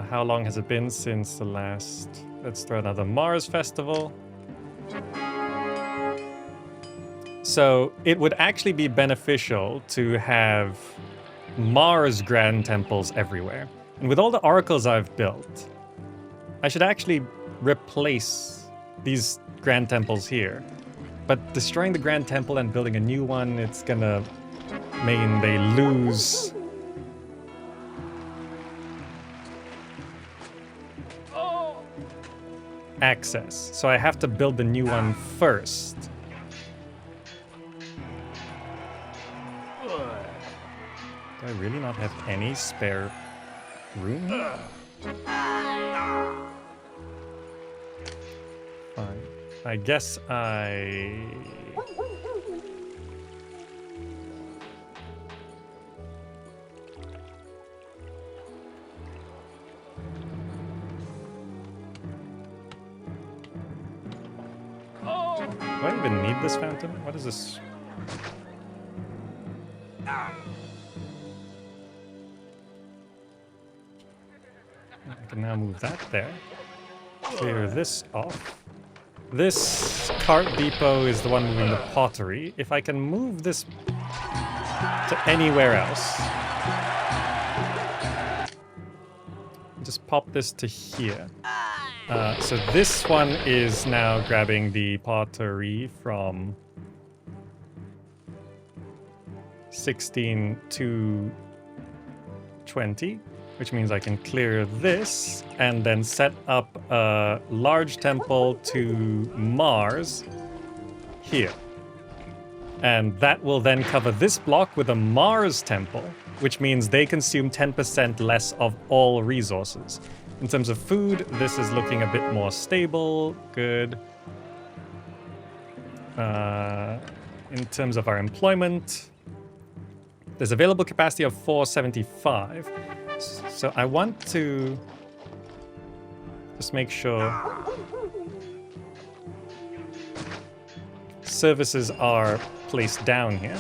How long has it been since the last... Let's throw another Mars festival. So it would actually be beneficial to have Mars grand temples everywhere. And with all the oracles I've built, I should actually replace these grand temples here. But destroying the grand temple and building a new one, it's gonna mean they lose access. So I have to build the new one first. Do I really not have any spare room? Fine. I guess I... Do I even need this fountain? What is this? I can now move that there. Clear this off. This cart depot is the one moving the pottery. If I can move this to anywhere else. Just pop this to here. So this one is now grabbing the pottery from 16 to 20, which means I can clear this and then set up a large temple to Mars here. And that will then cover this block with a Mars temple, which means they consume 10% less of all resources. In terms of food, this is looking a bit more stable. Good. In terms of our employment, there's available capacity of 475. So I want to just make sure services are placed down here.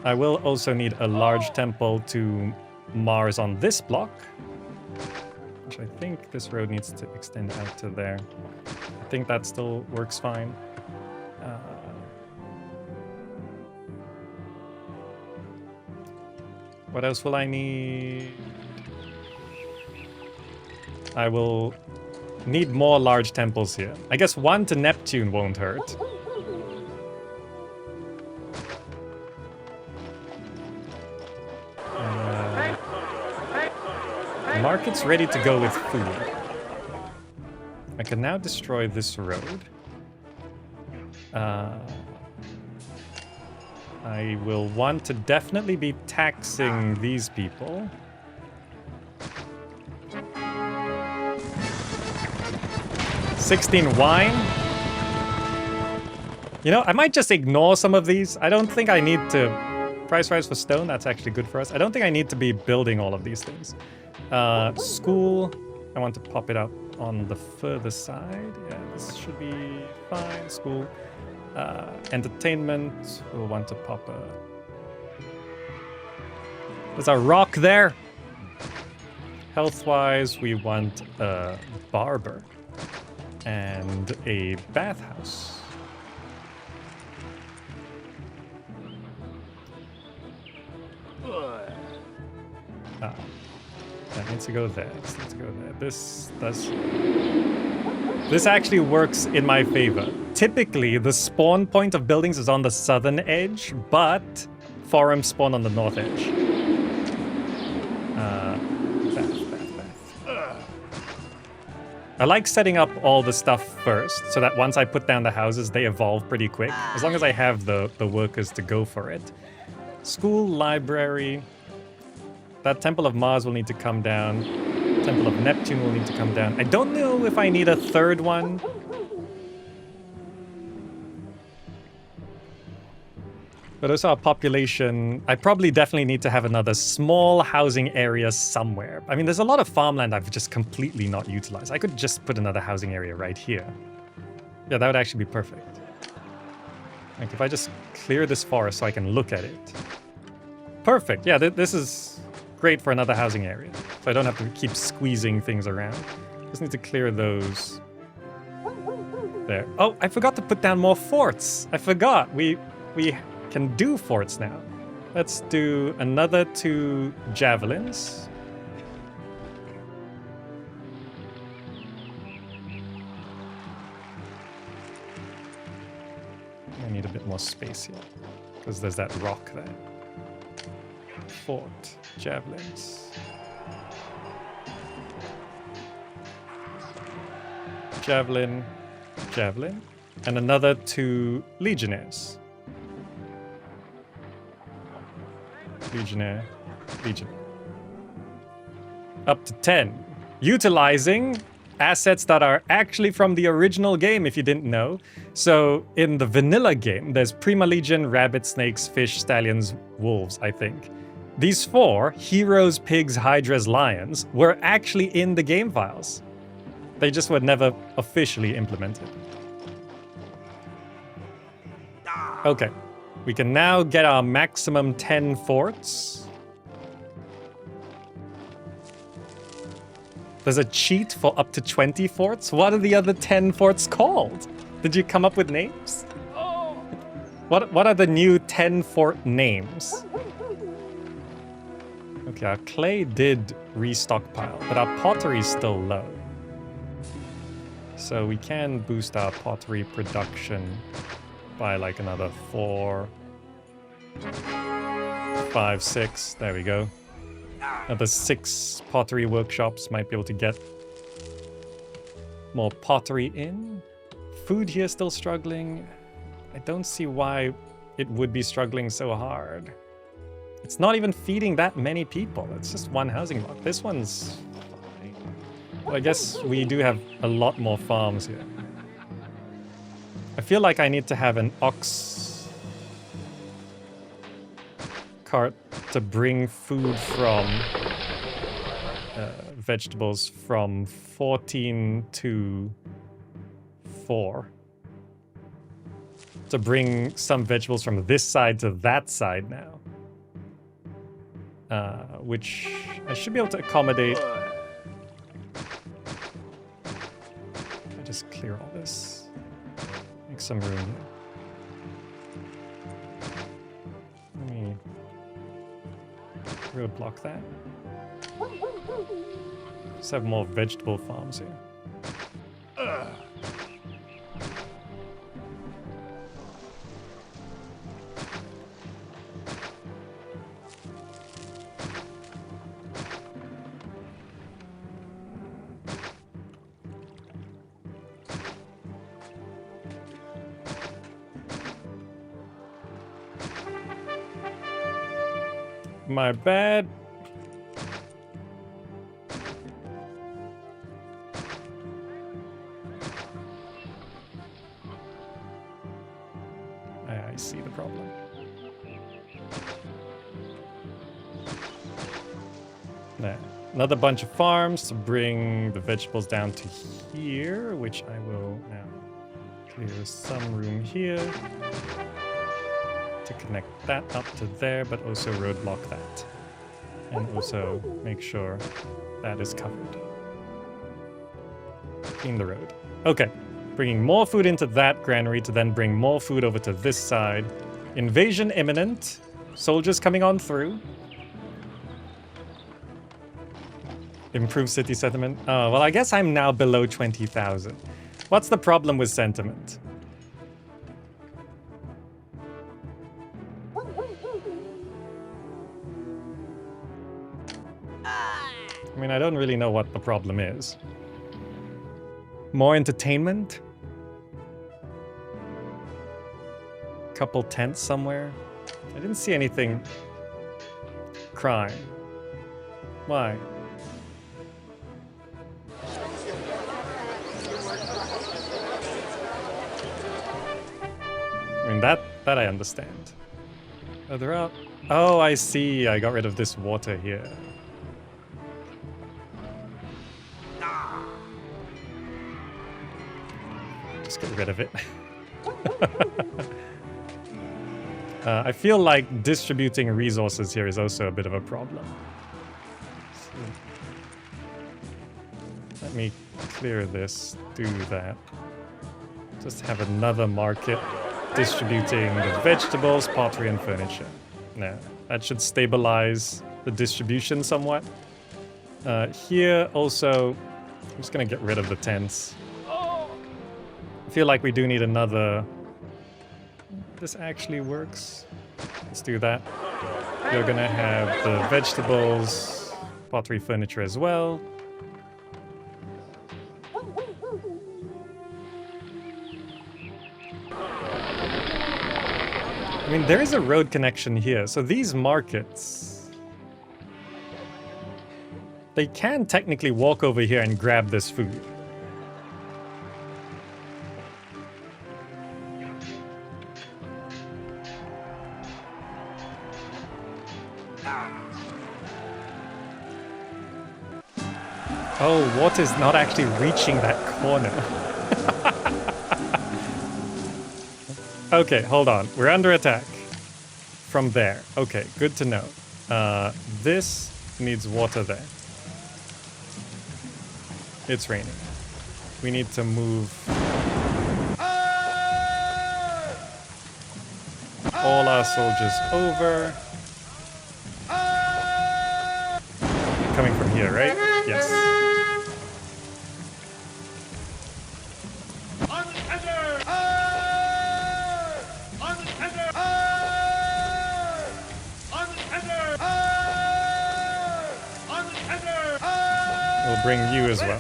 I will also need a large temple to Mars on this block, which I think this road needs to extend out to there. I think that still works fine. What else will I need? I will need more large temples here. I guess one to Neptune won't hurt. Market's ready to go with food. I can now destroy this road. I will want to definitely be taxing these people. $16 wine. You know, I might just ignore some of these. I don't think I need to... Price rise for stone, that's actually good for us. I don't think I need to be building all of these things. School, I want to pop it up on the further side. Yeah, this should be fine. School. Entertainment, we'll want to pop a... There's a rock there. Health-wise, we want a barber and a bathhouse. That needs to go there. This needs to go there. This does... This actually works in my favor. Typically, the spawn point of buildings is on the southern edge, but forums spawn on the north edge. Bath. I like setting up all the stuff first, so that once I put down the houses, they evolve pretty quick, as long as I have the workers to go for it. School, library... That Temple of Mars will need to come down. Temple of Neptune will need to come down. I don't know if I need a third one. But also our population, I probably definitely need to have another small housing area somewhere. I mean, there's a lot of farmland I've just completely not utilized. I could just put another housing area right here. Yeah, that would actually be perfect. Like if I just clear this forest so I can look at it. Perfect. Yeah, this is great for another housing area. So I don't have to keep squeezing things around. Just need to clear those. There. Oh, I forgot to put down more forts. I forgot. We can do forts now. Let's do another 2 javelins. I need a bit more space here because there's that rock there. Fort, javelins. Javelin, javelin, and another 2 legionnaires. Legionnaire, legionnaire. Up to 10. Utilizing assets that are actually from the original game, if you didn't know. So in the vanilla game, there's Prima Legion, rabbit, snakes, fish, stallions, wolves, I think. These 4, heroes, pigs, hydras, lions, were actually in the game files. They just were never officially implemented. Okay, we can now get our maximum 10 forts. There's a cheat for up to 20 forts? What are the other 10 forts called? Did you come up with names? What are the new 10 fort names? Okay, our clay did restockpile, but our pottery is still low. So we can boost our pottery production by like another 4, 5, 6. There we go. Another 6 pottery workshops might be able to get more pottery in. Food here still struggling. I don't see why it would be struggling so hard. It's not even feeding that many people. It's just 1 housing block. This one's fine. Well, I guess we do have a lot more farms here. I feel like I need to have an ox cart to bring food from vegetables from 14 to 4. to bring some vegetables from this side to that side now. Which I should be able to accommodate. I just clear all this. Make some room here. Let me roadblock that. Just have more vegetable farms here. My bad. I see the problem. There. Another bunch of farms to bring the vegetables down to here, which I will now clear some room here to connect that up to there, but also roadblock that. And also make sure that is covered. Clean the road. Okay. Bringing more food into that granary to then bring more food over to this side. Invasion imminent. Soldiers coming on through. Improve city sentiment. Oh, well, I guess I'm now below 20,000. What's the problem with sentiment? I mean, I don't really know what the problem is. More entertainment? Couple tents somewhere? I didn't see anything. Crime. Why? I mean, that I understand. Oh, they're out. Oh, I see. I got rid of this water here. Just get rid of it. I feel like distributing resources here is also a bit of a problem. So, let me clear this, do that. Just have another market distributing the vegetables, pottery, and furniture. Now, that should stabilize the distribution somewhat. Here also, I'm just gonna get rid of the tents. I feel like we do need another. This actually works. Let's do that. You're gonna have the vegetables, pottery, furniture as well. I mean, there is a road connection here, so these markets, they can technically walk over here and grab this food. Oh, water's not actually reaching that corner. Okay, hold on. We're under attack. From there. Okay, good to know. This needs water there. It's raining. We need to move all our soldiers over. Coming from here, right? Yes. We'll bring you as well.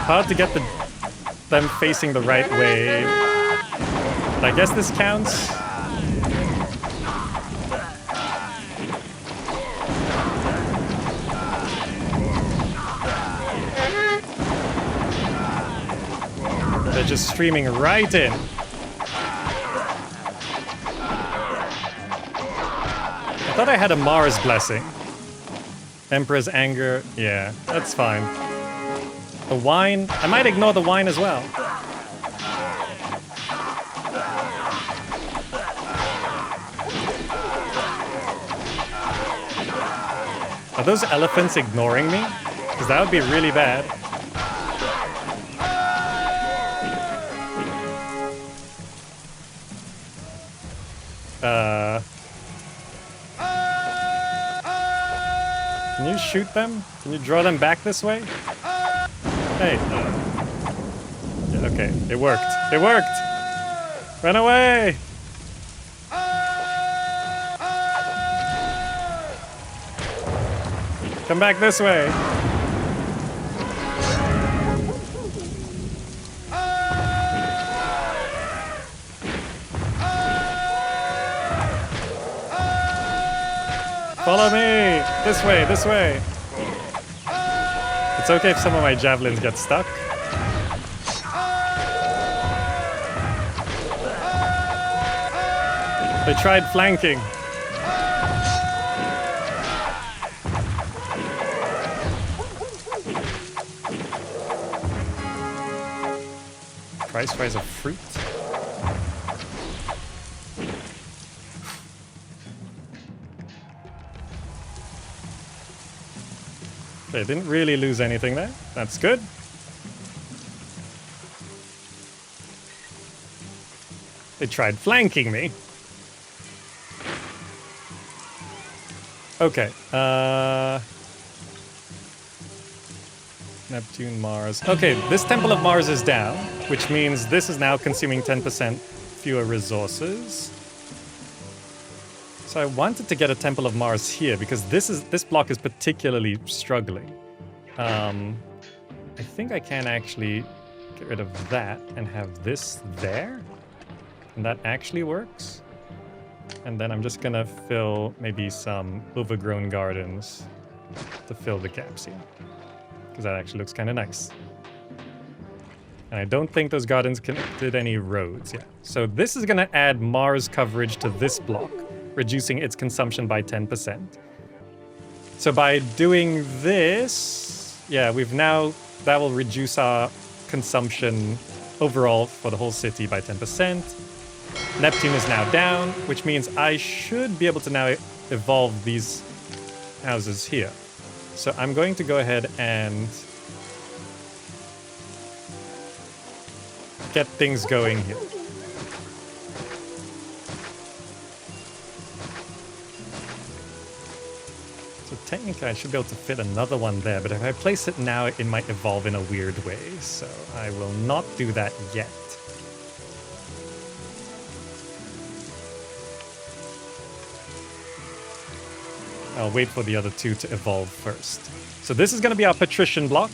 Hard to get them facing the right way. But I guess this counts. just streaming right in. I thought I had a Mars blessing. Emperor's anger, yeah, that's fine. The wine, I might ignore the wine as well. Are those elephants ignoring me? Because that would be really bad. Can you shoot them? Can you draw them back this way? Hey. Yeah, okay, it worked. It worked! Run away! Come back this way. Follow me! This way, this way! It's okay if some of my javelins get stuck. They tried flanking. Price rise of fruit. They didn't really lose anything there. That's good. They tried flanking me. Okay. Neptune, Mars. Okay, this Temple of Mars is down, which means this is now consuming 10% fewer resources. So I wanted to get a Temple of Mars here because this block is particularly struggling. I think I can actually get rid of that and have this there. And that actually works. And then I'm just gonna fill maybe some overgrown gardens to fill the gaps here. Because that actually looks kind of nice. And I don't think those gardens connected any roads yet. So this is gonna add Mars coverage to this block, reducing its consumption by 10%. So by doing this, yeah, that will reduce our consumption overall for the whole city by 10%. Neptune is now down, which means I should be able to now evolve these houses here. So I'm going to go ahead and get things going here. So technically I should be able to fit another one there, but if I place it now, it might evolve in a weird way. So I will not do that yet. I'll wait for the other two to evolve first. So this is going to be our patrician block.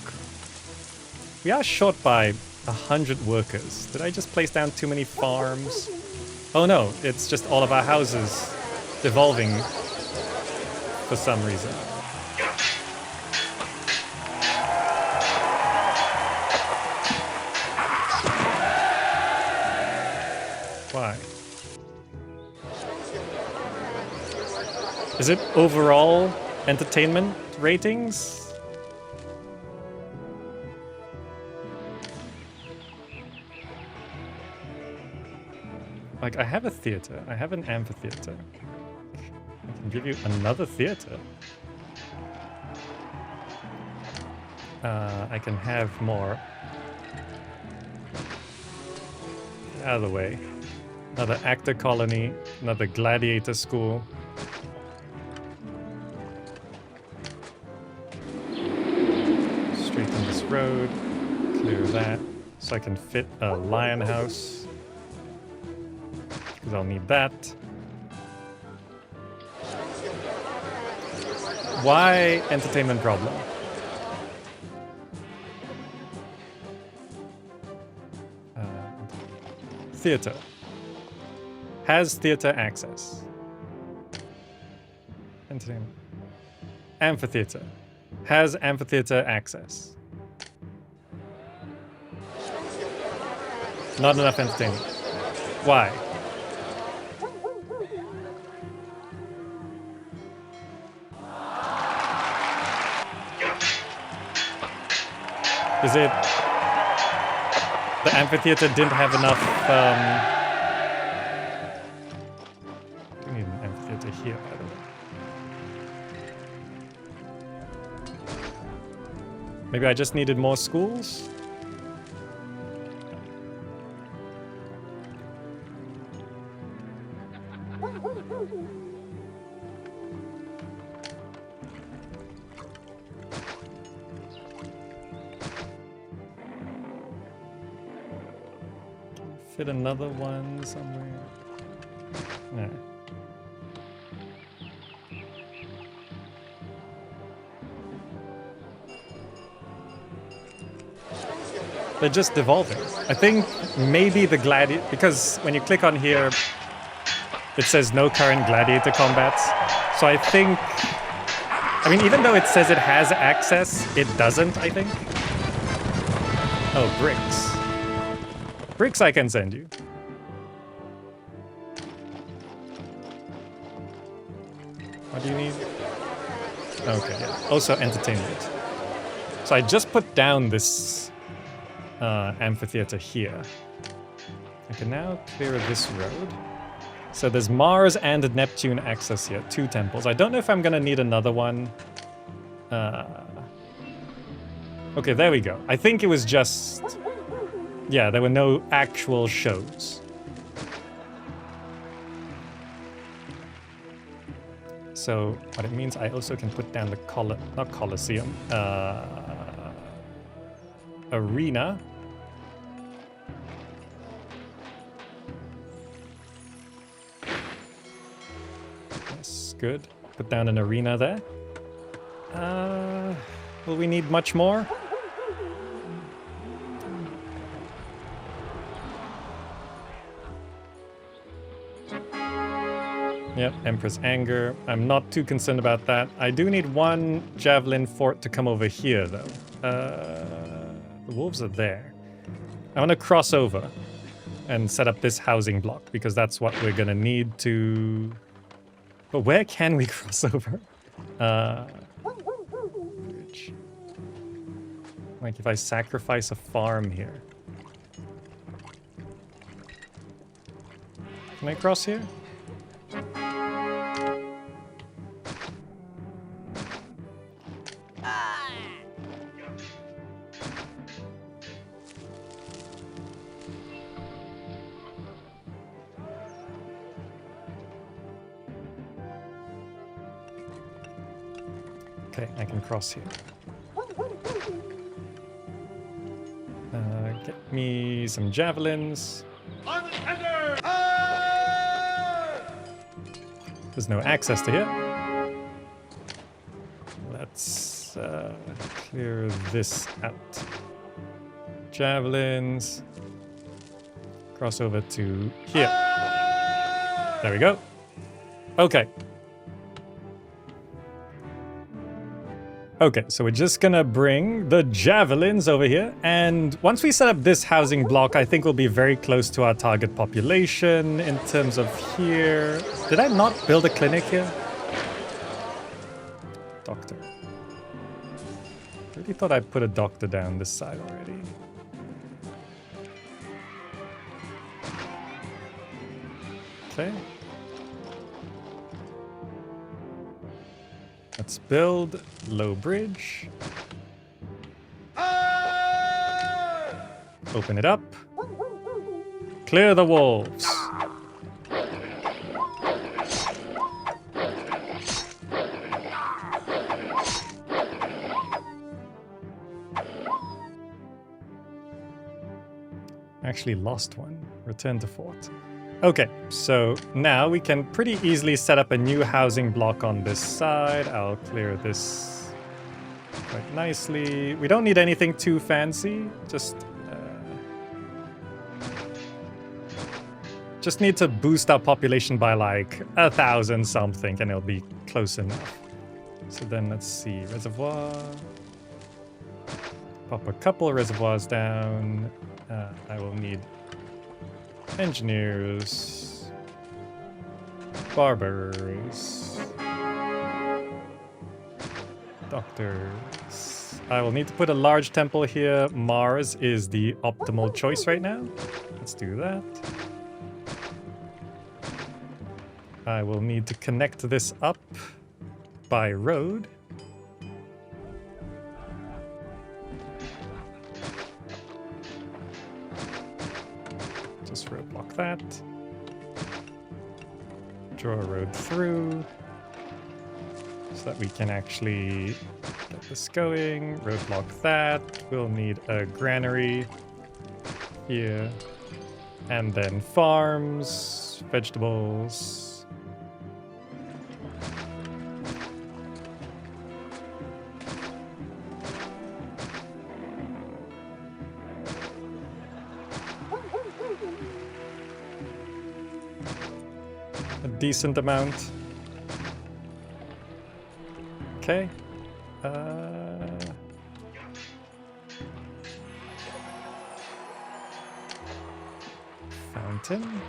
We are short by 100 workers. Did I just place down too many farms? Oh no, it's just all of our houses evolving for some reason. Why? Is it overall entertainment ratings? Like, I have a theater. I have an amphitheater. I can give you another theater. I can have more. Out of the way. Another actor colony. Another gladiator school. Straighten this road. Clear that. So I can fit a lion house. Because I'll need that. Why entertainment problem? Theater. Has theater access. Entertainment. Amphitheater. Has amphitheater access. Not enough entertainment. Why? Is it the amphitheater didn't have enough? We need an amphitheater here, by the way. Maybe I just needed more schools? Fit another one somewhere. No. They're just devolving. I think maybe the gladiator, because when you click on here, it says no current gladiator combats. So I think, I mean, even though it says it has access, it doesn't, I think. Oh, bricks. Bricks I can send you. What do you need? Okay, yeah. Also entertainment. So I just put down this amphitheater here. I can now clear this road. So there's Mars and Neptune access here, 2 temples. I don't know if I'm gonna need another one. Okay, there we go. I think it was just... Yeah, there were no actual shows. So what it means, I also can put down the not Colosseum, arena. Yes, good. Put down an arena there. Will we need much more? Yep, Emperor's Anger. I'm not too concerned about that. I do need one javelin fort to come over here, though. The wolves are there. I want to cross over and set up this housing block, because that's what we're going to need to... But where can we cross over? Like if I sacrifice a farm here. Can I cross here? Okay, I can cross here. Get me some javelins. There's no access to here. Let's clear this out. Javelins. Cross over to here. There we go. Okay. Okay, so we're just gonna bring the javelins over here, and once we set up this housing block, I think we'll be very close to our target population in terms of here. Did I not build a clinic here? Doctor. I really thought I put a doctor down this side already. Okay. Let's build low bridge. Open it up. Clear the wolves. Actually lost one. Return to fort. Okay, so now we can pretty easily set up a new housing block on this side. I'll clear this quite nicely. We don't need anything too fancy. Just need to boost our population by like 1,000 something, and it'll be close enough. So then let's see, reservoir. Pop a couple reservoirs down. I will need engineers, barbers, doctors. I will need to put a large temple here. Mars is the optimal choice right now. Let's do that. I will need to connect this up by road. Just roadblock that. Draw a road through so that we can actually get this going. Roadblock that. We'll need a granary here. And then farms, vegetables. A decent amount. Okay. Fountain.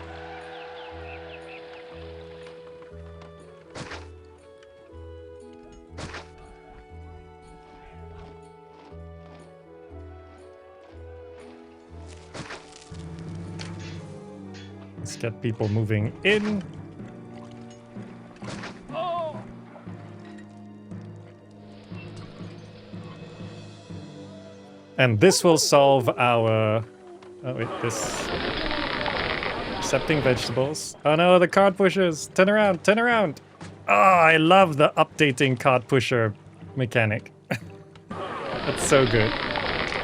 Let's get people moving in. And this will solve our... Oh wait, this... Accepting vegetables. Oh no, the cart pushers! Turn around, turn around! Oh, I love the updating cart pusher mechanic. That's so good.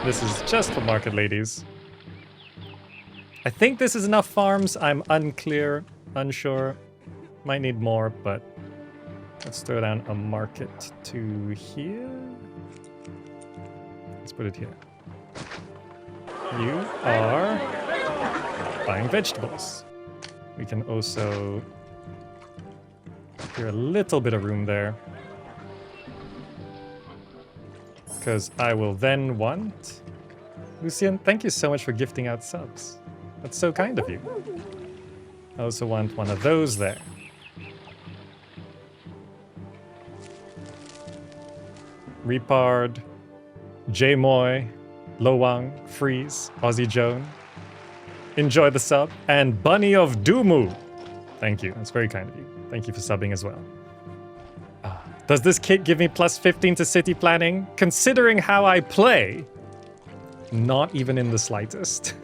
This is just for market ladies. I think this is enough farms. I'm unclear, unsure. Might need more, but... Let's throw down a market to here. Let's put it here. You are buying vegetables. We can also clear a little bit of room there. Because I will then want... Lucian, thank you so much for gifting out subs. That's so kind of you. I also want one of those there. Repard, J-Moy, Lowang, Freeze, Aussie Joan. Enjoy the sub. And Bunny of Doomu. Thank you. That's very kind of you. Thank you for subbing as well. Does this kit give me plus 15 to city planning? Considering how I play, not even in the slightest.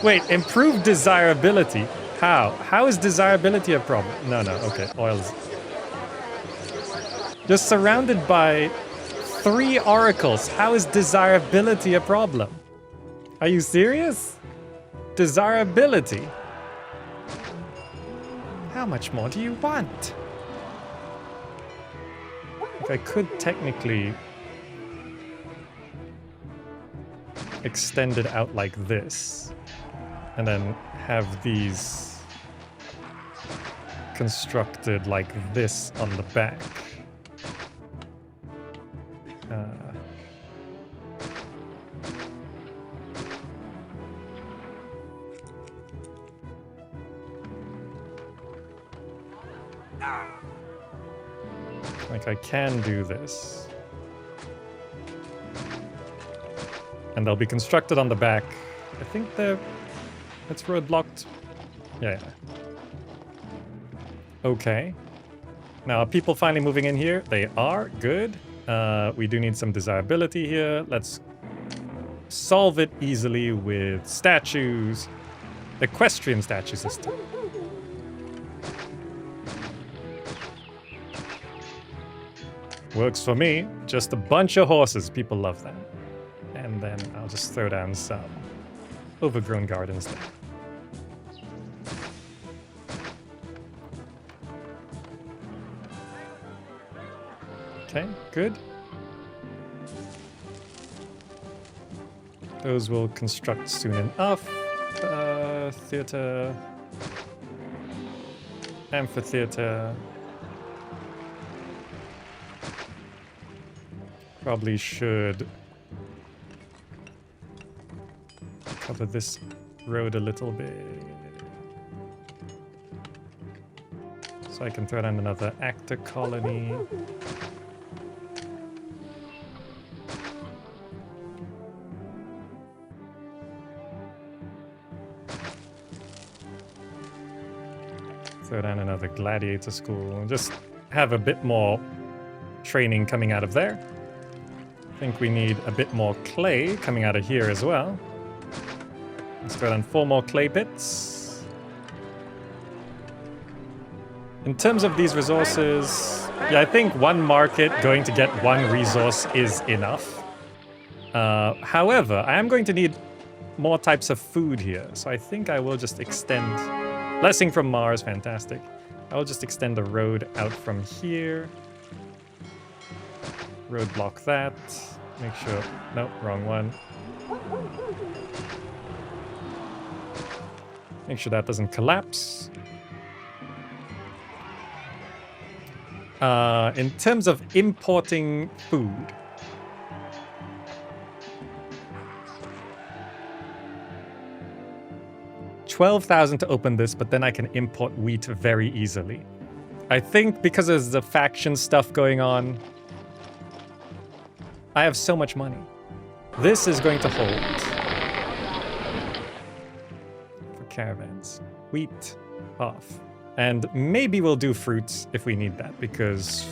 Wait, improved desirability? How? How is desirability a problem? No, okay. Oils. You're surrounded by 3 oracles. How is desirability a problem? Are you serious? Desirability? How much more do you want? Like I could technically extend it out like this and then have these constructed like this on the back. Like I can do this. And they'll be constructed on the back. I think it's roadblocked. Yeah. Okay. Now, are people finally moving in here? They are. Good. We do need some desirability here. Let's solve it easily with statues. Equestrian statue system. Works for me. Just a bunch of horses. People love that. And then I'll just throw down some overgrown gardens there. Okay, good. Those will construct soon enough. Theater. Amphitheater. Probably should cover this road a little bit. So I can throw down another actor colony. Throw down another gladiator school. Just have a bit more training coming out of there. I think we need a bit more clay coming out of here as well. Let's throw down 4 more clay pits. In terms of these resources, yeah, I think 1 market going to get 1 resource is enough. However, I am going to need more types of food here, so I think I will just extend... Blessing from Mars, fantastic. I will just extend the road out from here. Roadblock that. Make sure... Nope, wrong one. Make sure that doesn't collapse. In terms of importing food... 12,000 to open this, but then I can import wheat very easily. I think because there's the faction stuff going on, I have so much money. This is going to hold. For caravans. Wheat, off. And maybe we'll do fruits if we need that, because...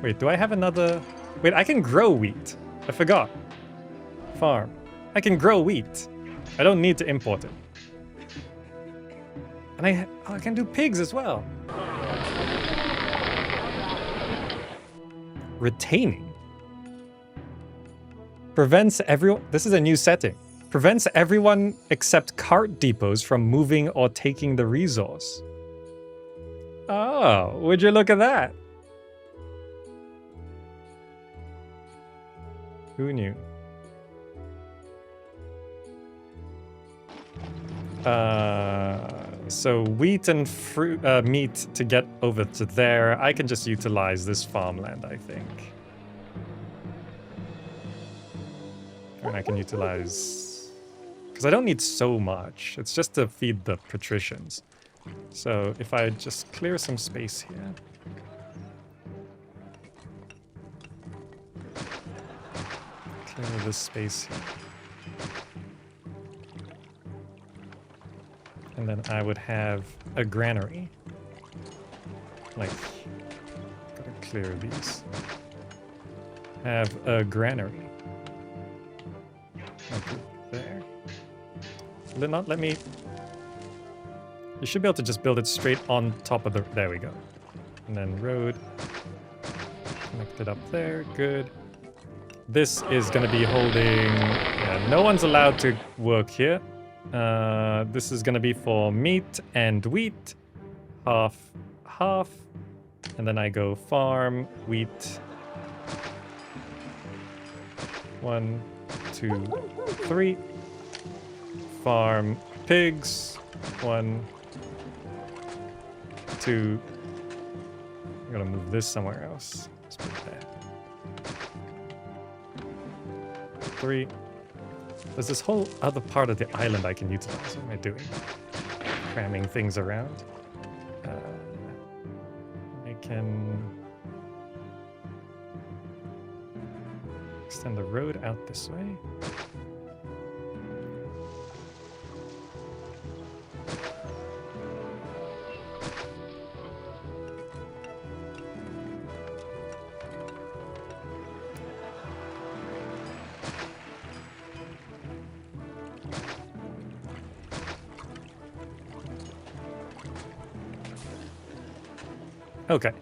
Wait, do I have another... Wait, I can grow wheat. I forgot. Farm. I can grow wheat. I don't need to import it. And I can do pigs as well. Retaining. Prevents everyone... This is a new setting. Prevents everyone except cart depots from moving or taking the resource. Oh, would you look at that? Who knew? So wheat and fruit, meat to get over to there. I can just utilize this farmland, I think. And I can utilize... Because I don't need so much. It's just to feed the patricians. So if I just clear some space here. Clear this space here. And then I would have a granary. Like, gotta clear these. Have a granary. Okay, there. Will it not let me... You should be able to just build it straight on top of the... There we go. And then road. Connect it up there. Good. This is gonna be holding... Yeah, no one's allowed to work here. This is gonna be for meat and wheat, half, and then I go farm, wheat, 1, 2, 3, farm, pigs, 1, 2, I'm gonna move this somewhere else, let's put it there, 3, there's this whole other part of the island I can utilize. What am I doing? Cramming things around. I can extend the road out this way. Okay.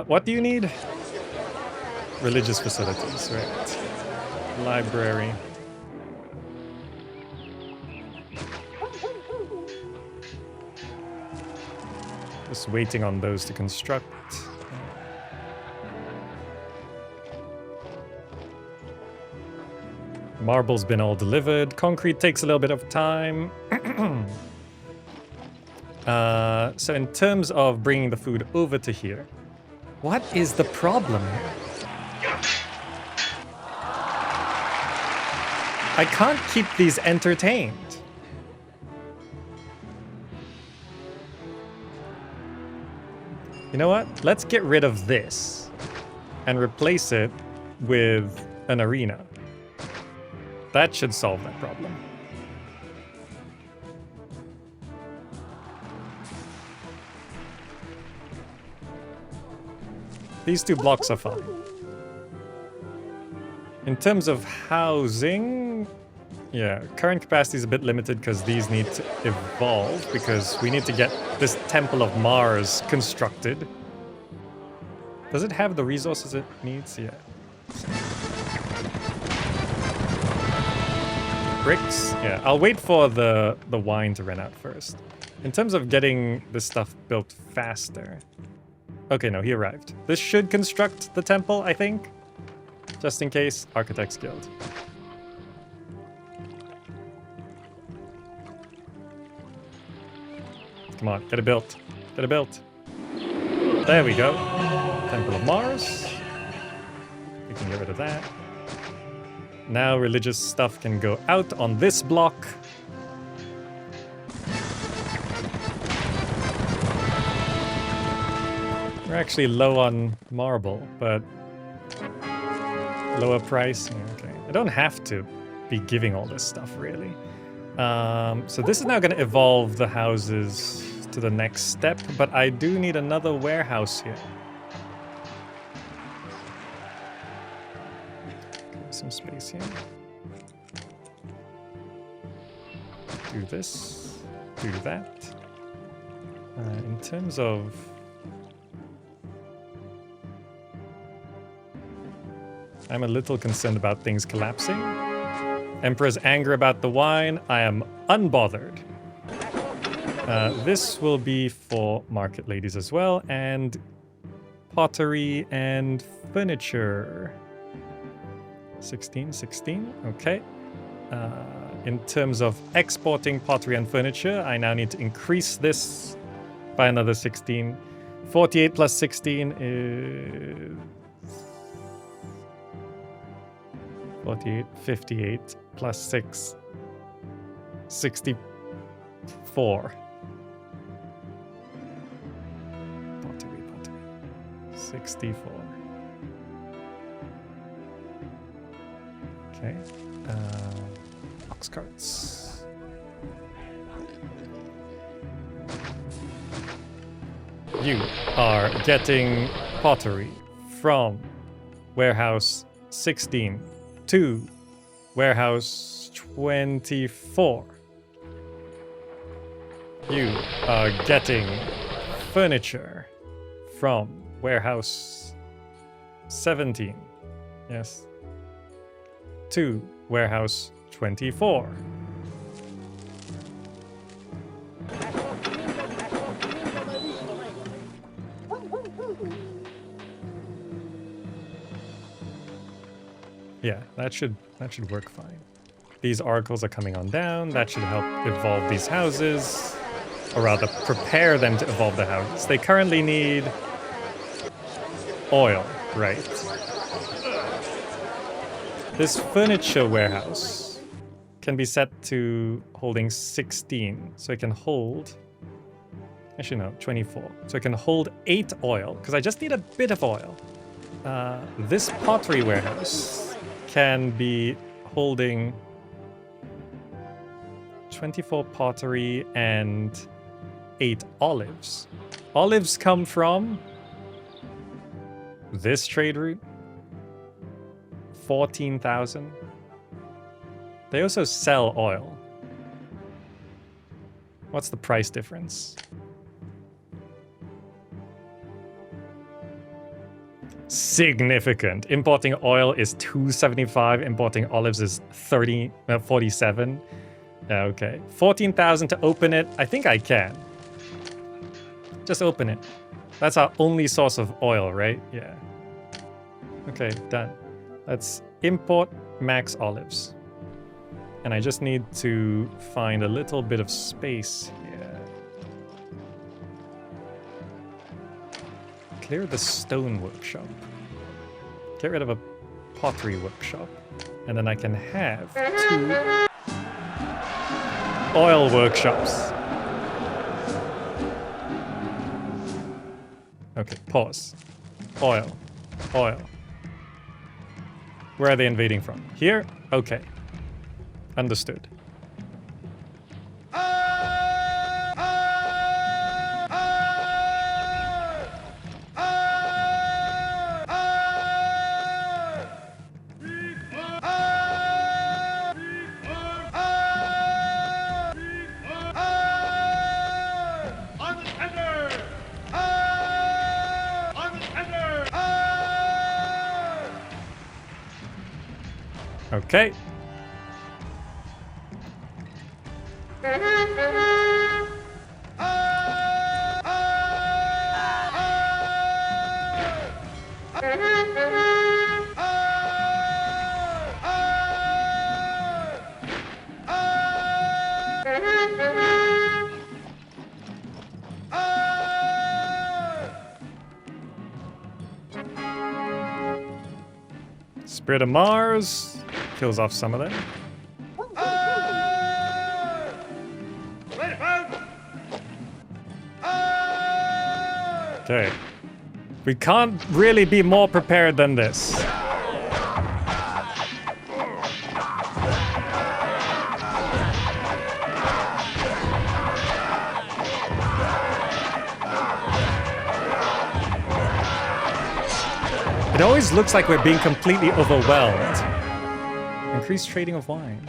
What do you need? Religious facilities, right. Library. Just waiting on those to construct. Marble's been all delivered. Concrete takes a little bit of time. So in terms of bringing the food over to here, what is the problem here? I can't keep these entertained. You know what? Let's get rid of this and replace it with an arena. That should solve that problem. These two blocks are fine. In terms of housing, yeah, current capacity is a bit limited because these need to evolve because we need to get this Temple of Mars constructed. Does it have the resources it needs? Yeah. Bricks? Yeah, I'll wait for the wine to run out first. In terms of getting this stuff built faster. Okay, no, he arrived. This should construct the temple, I think. Just in case, Architects Guild. Come on, get it built. Get it built. There we go. Temple of Mars. We can get rid of that. Now religious stuff can go out on this block. We're actually low on marble, but lower price. Yeah, okay. I don't have to be giving all this stuff, really. So this is now going to evolve the houses to the next step, but I do need another warehouse here. Some space here. Do this. Do that. In terms of... I'm a little concerned about things collapsing. Emperor's anger about the wine. I am unbothered. This will be for market ladies as well, and pottery and furniture. 16, okay. In terms of exporting pottery and furniture, I now need to increase this by another 16. 48 plus 16 is... 48, 58 plus 6, 64. Pottery. 64. Okay. Box carts. You are getting pottery from warehouse 16 to warehouse 24. You are getting furniture from warehouse 17. Yes. To warehouse 24. Yeah, that should work fine. These oracles are coming on down. That should help evolve these houses, or rather prepare them to evolve the houses. They currently need oil, right? This furniture warehouse can be set to holding 16, so it can hold... Actually, no, 24. So it can hold 8 oil, because I just need a bit of oil. This pottery warehouse can be holding 24 pottery and 8 olives. Olives come from this trade route. 14,000. They also sell oil. What's the price difference? Significant. Importing oil is 275. Importing olives is 47. Okay. 14,000 to open it. I think I can. Just open it. That's our only source of oil, right? Yeah. Okay, done. Let's import max olives. And I just need to find a little bit of space here. Clear the stone workshop. Get rid of a pottery workshop. And then I can have 2 oil workshops. Okay, pause. Oil. Oil. Where are they invading from? Here? Okay. Understood. Okay. Spirit of Mars kills off some of them. Okay. We can't really be more prepared than this. It always looks like we're being completely overwhelmed. Increased trading of wine.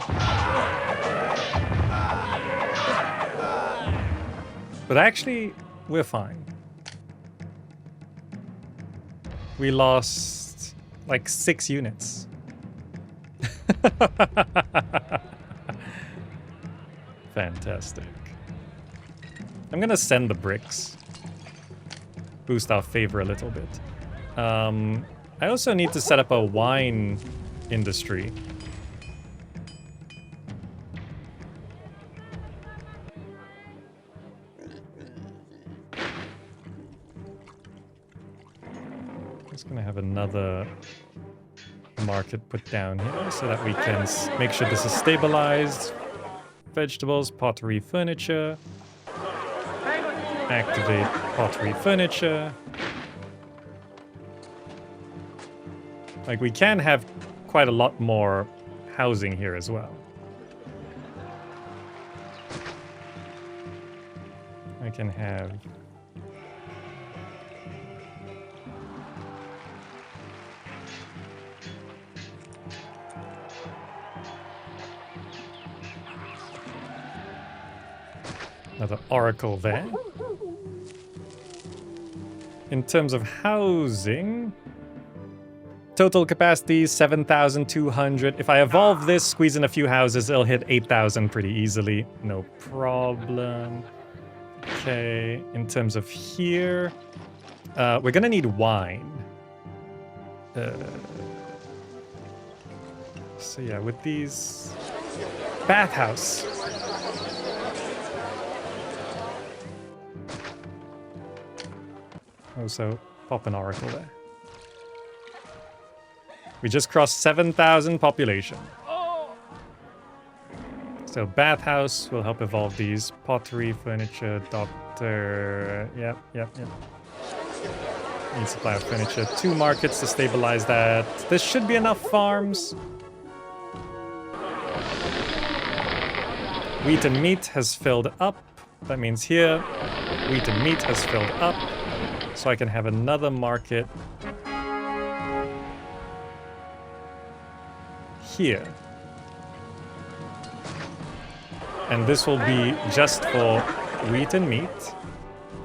But actually, we're fine. We lost like 6 units. Fantastic. I'm gonna send the bricks. Boost our favor a little bit. I also need to set up a wine industry. Just gonna have another market put down here so that we can make sure this is stabilized. Vegetables, pottery, furniture. Activate pottery, furniture. Like, we can have quite a lot more housing here as well. I can have... another oracle there. In terms of housing... total capacity, 7,200. If I evolve this, squeeze in a few houses, it'll hit 8,000 pretty easily. No problem. Okay, in terms of here, we're gonna need wine. So yeah, with these... bathhouse. Also, pop an oracle there. We just crossed 7,000 population. So bathhouse will help evolve these. Pottery, furniture, doctor. Yep. Need supply of furniture. 2 markets to stabilize that. This should be enough farms. Wheat and meat has filled up. That means here, wheat and meat has filled up. So I can have another market here. And this will be just for wheat and meat.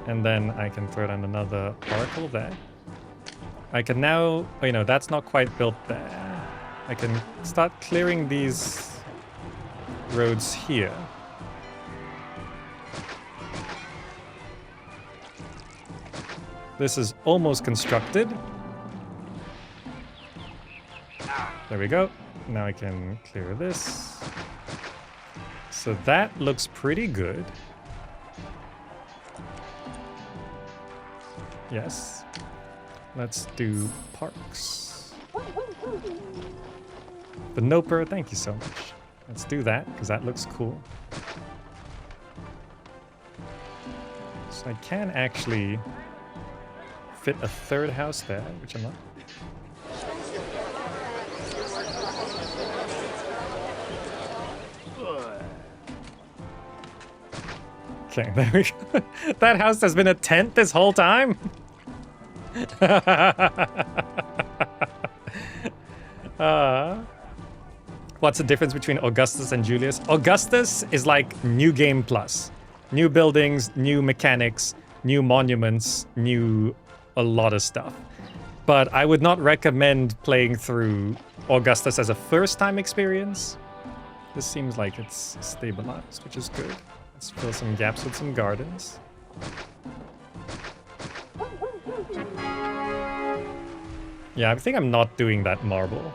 And then I can throw down another oracle there. I can now... oh, you know, that's not quite built there. I can start clearing these roads here. This is almost constructed. There we go. Now I can clear this. So that looks pretty good. Yes. Let's do parks. Noper, thank you so much. Let's do that, because that looks cool. So I can actually fit a third house there, which I'm not. Okay, there we go. That house has been a tent this whole time? What's the difference between Augustus and Julius? Augustus is like new game plus. New buildings, new mechanics, new monuments, new a lot of stuff. But I would not recommend playing through Augustus as a first-time experience. This seems like it's stabilized, which is good. Let's fill some gaps with some gardens. Yeah, I think I'm not doing that marble.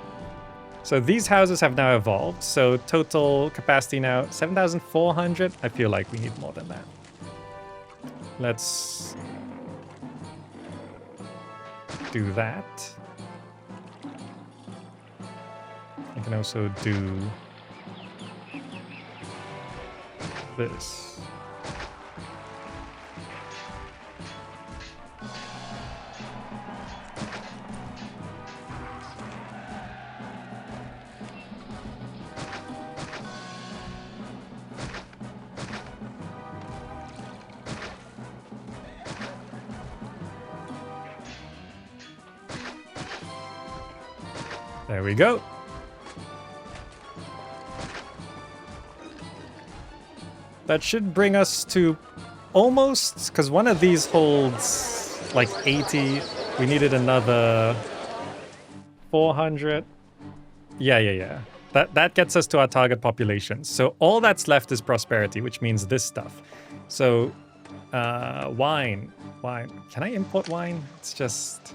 So these houses have now evolved. So total capacity now 7,400. I feel like we need more than that. Let's do that. I can also do this. There we go. That should bring us to almost, because one of these holds like 80. We needed another 400. Yeah. That gets us to our target population. So all that's left is prosperity, which means this stuff. So wine. Can I import wine? It's just...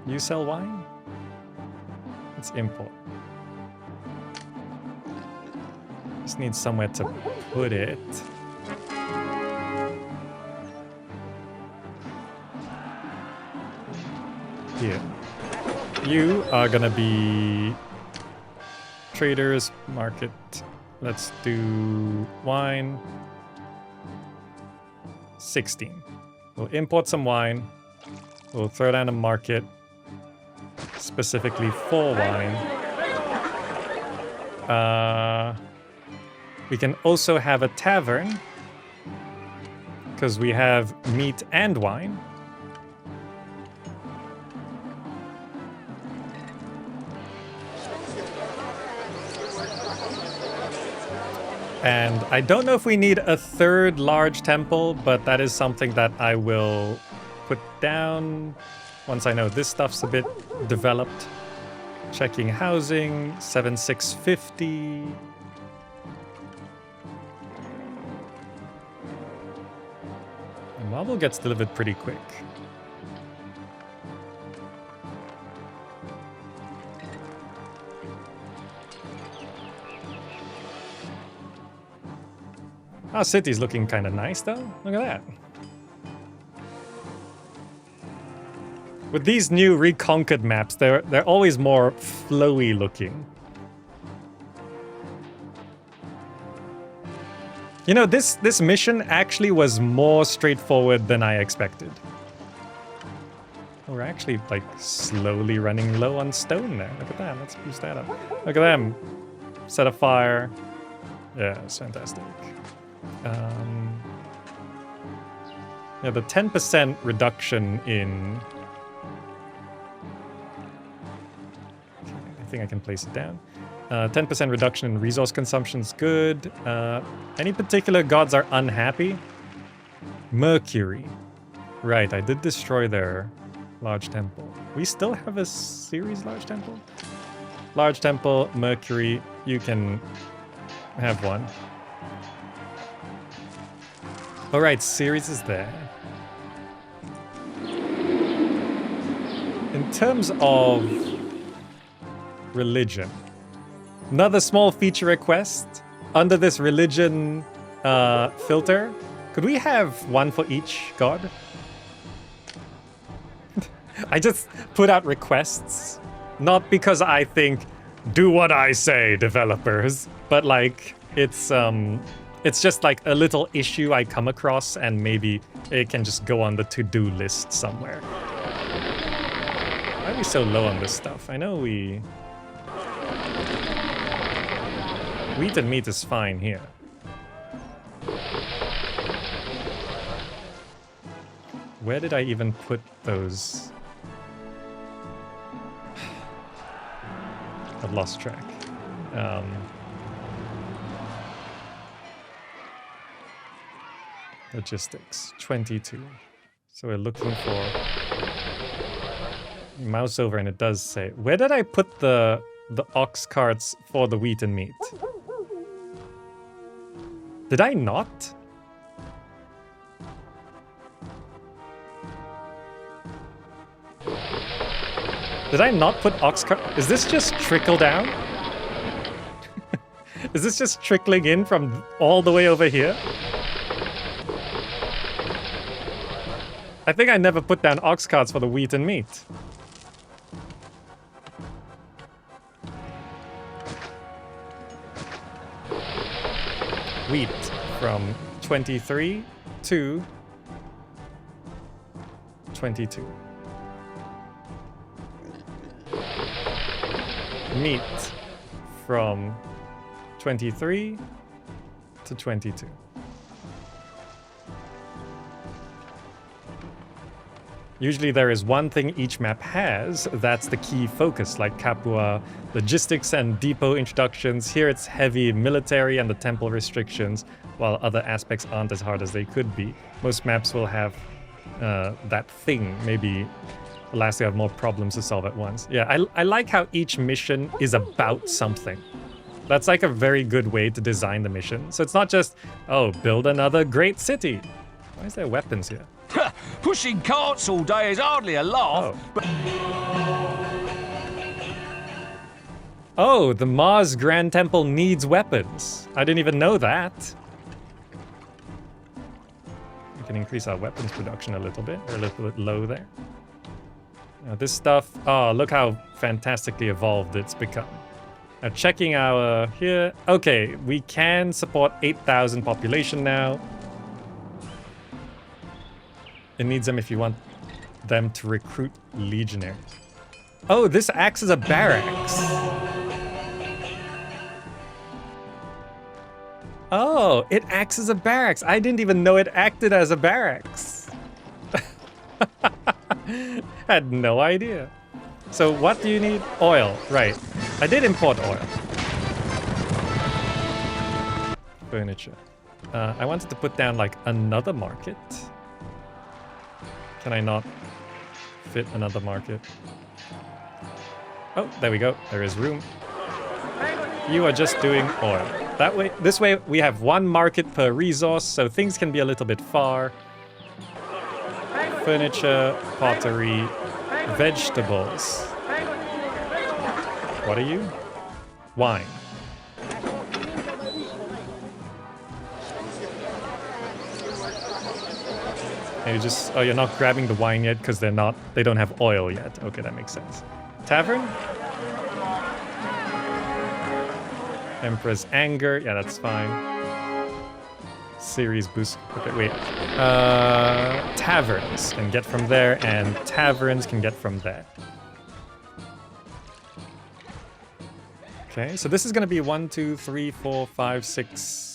You sell wine? Let's import. Just need somewhere to put it. Here. You are gonna be traders market. Let's do wine. 16. We'll import some wine. We'll throw down a market specifically for wine. We can also have a tavern because we have meat and wine. And I don't know if we need a third large temple, but that is something that I will put down once I know this stuff's a bit developed. Checking housing, 7,650. And marble gets delivered pretty quick. Our city's looking kind of nice though. Look at that. With these new Reconquered maps, they're always more flowy looking. You know, this mission actually was more straightforward than I expected. We're actually like slowly running low on stone there. Look at that. Let's boost that up. Look at them. Set a fire. Yeah, it's fantastic. Yeah, the 10% reduction in... I think I can place it down. 10% reduction in resource consumption is good. Any particular gods are unhappy? Mercury. Right, I did destroy their large temple. We still have a Ceres large temple? Large temple, Mercury, you can have one. Alright, Ceres is there. In terms of religion, another small feature request under this religion filter, Could we have one for each god? I just put out requests, not because I think, do what I say, developers, but like, it's just like a little issue I come across and maybe it can just go on the to-do list somewhere. Why are we so low on this stuff? I know wheat and meat is fine here. Where did I even put those? I've lost track. Logistics, 22. So we're looking for... Mouse over and it does say... Where did I put the ox carts for the wheat and meat? Did I not? Did I not put ox cart? Is this just trickle down? Is this just trickling in from all the way over here? I think I never put down ox carts for the wheat and meat. Wheat from 23 to 22. Meat from 23 to 22. Usually there is one thing each map has that's the key focus, like Capua, logistics and depot introductions. Here it's heavy military and the temple restrictions, while other aspects aren't as hard as they could be. Most maps will have that thing, maybe lastly have more problems to solve at once. Yeah, I like how each mission is about something. That's like a very good way to design the mission. So it's not just, oh, build another great city. Why is there weapons here?
Pushing carts all day is hardly a laugh, but...
Oh, the Mars Grand Temple needs weapons. I didn't even know that. We can increase our weapons production a little bit. We're a little bit low there. Now this stuff, oh, look how fantastically evolved it's become. Now checking our here, okay, we can support 8,000 population now. It needs them if you want them to recruit legionaries. Oh, this acts as a barracks. Oh, it acts as a barracks. I didn't even know it acted as a barracks. Had no idea. So what do you need? Oil, right. I did import oil. Furniture. I wanted to put down like another market. Can I not fit another market? Oh, there we go. There is room. You are just doing oil. That way, this way we have one market per resource, so things can be a little bit far. Furniture, pottery, vegetables. What are you? Wine. And you just, oh, you're not grabbing the wine yet because they don't have oil yet. Okay, that makes sense. Tavern? Emperor's Anger. Yeah, that's fine. Series boost. Okay, wait. Taverns can get from there, and taverns can get from there. Okay, so this is going to be 1, 2, 3, 4, 5, 6...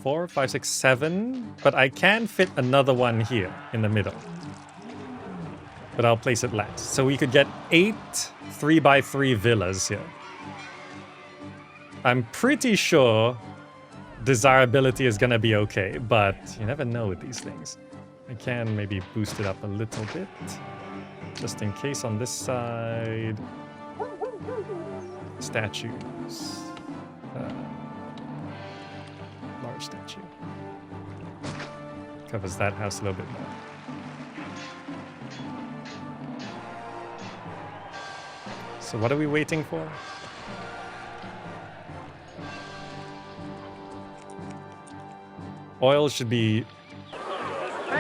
4, 5, 6, 7. But I can fit another one here in the middle. But I'll place it last. So we could get 8 3x3 villas here. I'm pretty sure desirability is gonna be okay, but you never know with these things. I can maybe boost it up a little bit, just in case on this side. Statues. Large statue. Covers that house a little bit more. So what are we waiting for? Oil should be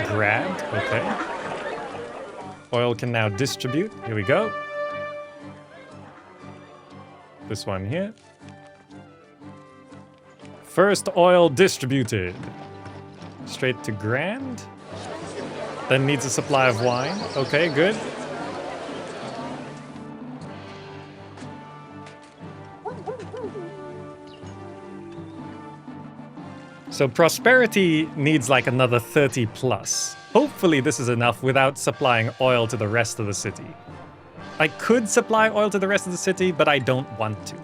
grabbed. Okay. Oil can now distribute. Here we go. This one here. First oil distributed. Straight to Grand. Then needs a supply of wine. Okay, good. So prosperity needs like another 30 plus. Hopefully this is enough without supplying oil to the rest of the city. I could supply oil to the rest of the city, but I don't want to.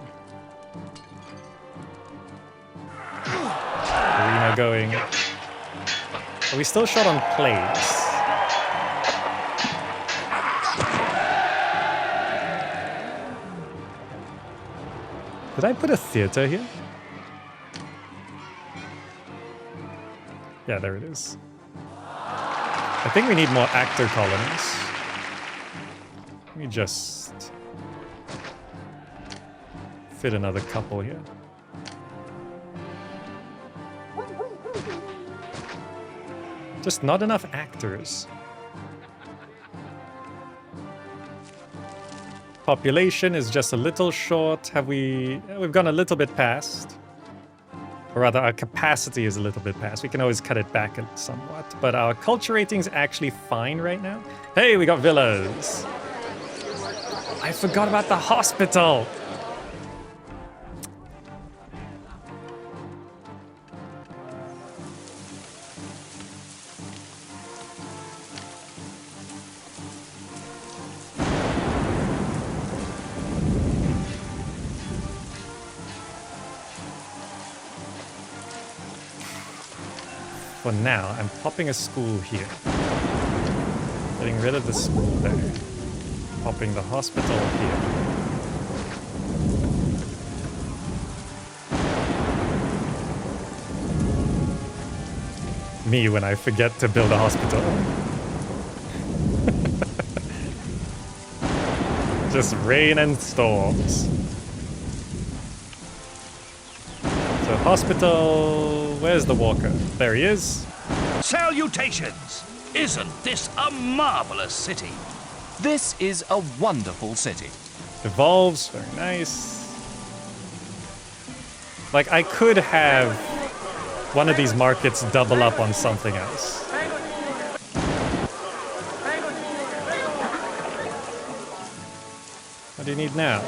Arena going. Are we still short on plays? Did I put a theater here? Yeah, there it is. I think we need more actor colonies. Let me just fit another couple here. Just not enough actors. Population is just a little short. We've gone a little bit past. Or rather, our capacity is a little bit past. We can always cut it back somewhat. But our culture rating's actually fine right now. Hey, we got villas. I forgot about the hospital. For now, I'm popping a school here. Getting rid of the school there. Popping the hospital here. Me when I forget to build a hospital. Just rain and storms. So hospital, where's the walker? There he is.
Salutations! Isn't this a marvelous city?
This is a wonderful city.
Evolves, very nice. Like, I could have one of these markets double up on something else. What do you need now?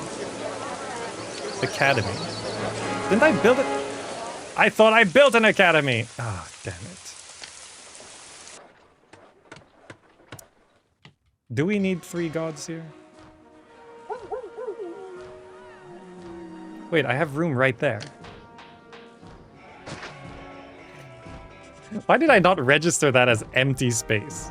Academy. Didn't I build it? I thought I built an academy! Ah, oh, damn it. Do we need 3 gods here? Wait, I have room right there. Why did I not register that as empty space?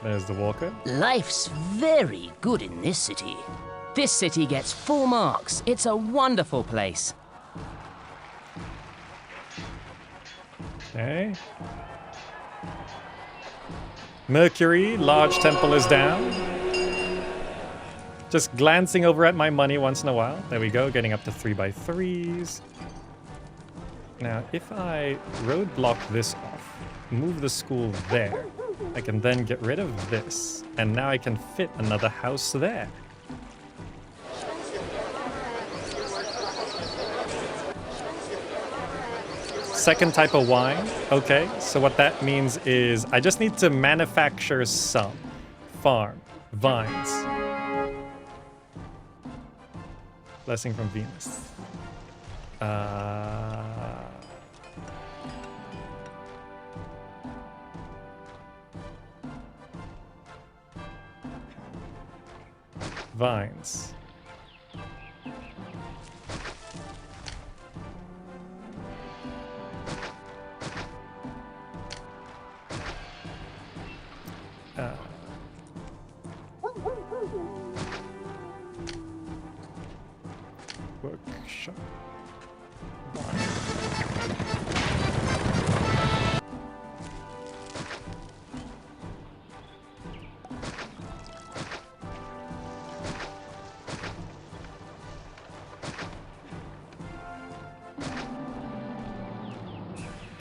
There's the walker.
Life's very good in this city. This city gets full marks. It's a wonderful place.
Okay. Mercury, large temple is down. Just glancing over at my money once in a while. There we go, getting up to 3x3s. Now, if I roadblock this off, move the school there, I can then get rid of this. And now I can fit another house there. Second type of wine. Okay, so what that means is I just need to manufacture some. Farm. Vines. Blessing from Venus. Vines. Workshop.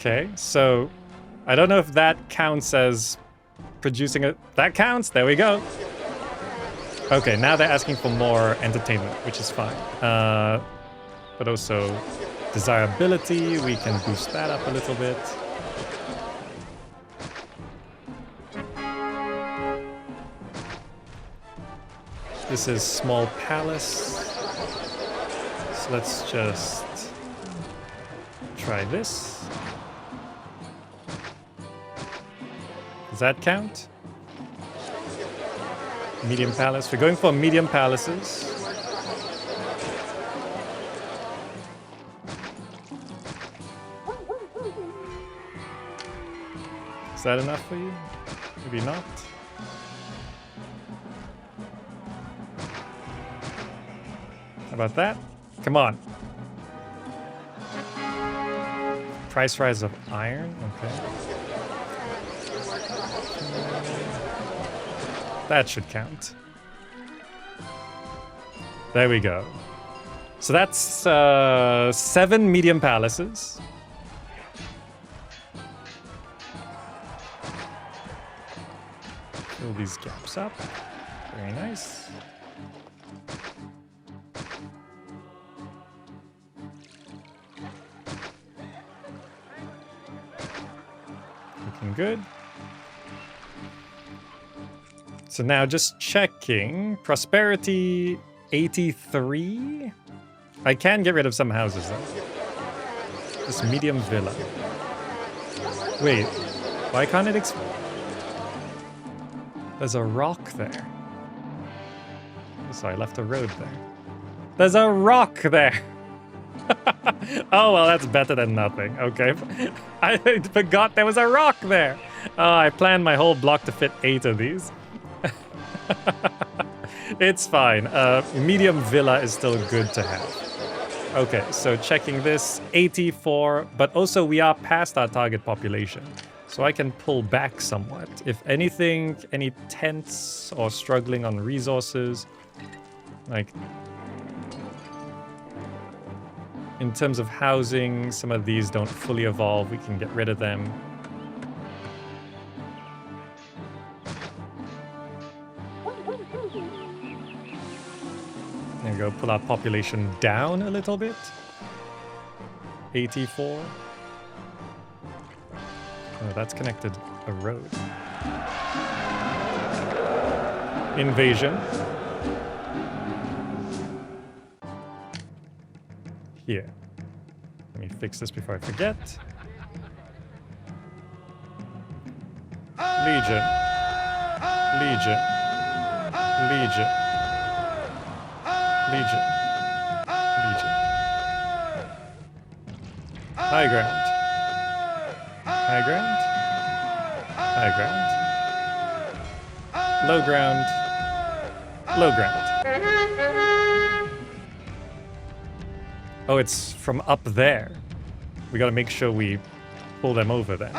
Okay, so I don't know if that counts as producing a... That counts, there we go. Okay, now they're asking for more entertainment, which is fine. But also desirability, we can boost that up a little bit. This is small palace. So let's just try this. Does that count? Medium palace. We're going for medium palaces. Is that enough for you? Maybe not. How about that? Come on. Price rise of iron? Okay. That should count. There we go. So that's 7 medium palaces. Fill these gaps up. Very nice. Looking good. So now just checking. Prosperity 83. I can get rid of some houses though. This medium villa. Wait, why can't it There's a rock there. Sorry, I left a road there. There's a rock there. Oh, well, that's better than nothing. Okay. I forgot there was a rock there. Oh, I planned my whole block to fit 8 of these. It's fine. Medium villa is still good to have. Okay, so checking this, 84, but also we are past our target population. So I can pull back somewhat. If anything, any tents or struggling on resources, like in terms of housing, some of these don't fully evolve. We can get rid of them. There we go, pull our population down a little bit. 84. Oh, that's connected a road. Invasion. Here. Let me fix this before I forget. Legion. Legion. Legion. Legion. Legion. High ground. High ground. High ground. Low ground. Low ground. Oh, it's from up there. We gotta make sure we pull them over then.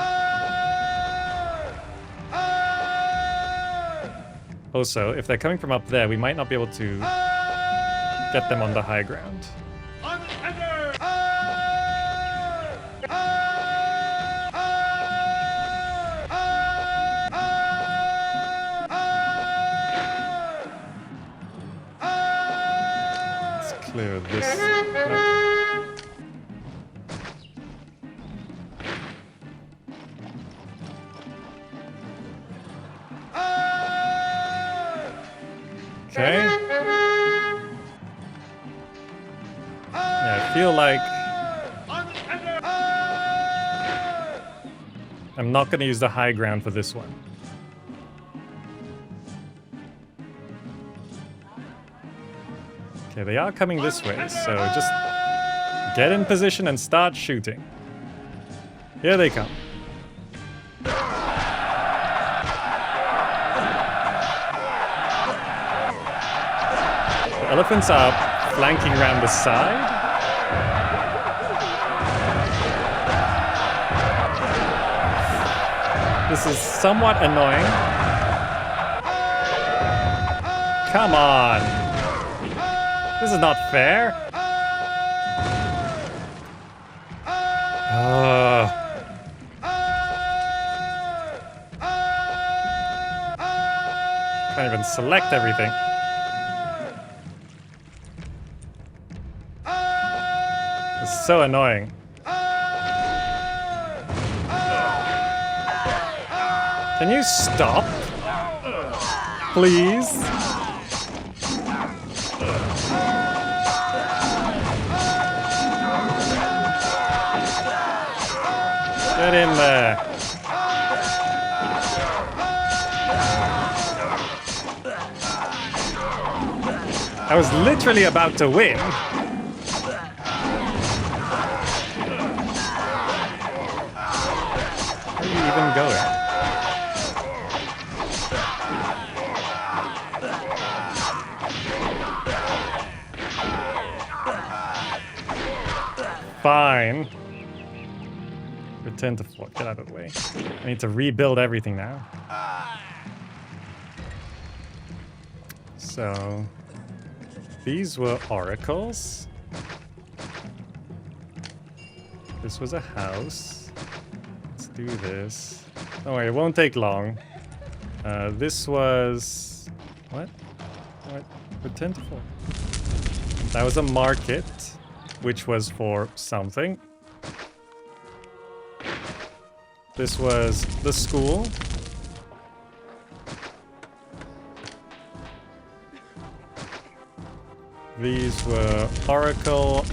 Also, if they're coming from up there, we might not be able to get them on the high ground. Let's clear this. Okay. Yeah, I feel like I'm not going to use the high ground for this one. Okay, they are coming this way, so just get in position and start shooting. Here they come. The elephants are flanking around the side. This is somewhat annoying. Come on. This is not fair. Can't even select everything. It's so annoying. Can you stop? Please? Get in there. I was literally about to win. Where are you even going? Fine. Return to fort. Get out of the way. I need to rebuild everything now. So, these were oracles. This was a house. Let's do this. Don't worry, it won't take long. This was... What? What? Return to fort. That was a market, which was for something. This was the school. These were oracle.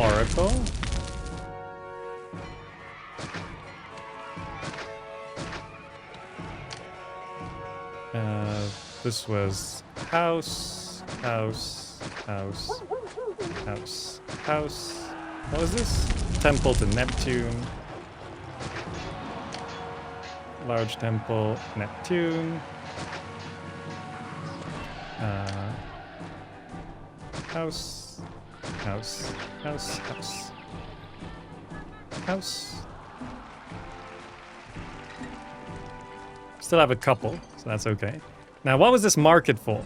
This was house. What was this? Temple to Neptune. Large temple, Neptune. House. Still have a couple, so that's okay. Now, what was this market for?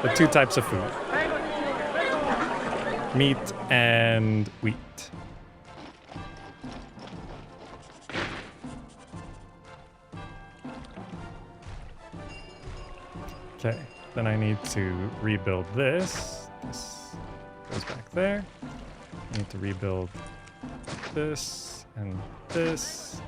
The two types of food. Meat and wheat. Okay, then I need to rebuild this. This goes back there. I need to rebuild this and this.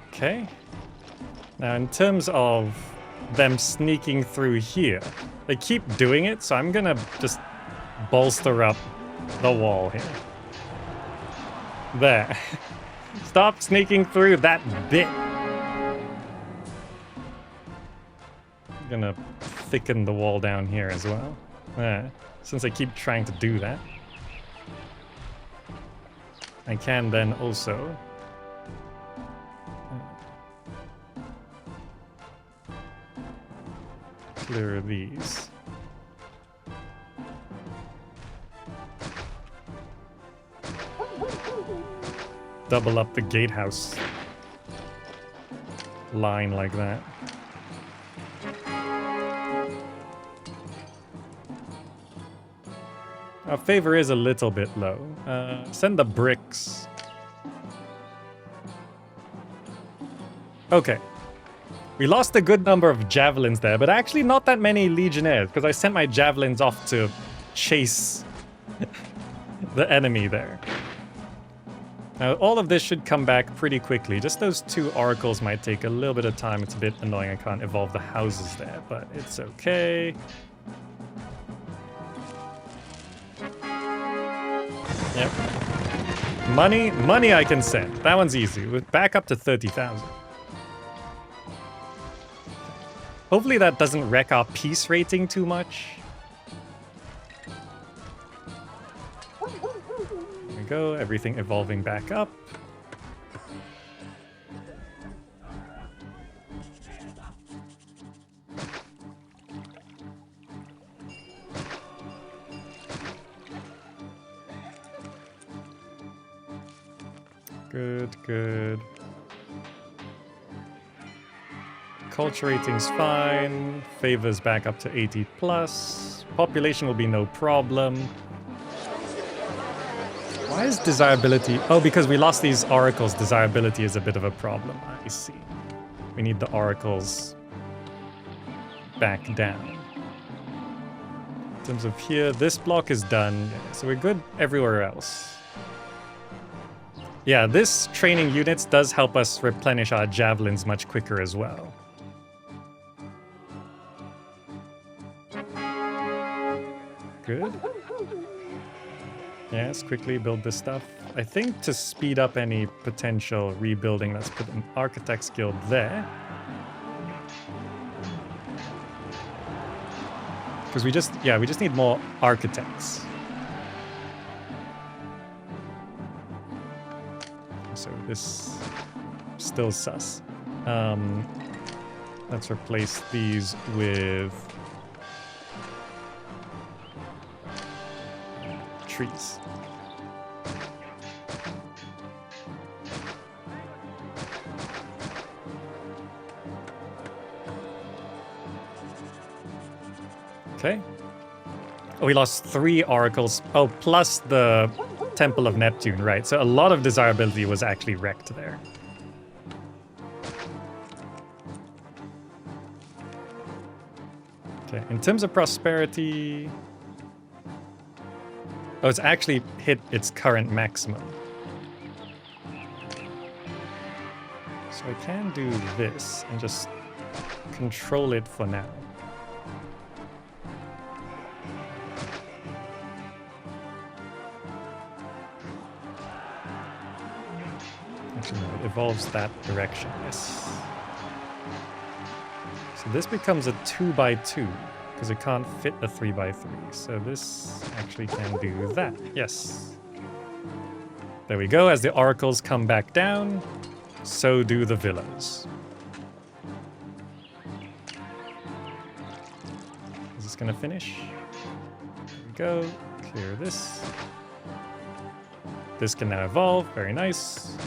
Okay. Now, in terms of them sneaking through here, they keep doing it, so I'm gonna just bolster up the wall here. There. Stop sneaking through that bit. I'm gonna thicken the wall down here as well. There. Since I keep trying to do that, I can then also clear these. Double up the gatehouse line like that. Our favor is a little bit low. Send the bricks. Okay. We lost a good number of javelins there, but actually not that many legionnaires, because I sent my javelins off to chase the enemy there. Now, all of this should come back pretty quickly. Just those two oracles might take a little bit of time. It's a bit annoying I can't evolve the houses there, but it's okay. Yep. Money I can send. That one's easy. We're back up to 30,000. Hopefully that doesn't wreck our peace rating too much. There we go, everything evolving back up. Good, good. Culture rating's fine. Favors back up to 80 plus. Population will be no problem. Why is desirability... Oh, because we lost these oracles. Desirability is a bit of a problem. I see. We need the oracles back down. In terms of here, this block is done. Yeah, so we're good everywhere else. Yeah, this training units does help us replenish our javelins much quicker as well. Good. Yes, quickly build this stuff. I think to speed up any potential rebuilding, let's put an Architect's Guild there. Because we just need more architects. So this still sus. Let's replace these with trees. Okay. Oh, we lost 3 oracles. Oh, plus the Temple of Neptune, right? So a lot of desirability was actually wrecked there. Okay, in terms of prosperity... Oh, it's actually hit its current maximum. So I can do this and just control it for now. Actually, no, it evolves that direction, yes. So this becomes a 2x2. Because it can't fit a 3x3. So this actually can do that. Yes. There we go. As the oracles come back down, so do the villas. Is this going to finish? There we go. Clear this. This can now evolve. Very nice.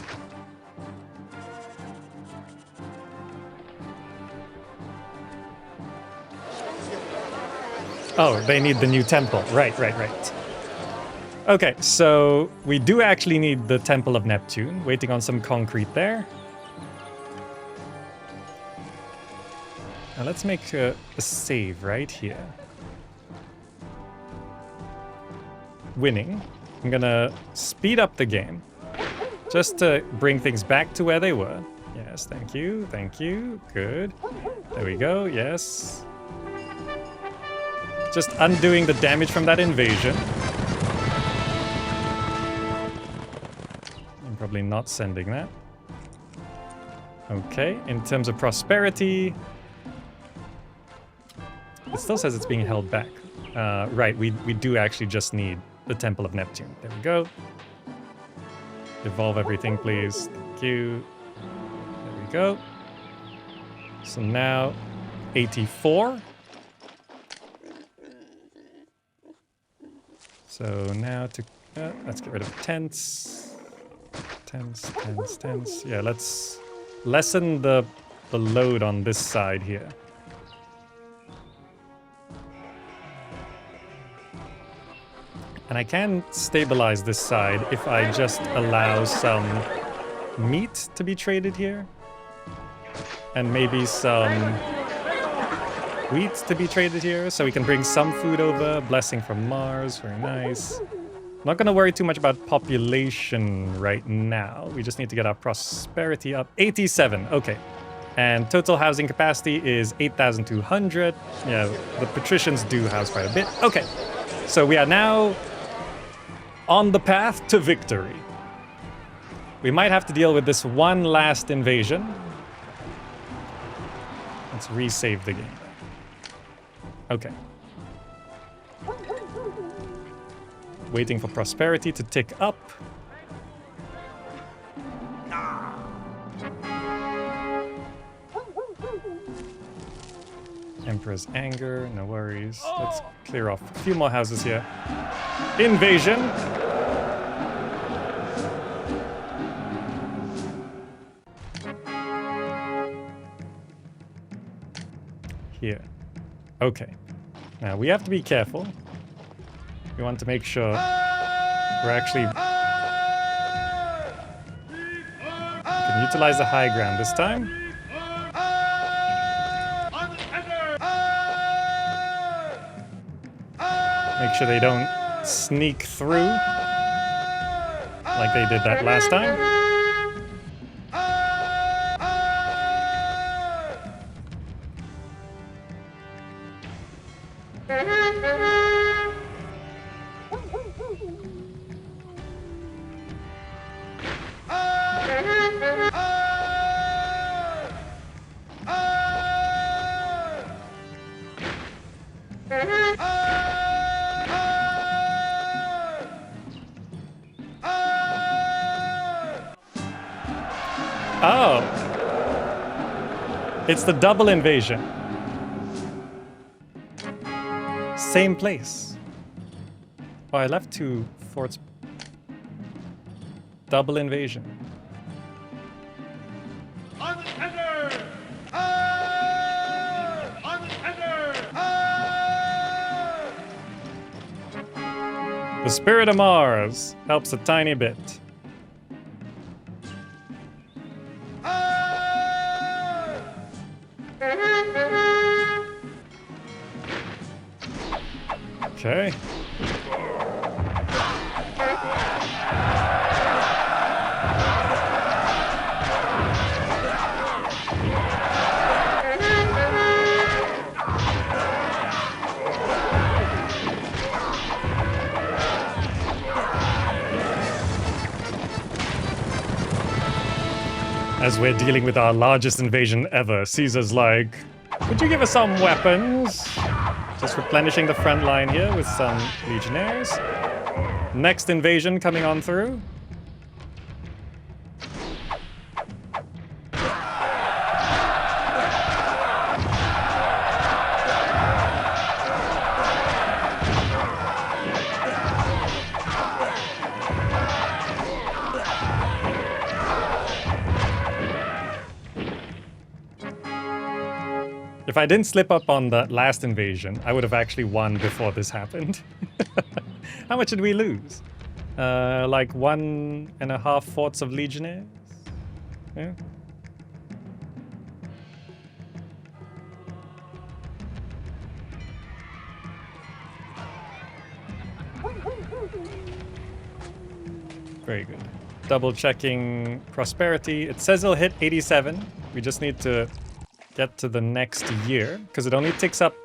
Oh, they need the new temple. Right. Okay, so we do actually need the Temple of Neptune. Waiting on some concrete there. Now let's make a save right here. Winning. I'm gonna speed up the game. Just to bring things back to where they were. Yes, thank you. Good. There we go, yes. Just undoing the damage from that invasion. I'm probably not sending that. Okay, in terms of prosperity... It still says it's being held back. Right, we do actually just need the Temple of Neptune. There we go. Evolve everything, please. Thank you. There we go. So now, 84. So now to... let's get rid of tents. Tents. Yeah, let's lessen the load on this side here. And I can stabilize this side if I just allow some meat to be traded here. And maybe some wheat to be traded here, so we can bring some food over. Blessing from Mars, very nice. Not gonna worry too much about population right now. We just need to get our prosperity up. 87, okay. And total housing capacity is 8,200. Yeah, the patricians do house quite a bit. Okay, so we are now on the path to victory. We might have to deal with this one last invasion. Let's resave the game. Okay. Waiting for prosperity to tick up. Emperor's anger, no worries. Let's clear off a few more houses here. Invasion! here. Okay. Now, we have to be careful. We want to make sure we're actually... We can utilize the high ground this time. Make sure they don't sneak through like they did that last time. Oh. It's the double invasion. Same place. Oh, I left 2 forts. Double invasion.
On the tender! On the tender!
The spirit of Mars helps a tiny bit. Okay. As we're dealing with our largest invasion ever, Caesar's like, could you give us some weapons? Just replenishing the front line here with some legionnaires. Next invasion coming on through. If I didn't slip up on that last invasion, I would have actually won before this happened. How much did we lose? Like 1.5 forts of legionnaires? Yeah. Very good. Double checking prosperity. It says it'll hit 87. We just need to get to the next year, because it only ticks up.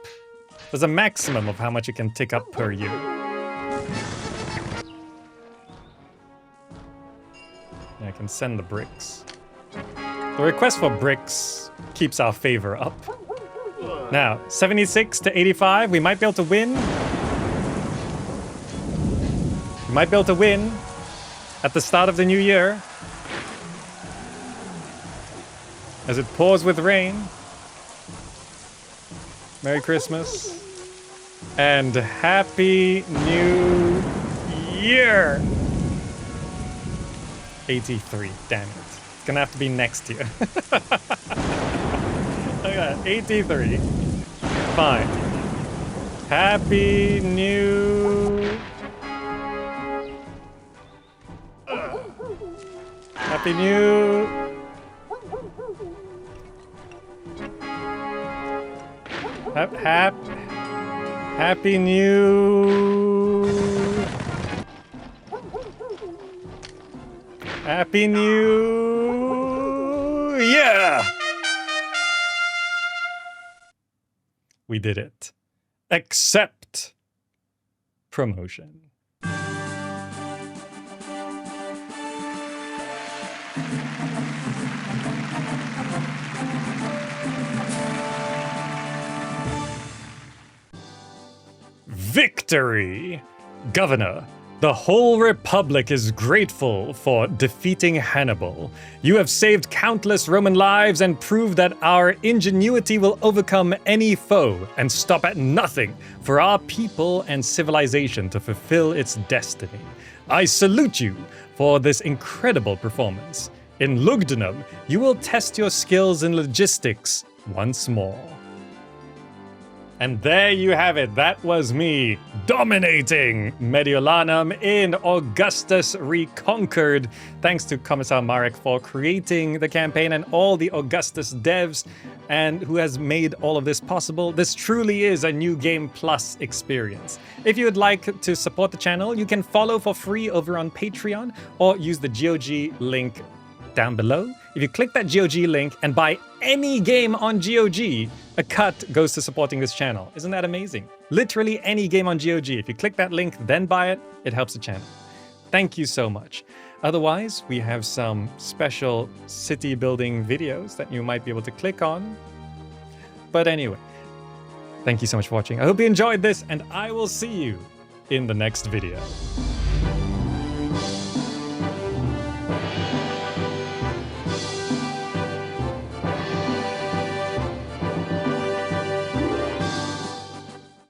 There's a maximum of how much it can tick up per year. I can send the bricks. The request for bricks keeps our favor up. Now, 76 to 85, we might be able to win. We might be able to win at the start of the new year. As it pours with rain. Merry Christmas. And Happy New Year! 83, damn it. It's gonna have to be next year. Okay, 83. Fine. Happy New... Happy New... Happy New... Happy New Year! We did it. Accept promotion. Victory! Governor, the whole Republic is grateful for defeating Hannibal. You have saved countless Roman lives and proved that our ingenuity will overcome any foe and stop at nothing for our people and civilization to fulfill its destiny. I salute you for this incredible performance. In Lugdunum, you will test your skills in logistics once more. And there you have it. That was me dominating Mediolanum in Augustus Reconquered. Thanks to Commissar Marek for creating the campaign and all the Augustus devs and who has made all of this possible. This truly is a New Game Plus experience. If you would like to support the channel, you can follow for free over on Patreon or use the GOG link down below. If you click that GOG link and buy any game on GOG, a cut goes to supporting this channel. Isn't that amazing? Literally any game on GOG. If you click that link, then buy it, it helps the channel. Thank you so much. Otherwise, we have some special city building videos that you might be able to click on. But anyway, thank you so much for watching. I hope you enjoyed this, and I will see you in the next video.